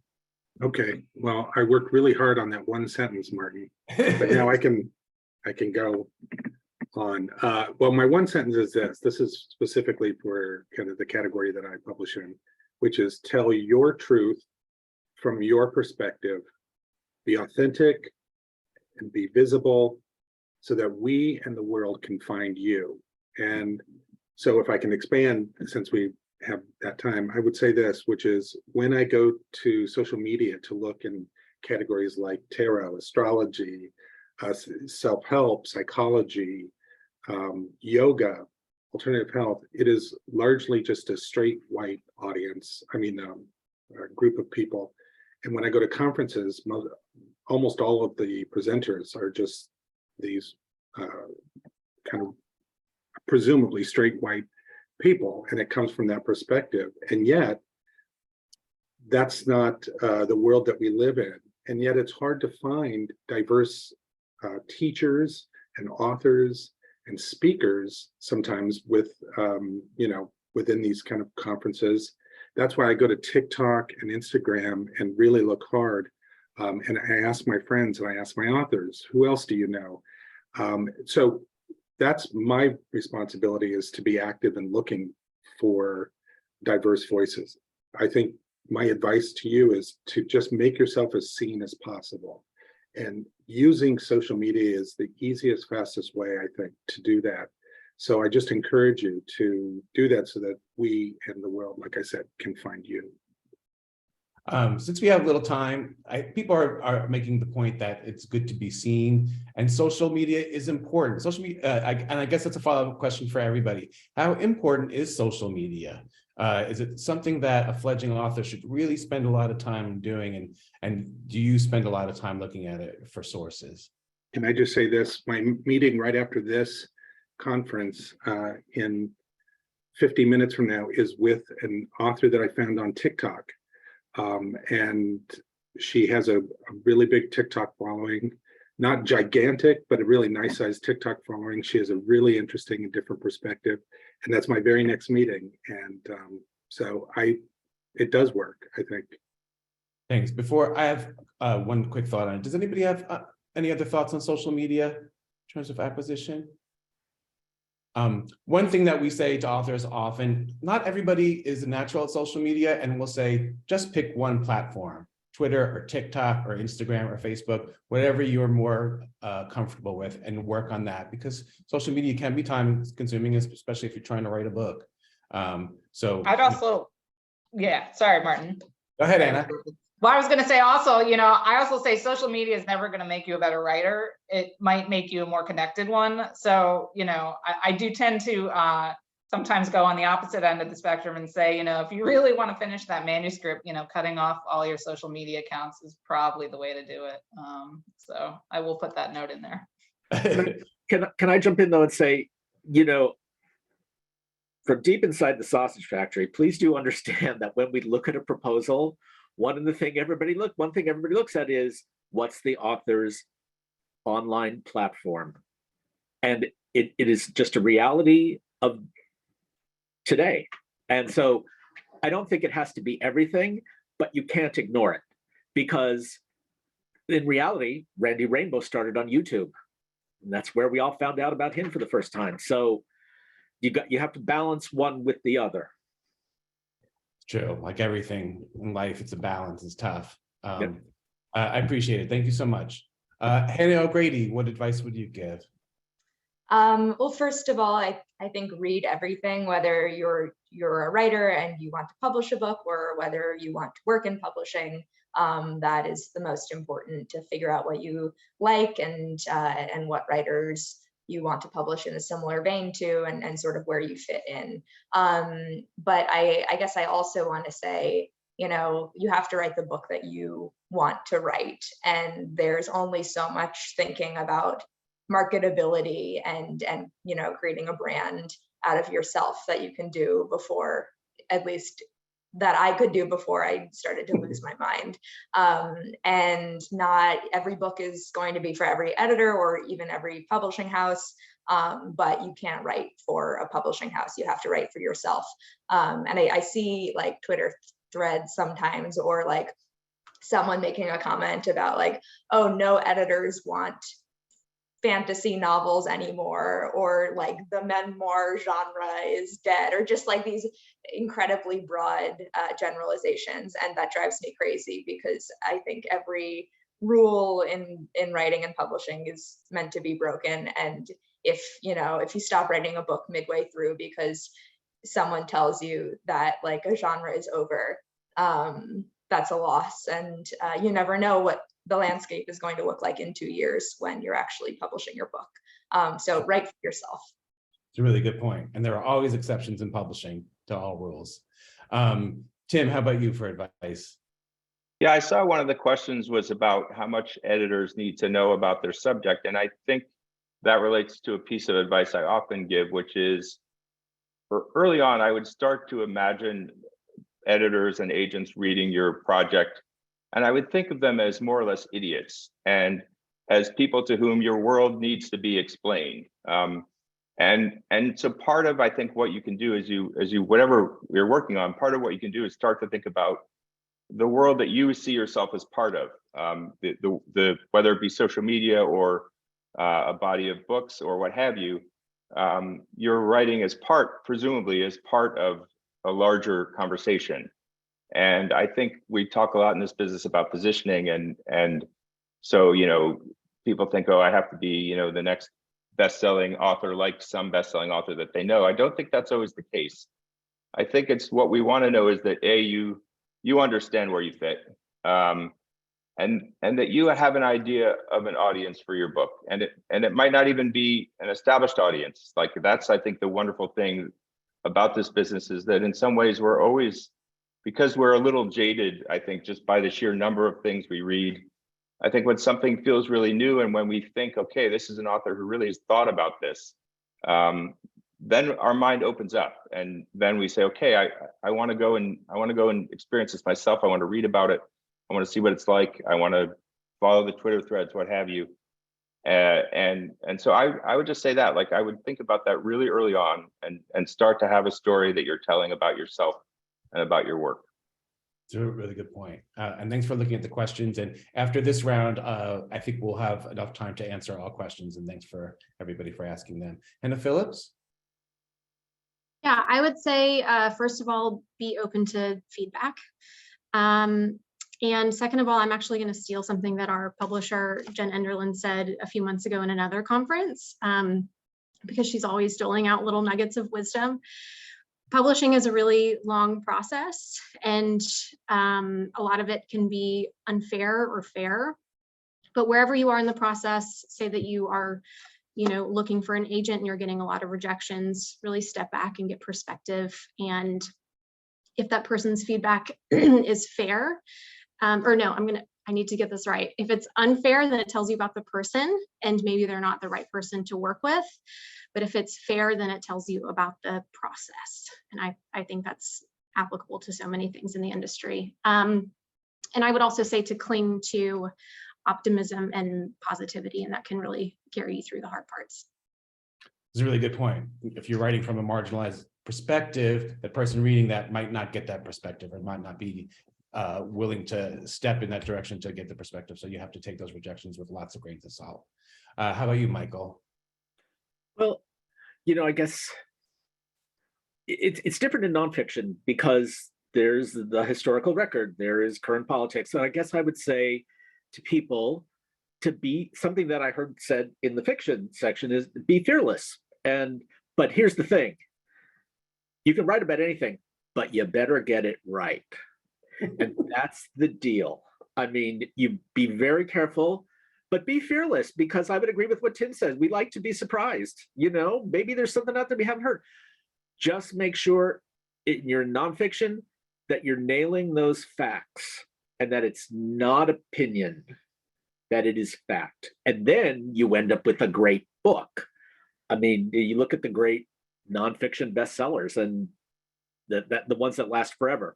Okay, well, I worked really hard on that one sentence, Martin, but now I can go on. Well, my one sentence is this. This is specifically for kind of the category that I publish in, which is tell your truth from your perspective, be authentic and be visible, so that we and the world can find you. And so if I can expand, since we have that time, I would say this, which is when I go to social media to look in categories like tarot, astrology, self-help, psychology, yoga, alternative health, it is largely just a straight white audience. I mean, a group of people. And when I go to conferences, almost all of the presenters are just these kind of presumably straight white people, and it comes from that perspective. And yet, that's not the world that we live in. And yet it's hard to find diverse teachers and authors and speakers sometimes with, you know, within these kind of conferences. That's why I go to TikTok and Instagram and really look hard. And I ask my friends and I ask my authors, who else do you know? So that's my responsibility, is to be active and looking for diverse voices. I think my advice to you is to just make yourself as seen as possible. And using social media is the easiest, fastest way, I think, to do that. So I just encourage you to do that so that we and the world, like I said, can find you. Since we have a little time, people are making the point that it's good to be seen, and social media is important. Social media, and I guess that's a follow-up question for everybody. How important is social media? Is it something that a fledgling author should really spend a lot of time doing? And do you spend a lot of time looking at it for sources? Can I just say this? My meeting right after this conference in 50 minutes from now is with an author that I found on TikTok. And she has a really big TikTok following, not gigantic, but a really nice sized TikTok following. She has a really interesting and different perspective. And that's my very next meeting. And so it does work, I think. Thanks. Before I have one quick thought on it. Does anybody have any other thoughts on social media in terms of acquisition? One thing that we say to authors often, not everybody is a natural at social media, and we'll say, just pick one platform, Twitter or TikTok or Instagram or Facebook, whatever you're more comfortable with, and work on that, because social media can be time consuming, especially if you're trying to write a book. So I'd also, yeah, sorry, Martin. Go ahead, Anna. Well, I was going to say also, you know, I also say social media is never going to make you a better writer. It might make you a more connected one. So, you know, I do tend to sometimes go on the opposite end of the spectrum and say, you know, if you really want to finish that manuscript, you know, cutting off all your social media accounts is probably the way to do it. So I will put that note in there. Can I jump in though and say, you know, from deep inside the sausage factory, please do understand that when we look at a proposal, one thing everybody looks at is, what's the author's online platform? And it is just a reality of today. And so I don't think it has to be everything, but you can't ignore it, because in reality, Randy Rainbow started on YouTube. And that's where we all found out about him for the first time. So you have to balance one with the other. True, like everything in life, it's a balance, it's tough. Yep. I appreciate it. Thank you so much. Hannah O'Grady, what advice would you give? Well, first of all, I think read everything, whether you're a writer and you want to publish a book or whether you want to work in publishing. That is the most important, to figure out what you like and what writers you want to publish in a similar vein to, and sort of where you fit in. But I guess I also want to say, you know, you have to write the book that you want to write. And there's only so much thinking about marketability and you know, creating a brand out of yourself that you can do before, at least that I could do before I started to lose my mind. And not every book is going to be for every editor or even every publishing house, but you can't write for a publishing house. You have to write for yourself. And I see like Twitter threads sometimes, or like someone making a comment about like, oh, no editors want fantasy novels anymore, or like the memoir genre is dead, or just like these incredibly broad generalizations. And that drives me crazy, because I think every rule in writing and publishing is meant to be broken. And if you stop writing a book midway through because someone tells you that like a genre is over, that's a loss. And you never know what the landscape is going to look like in 2 years when you're actually publishing your book. So write for yourself. It's a really good point. And there are always exceptions in publishing to all rules. Tim, how about you for advice? Yeah, I saw one of the questions was about how much editors need to know about their subject. And I think that relates to a piece of advice I often give, which is, for early on, I would start to imagine editors and agents reading your project, and I would think of them as more or less idiots and as people to whom your world needs to be explained. And so part of, I think, what you can do is you whatever you're working on, part of what you can do is start to think about the world that you see yourself as part of, whether it be social media or a body of books or what have you. You're writing as presumably as part of a larger conversation. And I think we talk a lot in this business about positioning, and so, you know, people think, oh, I have to be, you know, the next best-selling author, like some best-selling author that they know. I don't think that's always the case. I think it's what we want to know is that you understand where you fit, and that you have an idea of an audience for your book, and it might not even be an established audience. Like, that's, I think, the wonderful thing about this business is that in some ways we're always, because we're a little jaded, I think, just by the sheer number of things we read. I think when something feels really new, and when we think, okay, this is an author who really has thought about this, then our mind opens up, and then we say, okay, I want to go and experience this myself. I want to read about it. I want to see what it's like. I want to follow the Twitter threads, what have you. And so I would just say that, like, I would think about that really early on, and start to have a story that you're telling about yourself and about your work. It's a really good point. And thanks for looking at the questions. And after this round, I think we'll have enough time to answer all questions. And thanks for everybody for asking them. Hannah Phillips? Yeah, I would say, first of all, be open to feedback. And second of all, I'm actually going to steal something that our publisher, Jen Enderlin, said a few months ago in another conference, because she's always doling out little nuggets of wisdom. Publishing is a really long process, and a lot of it can be unfair or fair. But wherever you are in the process, say that you are, you know, looking for an agent and you're getting a lot of rejections, really step back and get perspective. And if that person's feedback is fair, or no, I need to get this right. If it's unfair, then it tells you about the person and maybe they're not the right person to work with. But if it's fair, then it tells you about the process. And I think that's applicable to so many things in the industry. And I would also say to cling to optimism and positivity, and that can really carry you through the hard parts. It's a really good point. If you're writing from a marginalized perspective, the person reading that might not get that perspective, or might not be willing to step in that direction to get the perspective. So you have to take those rejections with lots of grains of salt. How about you, Michael? Well, you know, I guess it's different in nonfiction because there's the historical record, there is current politics. So I guess I would say to people, to be something that I heard said in the fiction section is be fearless. But here's the thing. You can write about anything, but you better get it right. And that's the deal. I mean, you be very careful, but be fearless, because I would agree with what Tim says. We like to be surprised. You know, maybe there's something out there we haven't heard. Just make sure in your nonfiction that you're nailing those facts and that it's not opinion, that it is fact. And then you end up with a great book. I mean, you look at the great nonfiction bestsellers and the ones that last forever.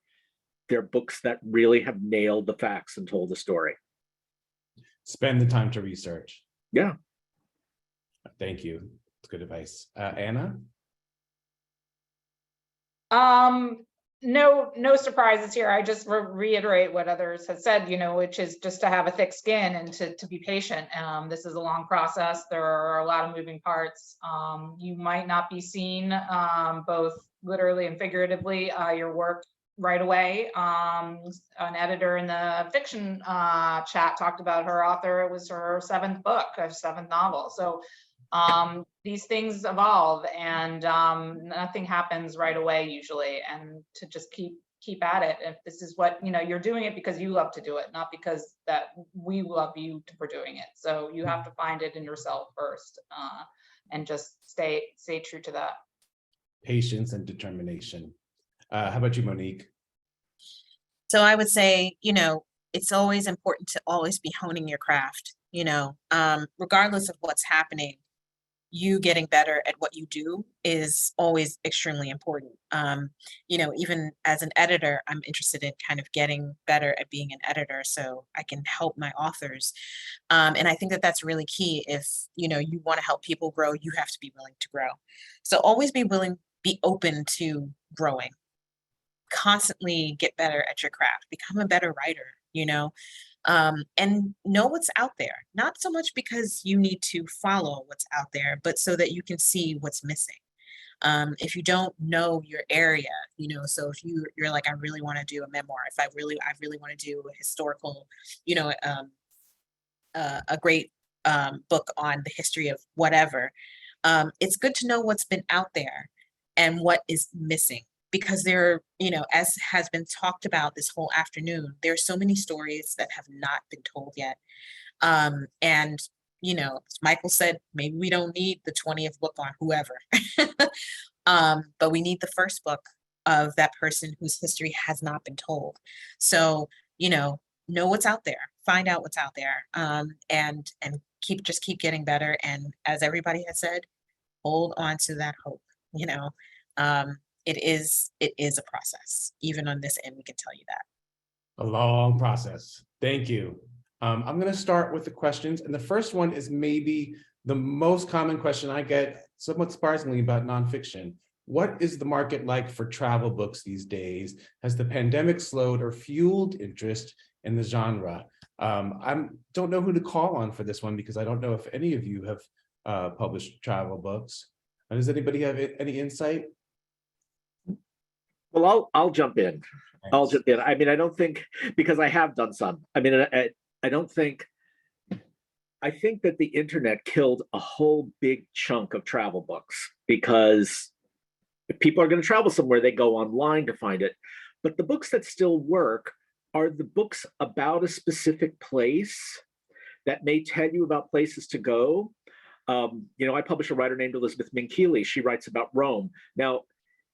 They're books that really have nailed the facts and told the story. Spend the time to research. Yeah. Thank you. It's good advice. Anna? No surprises here. I just reiterate what others have said, you know, which is just to have a thick skin and to be patient. This is a long process. There are a lot of moving parts. You might not be seen both literally and figuratively, your work right away. An editor in the fiction chat talked about her author. It was her 7th book, her 7th novel. So these things evolve, and nothing happens right away usually, and to just keep at it. If this is what, you know, you're doing it because you love to do it, not because that we love you for doing it. So you have to find it in yourself first, and just stay true to that. Patience and determination. How about you, Monique? So I would say, you know, it's always important to always be honing your craft, you know, regardless of what's happening. You getting better at what you do is always extremely important. You know, even as an editor, I'm interested in kind of getting better at being an editor so I can help my authors. And I think that that's really key. If, you know, you want to help people grow, you have to be willing to grow. So always be open to growing. Constantly get better at your craft, become a better writer, you know, and know what's out there. Not so much because you need to follow what's out there, but so that you can see what's missing. If you don't know your area, you know, so if you're like, I really want to do a memoir, if I really want to do a historical, you know, a great book on the history of whatever, it's good to know what's been out there and what is missing. Because there, you know, as has been talked about this whole afternoon, there are so many stories that have not been told yet. And, you know, as Michael said, maybe we don't need the 20th book on whoever, but we need the first book of that person whose history has not been told. So, you know what's out there, find out what's out there, and just keep getting better. And as everybody has said, hold on to that hope, you know. It is a process. Even on this end, we can tell you that. A long process. Thank you. I'm going to start with the questions. And the first one is maybe the most common question I get, somewhat surprisingly, about nonfiction. What is the market like for travel books these days? Has the pandemic slowed or fueled interest in the genre? I don't know who to call on for this one, because I don't know if any of you have published travel books. Does anybody have any insight? Well, I'll jump in. Thanks. I'll jump in. I mean, I don't think, because I have done some. I mean, I don't think, I think that the internet killed a whole big chunk of travel books, because if people are going to travel somewhere, they go online to find it. But the books that still work are the books about a specific place that may tell you about places to go. You know, I publish a writer named Elizabeth Minkeely. She writes about Rome. Now,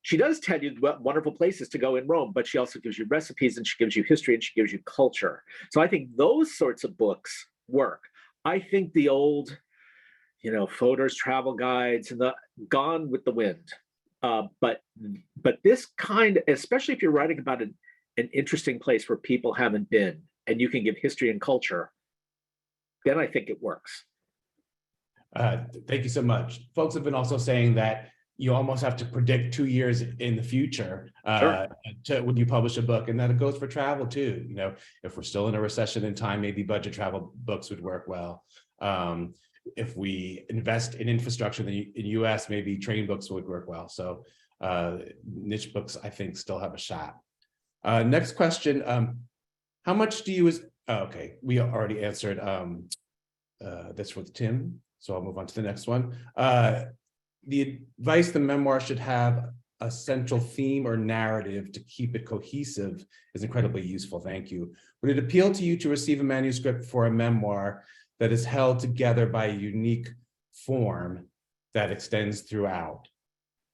she does tell you what wonderful places to go in Rome, but she also gives you recipes, and she gives you history, and she gives you culture. So I think those sorts of books work. I think the old, you know, Fodor's travel guides and the gone with the wind. But this kind, especially if you're writing about an interesting place where people haven't been, and you can give history and culture, then I think it works. Thank you so much. Folks have been also saying that you almost have to predict 2 years in the future when you publish a book, and that it goes for travel too. You know, if we're still in a recession in time, maybe budget travel books would work well. If we invest in infrastructure in the US, maybe train books would work well. So niche books, I think, still have a shot. Next question, how much do you, okay, we already answered That's with Tim, so I'll move on to the next one. The advice the memoir should have a central theme or narrative to keep it cohesive is incredibly useful. Thank you. Would it appeal to you to receive a manuscript for a memoir that is held together by a unique form that extends throughout?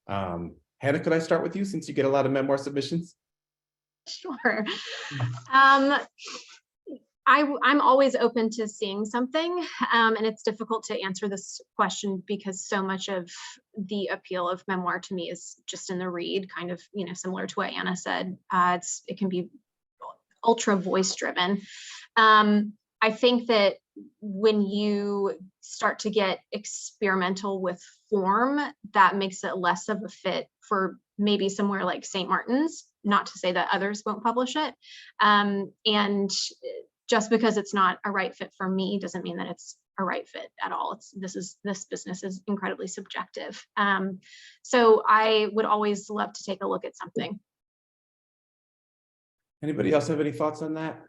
Hannah, could I start with you since you get a lot of memoir submissions? Sure. I'm always open to seeing something, and it's difficult to answer this question because so much of the appeal of memoir to me is just in the read, kind of, similar to what Anna said. It can be ultra voice driven. I think that when you start to get experimental with form, that makes it less of a fit for maybe somewhere like St. Martin's, not to say that others won't publish it. And just because it's not a right fit for me doesn't mean that it's a right fit at all. This business is incredibly subjective. So I would always love to take a look at something. Anybody else have any thoughts on that?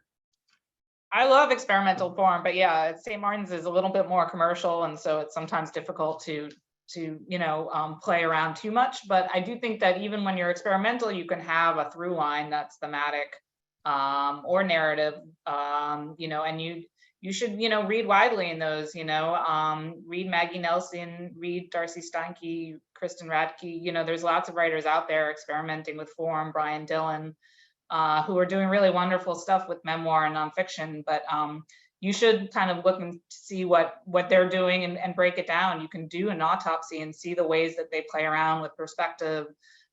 I love experimental form, but yeah, St. Martin's is a little bit more commercial, and so it's sometimes difficult to play around too much. But I do think that even when you're experimental, you can have a through line that's thematic or narrative, and you should read widely in those. Read Maggie Nelson, read Darcy Steinke, Kristen Radke. There's lots of writers out there experimenting with form. Brian Dillon. Who are doing really wonderful stuff with memoir and nonfiction, but you should kind of look and see what they're doing and break it down. You can do an autopsy and see the ways that they play around with perspective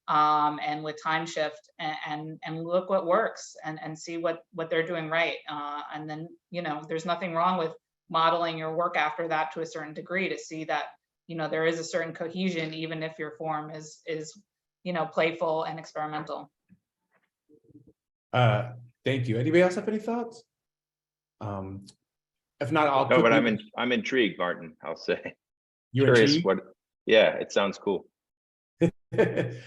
and with time shift and look what works and see what they're doing right. And then, there's nothing wrong with modeling your work after that to a certain degree to see that, there is a certain cohesion, even if your form is playful and experimental. Thank you. Anybody else have any thoughts? If not, I'll. No, but I'm intrigued, Martin. I'll say. You're curious intrigued? Yeah, it sounds cool.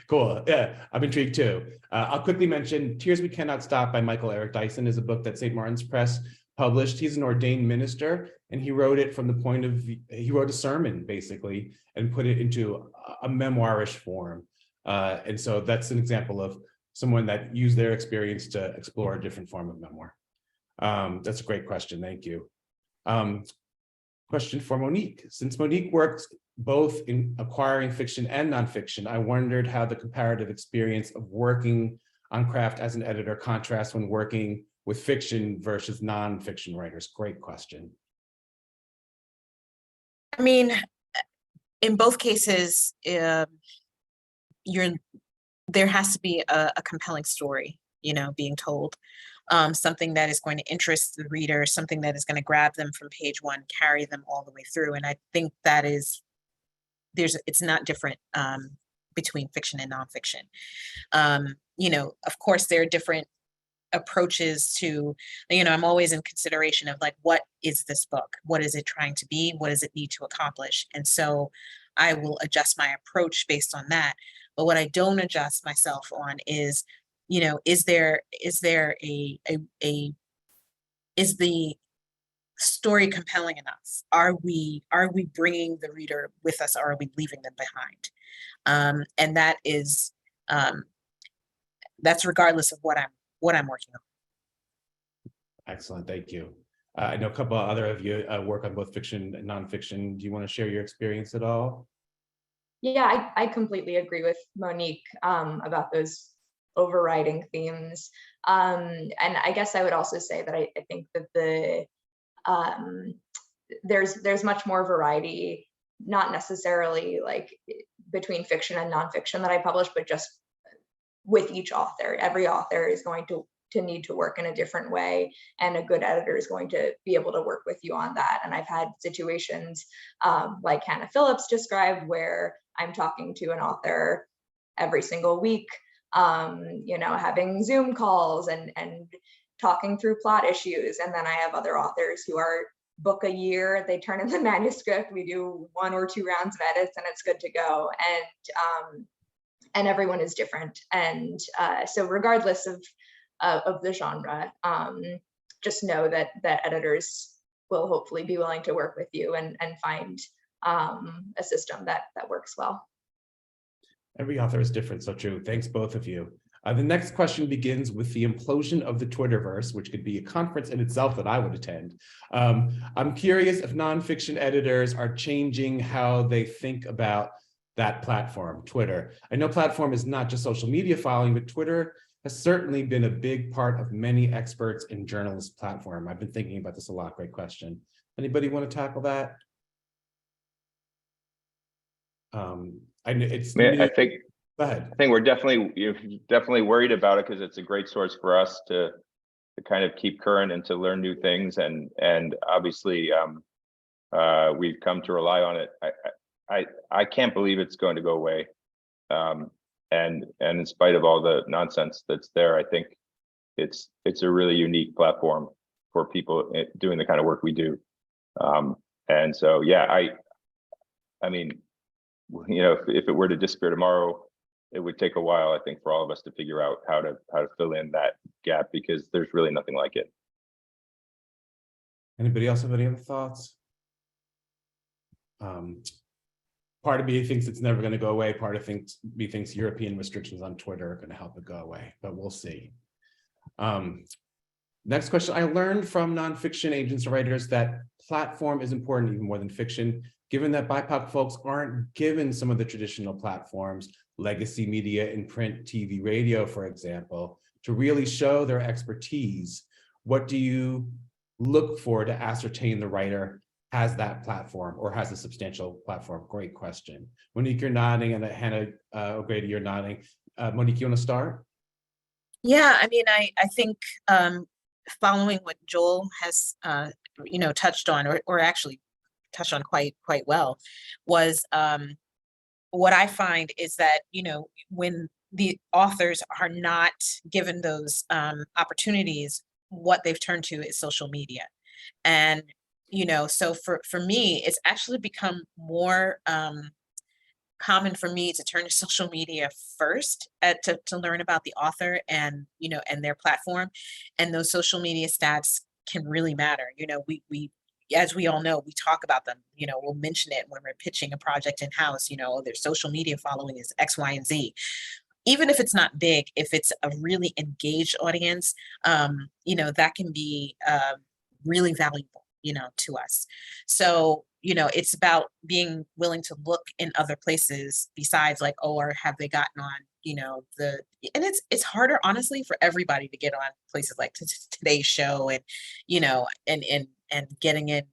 Cool. Yeah, I'm intrigued too. I'll quickly mention Tears We Cannot Stop by Michael Eric Dyson is a book that St. Martin's Press published. He's an ordained minister, and he wrote it from the point of view, he wrote a sermon basically and put it into a memoirish form. And so that's an example of someone that used their experience to explore a different form of memoir. That's a great question. Thank you. Question for Monique. Since Monique works both in acquiring fiction and nonfiction, I wondered how the comparative experience of working on craft as an editor contrasts when working with fiction versus nonfiction writers. Great question. I mean, in both cases, there has to be a compelling story, being told. Something that is going to interest the reader, something that is going to grab them from page one, carry them all the way through. And I think that it's not different between fiction and nonfiction. Of course, there are different approaches to, I'm always in consideration of like, what is this book? What is it trying to be? What does it need to accomplish? And so I will adjust my approach based on that. But what I don't adjust myself on is, is the story compelling enough? Are we bringing the reader with us, or are we leaving them behind? And that is, that's regardless of what I'm working on. Excellent, thank you. I know a couple of other of you work on both fiction and nonfiction. Do you want to share your experience at all? Yeah, I completely agree with Monique about those overriding themes. And I guess I would also say that I think that there's much more variety, not necessarily like between fiction and nonfiction that I publish, but just with each author. Every author is going to need to work in a different way, and a good editor is going to be able to work with you on that. And I've had situations like Hannah Phillips described, where I'm talking to an author every single week, having Zoom calls and talking through plot issues. And then I have other authors who are book a year, they turn in the manuscript, we do 1 or 2 rounds of edits, and it's good to go. And everyone is different. And so regardless of the genre, just know that editors will hopefully be willing to work with you and find a system that works well. Every author is different, so true. Thanks, both of you. The next question begins with the implosion of the Twitterverse, which could be a conference in itself that I would attend. I'm curious if nonfiction editors are changing how they think about that platform, Twitter. I know platform is not just social media following, but Twitter has certainly been a big part of many experts in journalist platform. I've been thinking about this a lot. Great question. Anybody want to tackle that? I know it's new. I think Go ahead. I think we're definitely worried about it because it's a great source for us to kind of keep current and to learn new things, and obviously we've come to rely on it. I can't believe it's going to go away, and in spite of all the nonsense that's there, I think it's a really unique platform for people doing the kind of work we do, and so yeah, I mean, you know, if it were to disappear tomorrow, it would take a while, I think, for all of us to figure out how to fill in that gap, because there's really nothing like it. Anybody else have any other thoughts? Part of me thinks it's never going to go away. Part of me thinks European restrictions on Twitter are going to help it go away, but we'll see. Next question. I learned from nonfiction agents and writers that platform is important even more than fiction, given that BIPOC folks aren't given some of the traditional platforms, legacy media in print, TV, radio, for example, to really show their expertise. What do you look for to ascertain the writer has that platform or has a substantial platform? Great question. Monique, you're nodding, and Hannah O'Grady, you're nodding. Monique, you want to start? Yeah, I mean, I think following what Joel has touched on, or actually touched on quite well, was what I find is that, you know, when the authors are not given those opportunities, what they've turned to is social media. And, you know, so for me, it's actually become more common for me to turn to social media first to learn about the author and, you know, and their platform. And those social media stats can really matter. You know, we as we all know, we talk about them, you know, we'll mention it when we're pitching a project in-house, you know, their social media following is X, Y, and Z. Even if it's not big, if it's a really engaged audience, you know, that can be really valuable, you know, to us. So, you know, it's about being willing to look in other places besides like, oh, or have they gotten on, you know, and it's harder, honestly, for everybody to get on places like Today's Show and, you know, and getting in,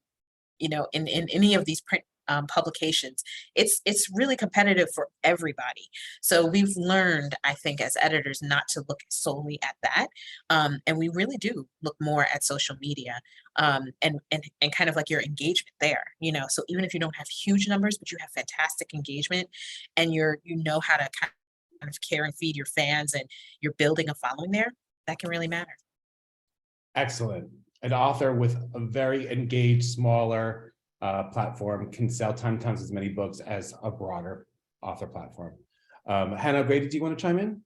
you know, in any of these print publications. It's really competitive for everybody. So we've learned, I think, as editors, not to look solely at that. And we really do look more at social media and kind of like your engagement there, you know. So even if you don't have huge numbers, but you have fantastic engagement and you know how to kind of care and feed your fans and you're building a following there, that can really matter. Excellent. An author with a very engaged, smaller platform can sell 10 times as many books as a broader author platform. Hannah O'Grady, do you want to chime in?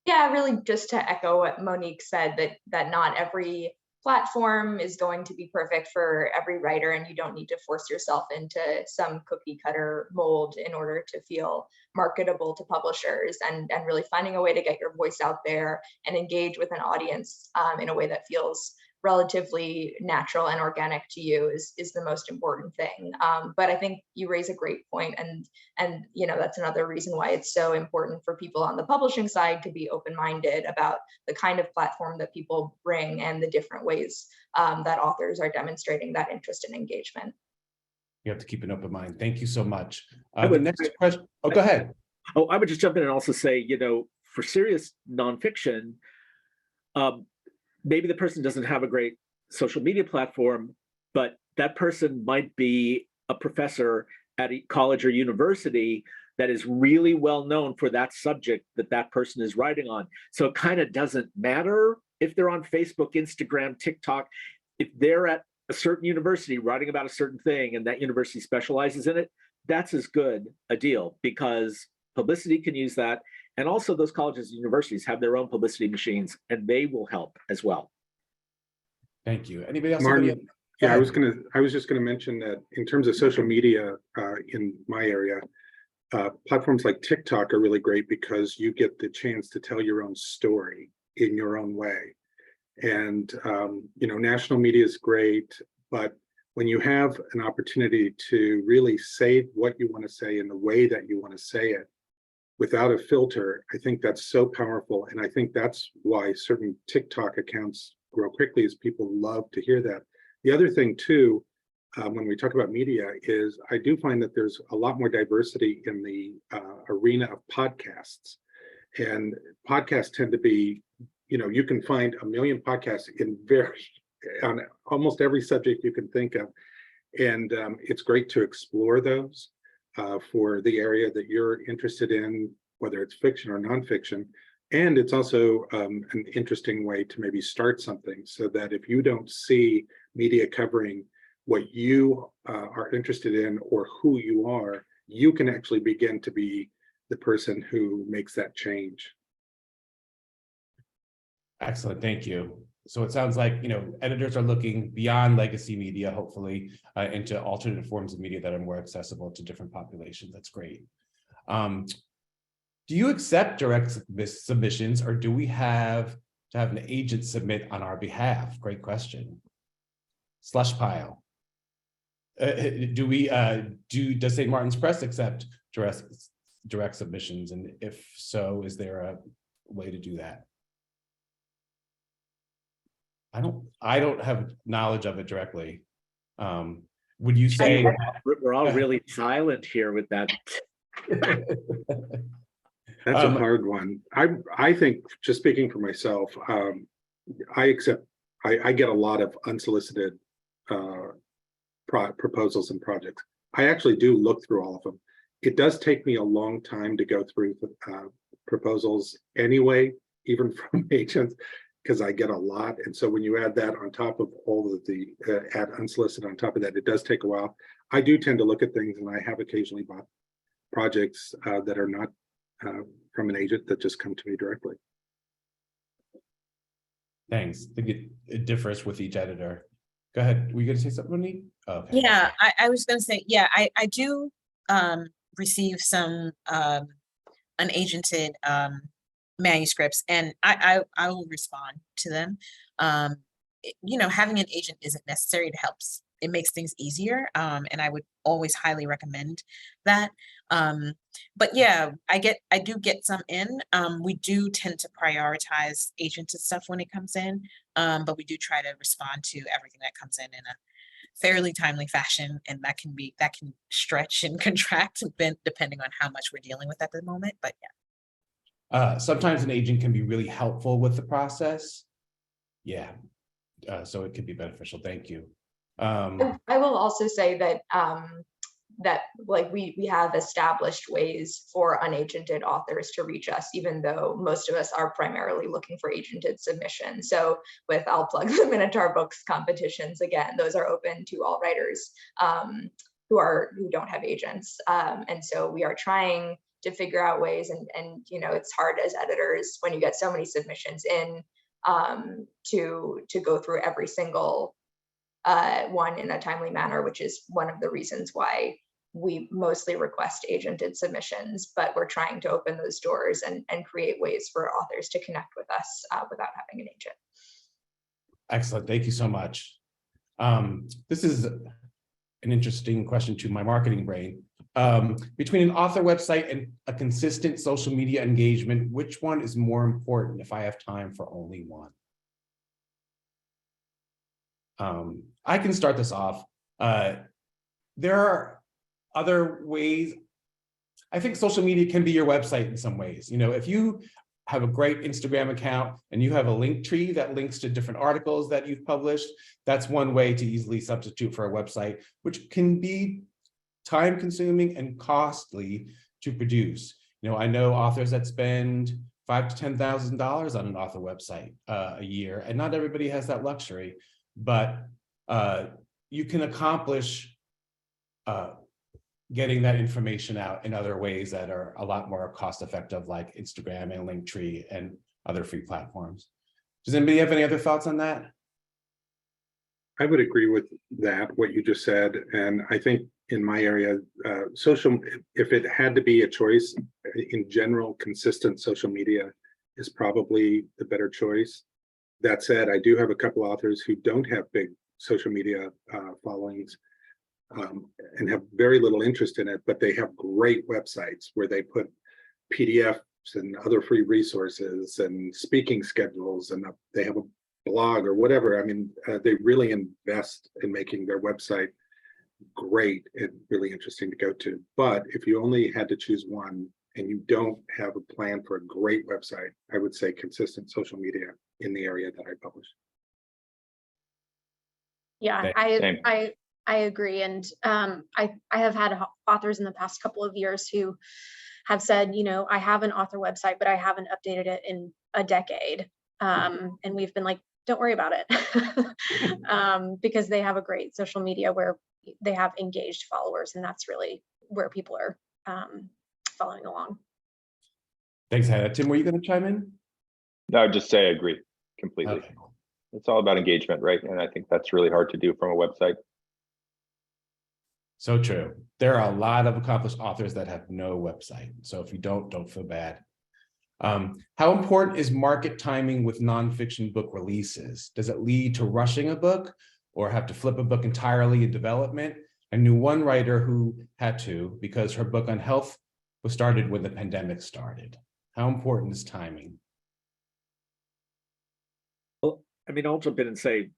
Yeah, really just to echo what Monique said, that not every platform is going to be perfect for every writer, and you don't need to force yourself into some cookie cutter mold in order to feel marketable to publishers, and really finding a way to get your voice out there and engage with an audience in a way that feels relatively natural and organic to you is the most important thing. But I think you raise a great point, and you know, that's another reason why it's so important for people on the publishing side to be open-minded about the kind of platform that people bring and the different ways that authors are demonstrating that interest and engagement. You have to keep an open mind. Thank you so much. The next question. Oh, go ahead. Oh, I would just jump in and also say, you know, for serious nonfiction, maybe the person doesn't have a great social media platform, but that person might be a professor at a college or university that is really well known for that subject that that person is writing on. So it kind of doesn't matter if they're on Facebook, Instagram, TikTok. If they're at a certain university writing about a certain thing and that university specializes in it, that's as good a deal, because publicity can use that. And also those colleges and universities have their own publicity machines, and they will help as well. Thank you. Anybody else? Martin, Yeah, I was just gonna mention that in terms of social media in my area, platforms like TikTok are really great because you get the chance to tell your own story in your own way. And national media is great, but when you have an opportunity to really say what you want to say in the way that you want to say it without a filter, I think that's so powerful. And I think that's why certain TikTok accounts grow quickly, is people love to hear that. The other thing too, when we talk about media, is I do find that there's a lot more diversity in the arena of podcasts. And podcasts tend to be, you can find a million podcasts on almost every subject you can think of. And it's great to explore those for the area that you're interested in, whether it's fiction or nonfiction. And it's also an interesting way to maybe start something, so that if you don't see media covering what you are interested in or who you are, you can actually begin to be the person who makes that change. Excellent, thank you. So it sounds like, editors are looking beyond legacy media, hopefully, into alternative forms of media that are more accessible to different populations. That's great. Do you accept direct submissions, or do we have to have an agent submit on our behalf? Great question. Slush pile. Does St. Martin's Press accept direct submissions? And if so, is there a way to do that? I don't have knowledge of it directly. Would you say we're all really silent here with that? That's a hard one. I think, just speaking for myself, I get a lot of unsolicited proposals and projects. I actually do look through all of them. It does take me a long time to go through the proposals anyway, even from agents, because I get a lot. And so when you add that on top of all of the add unsolicited on top of that, it does take a while. I do tend to look at things, and I have occasionally bought projects that are not from an agent, that just come to me directly. Thanks. I think it differs with each editor. Go ahead. Were you going to say something, Monique? Oh, okay. Yeah, I was going to say, yeah, I do receive some unagented manuscripts, and I will respond to them. Having an agent isn't necessary. It helps. It makes things easier, and I would always highly recommend that. But yeah, I do get some in. We do tend to prioritize agented stuff when it comes in, but we do try to respond to everything that comes in a fairly timely fashion, and that can stretch and contract depending on how much we're dealing with at the moment. But yeah. Sometimes an agent can be really helpful with the process. Yeah, so it could be beneficial. Thank you. I will also say that we have established ways for unagented authors to reach us, even though most of us are primarily looking for agented submissions. So I'll plug the Minotaur books competitions again. Those are open to all writers who don't have agents, and so we are trying to figure out ways, and it's hard as editors when you get so many submissions in to go through every single one in a timely manner, which is one of the reasons why we mostly request agented submissions, but we're trying to open those doors and create ways for authors to connect with us without having an agent. Excellent, thank you so much. This is an interesting question to my marketing brain. Between an author website and a consistent social media engagement, which one is more important if I have time for only one? I can start this off. There are other ways. I think social media can be your website in some ways. If you have a great Instagram account and you have a link tree that links to different articles that you've published, that's one way to easily substitute for a website, which can be time consuming and costly to produce. I know authors that spend $5,000 to $10,000 on an author website a year, and not everybody has that luxury, but you can accomplish getting that information out in other ways that are a lot more cost effective, like Instagram and Linktree and other free platforms. Does anybody have any other thoughts on that? I would agree with that, what you just said. And I think in my area, if it had to be a choice, in general, consistent social media is probably the better choice. That said, I do have a couple authors who don't have big social media followings and have very little interest in it, but they have great websites where they put PDFs and other free resources and speaking schedules, and they have a blog or whatever. I mean, they really invest in making their website great and really interesting to go to. But if you only had to choose one and you don't have a plan for a great website, I would say consistent social media in the area that I publish. Yeah, Same. I agree. And I have had authors in the past couple of years who have said, you know, I have an author website, but I haven't updated it in a decade. And we've been like, don't worry about it. Because they have a great social media where they have engaged followers, and that's really where people are following along. Thanks, Hannah. Tim, were you going to chime in? No, I'd just say I agree completely. Okay. It's all about engagement, right? And I think that's really hard to do from a website. So true. There are a lot of accomplished authors that have no website. So if you don't feel bad. How important is market timing with nonfiction book releases? Does it lead to rushing a book or have to flip a book entirely in development? I knew one writer who had to because her book on health was started when the pandemic started. How important is timing? Well, I mean, I'll jump in and say,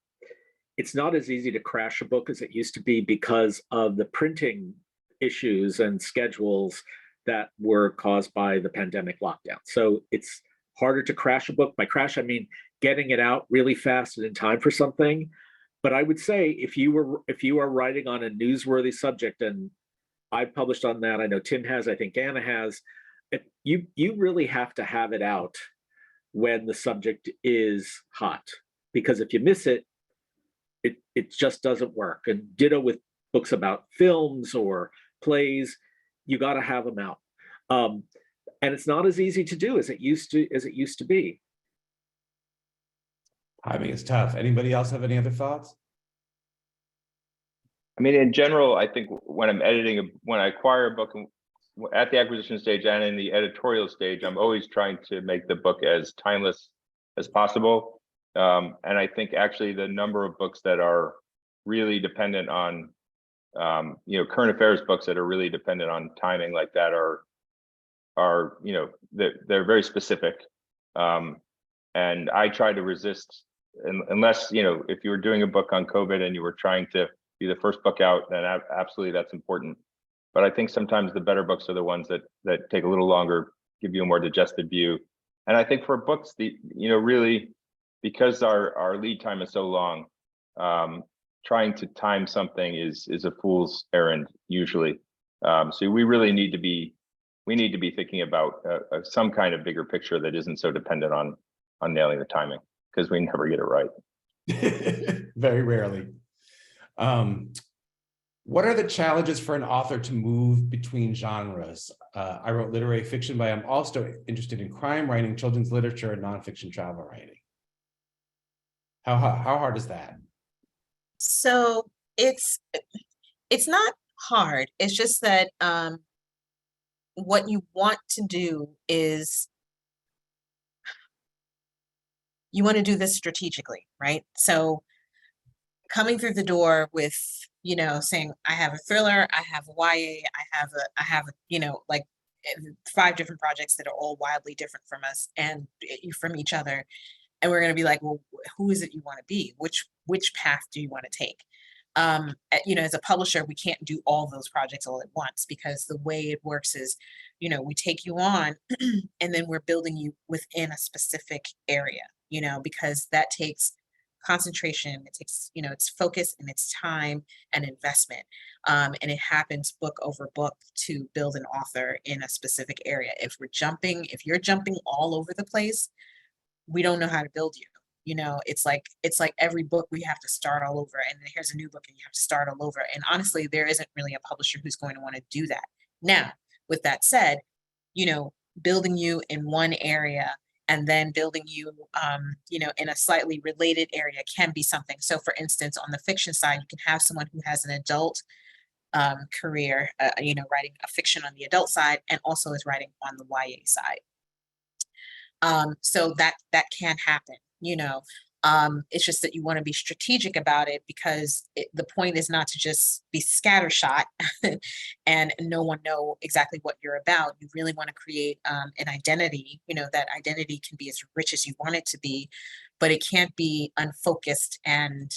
it's not as easy to crash a book as it used to be because of the printing issues and schedules that were caused by the pandemic lockdown. So it's harder to crash a book. By crash, I mean getting it out really fast and in time for something. But I would say if you are writing on a newsworthy subject, and I've published on that, I know Tim has, I think Anna has, you really have to have it out when the subject is hot, because if you miss it, it just doesn't work. And ditto with books about films or plays, you got to have them out. And it's not as easy to do as it used to be. Timing is tough. Anybody else have any other thoughts? I mean, in general, I think when I'm editing, when I acquire a book at the acquisition stage and in the editorial stage, I'm always trying to make the book as timeless as possible. And I think actually the number of books that are really dependent on, current affairs books that are really dependent on timing like that are they're very specific. And I try to resist, unless, if you were doing a book on COVID and you were trying to be the first book out, then absolutely that's important. But I think sometimes the better books are the ones that take a little longer, give you a more digested view. And I think for books, really, because our lead time is so long, trying to time something is a fool's errand usually. So we really need to be thinking about some kind of bigger picture that isn't so dependent on nailing the timing, because we never get it right. Very rarely. What are the challenges for an author to move between genres? I wrote literary fiction, but I'm also interested in crime writing, children's literature, and nonfiction travel writing. How hard is that? So it's not hard. It's just that what you want to do is you want to do this strategically, right? So coming through the door with, saying, I have a thriller, I have a YA, I have 5 different projects that are all wildly different from us and from each other. And we're going to be like, well, who is it you want to be? Which path do you want to take? As a publisher, we can't do all those projects all at once, because the way it works is, we take you on and then we're building you within a specific area, because that takes concentration, it takes, it's focus and it's time and investment. And it happens book over book to build an author in a specific area. If you're jumping all over the place, we don't know how to build you. It's like every book we have to start all over, and then here's a new book and you have to start all over. And honestly, there isn't really a publisher who's going to want to do that. Now, with that said, building you in one area and then building you, in a slightly related area can be something. So for instance, on the fiction side, you can have someone who has an adult career, writing a fiction on the adult side and also is writing on the YA side. So that can happen, it's just that you want to be strategic about it, because the point is not to just be scattershot and no one know exactly what you're about. You really want to create an identity, that identity can be as rich as you want it to be, but it can't be unfocused, and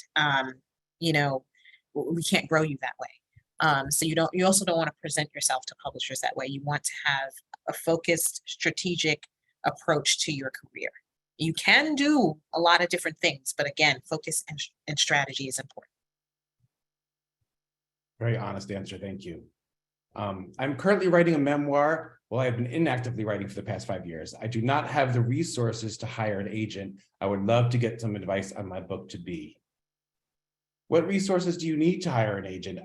we can't grow you that way. So you also don't want to present yourself to publishers that way. You want to have a focused, strategic approach to your career. You can do a lot of different things, but again, focus and strategy is important. Very honest answer, thank you. I'm currently writing a memoir. Well, I've been inactively writing for the past 5 years. I do not have the resources to hire an agent. I would love to get some advice on my book to be. What resources do you need to hire an agent?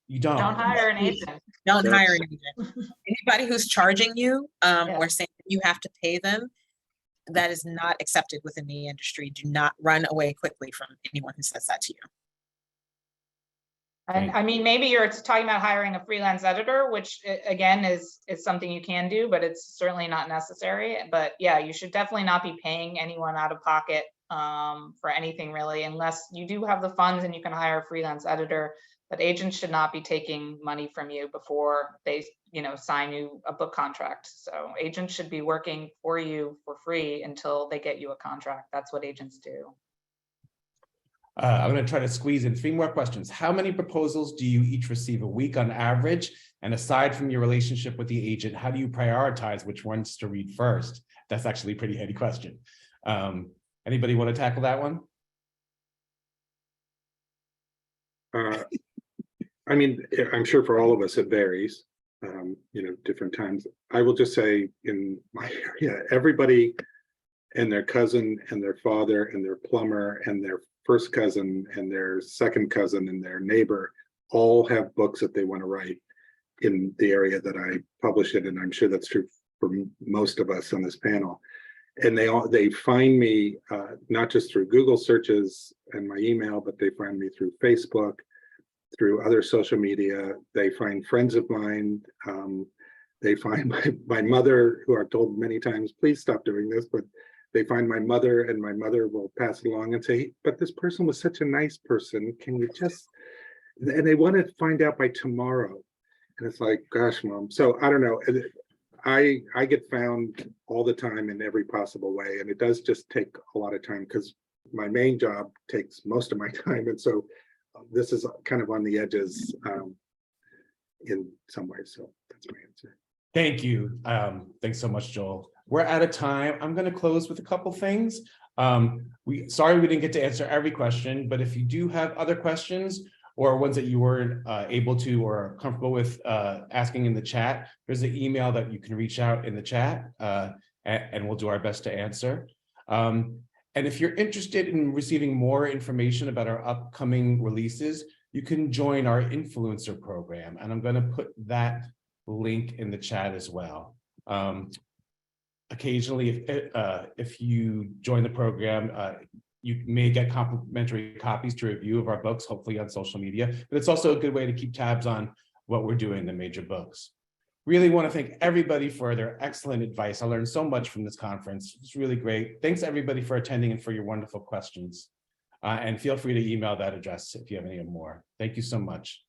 You don't. Don't hire an agent. Don't hire an agent. Anybody who's charging you or saying that you have to pay them, that is not accepted within the industry. Do not run away quickly from anyone who says that to you. And I mean, maybe you're talking about hiring a freelance editor, which again is something you can do, but it's certainly not necessary. But yeah, you should definitely not be paying anyone out of pocket for anything really, unless you do have the funds and you can hire a freelance editor. But agents should not be taking money from you before they, sign you a book contract. So agents should be working for you for free until they get you a contract. That's what agents do. I'm going to try to squeeze in 3 more questions. How many proposals do you each receive a week on average? And aside from your relationship with the agent, how do you prioritize which ones to read first? That's actually a pretty heady question. Anybody want to tackle that one? I mean, I'm sure for all of us it varies, different times. I will just say in my area, everybody and their cousin and their father and their plumber and their first cousin and their second cousin and their neighbor all have books that they want to write in the area that I publish it. And I'm sure that's true for most of us on this panel. And they find me not just through Google searches and my email, but they find me through Facebook, through other social media. They find friends of mine. They find my mother, who I've told many times, please stop doing this, but they find my mother, and my mother will pass it along and say, but this person was such a nice person. Can you just, and they want to find out by tomorrow. And it's like, gosh, Mom. So I don't know. I get found all the time in every possible way. And it does just take a lot of time because my main job takes most of my time. And so this is kind of on the edges in some ways. So that's my answer. Thank you. Thanks so much, Joel. We're out of time. I'm going to close with a couple things. Sorry we didn't get to answer every question, but if you do have other questions or ones that you weren't able to or comfortable with asking in the chat, there's an email that you can reach out in the chat and we'll do our best to answer. And if you're interested in receiving more information about our upcoming releases, you can join our influencer program. And I'm going to put that link in the chat as well. Occasionally, if you join the program, you may get complimentary copies to review of our books, hopefully on social media, but it's also a good way to keep tabs on what we're doing in the major books. Really want to thank everybody for their excellent advice. I learned so much from this conference. It's really great. Thanks everybody for attending and for your wonderful questions. And feel free to email that address if you have any more. Thank you so much.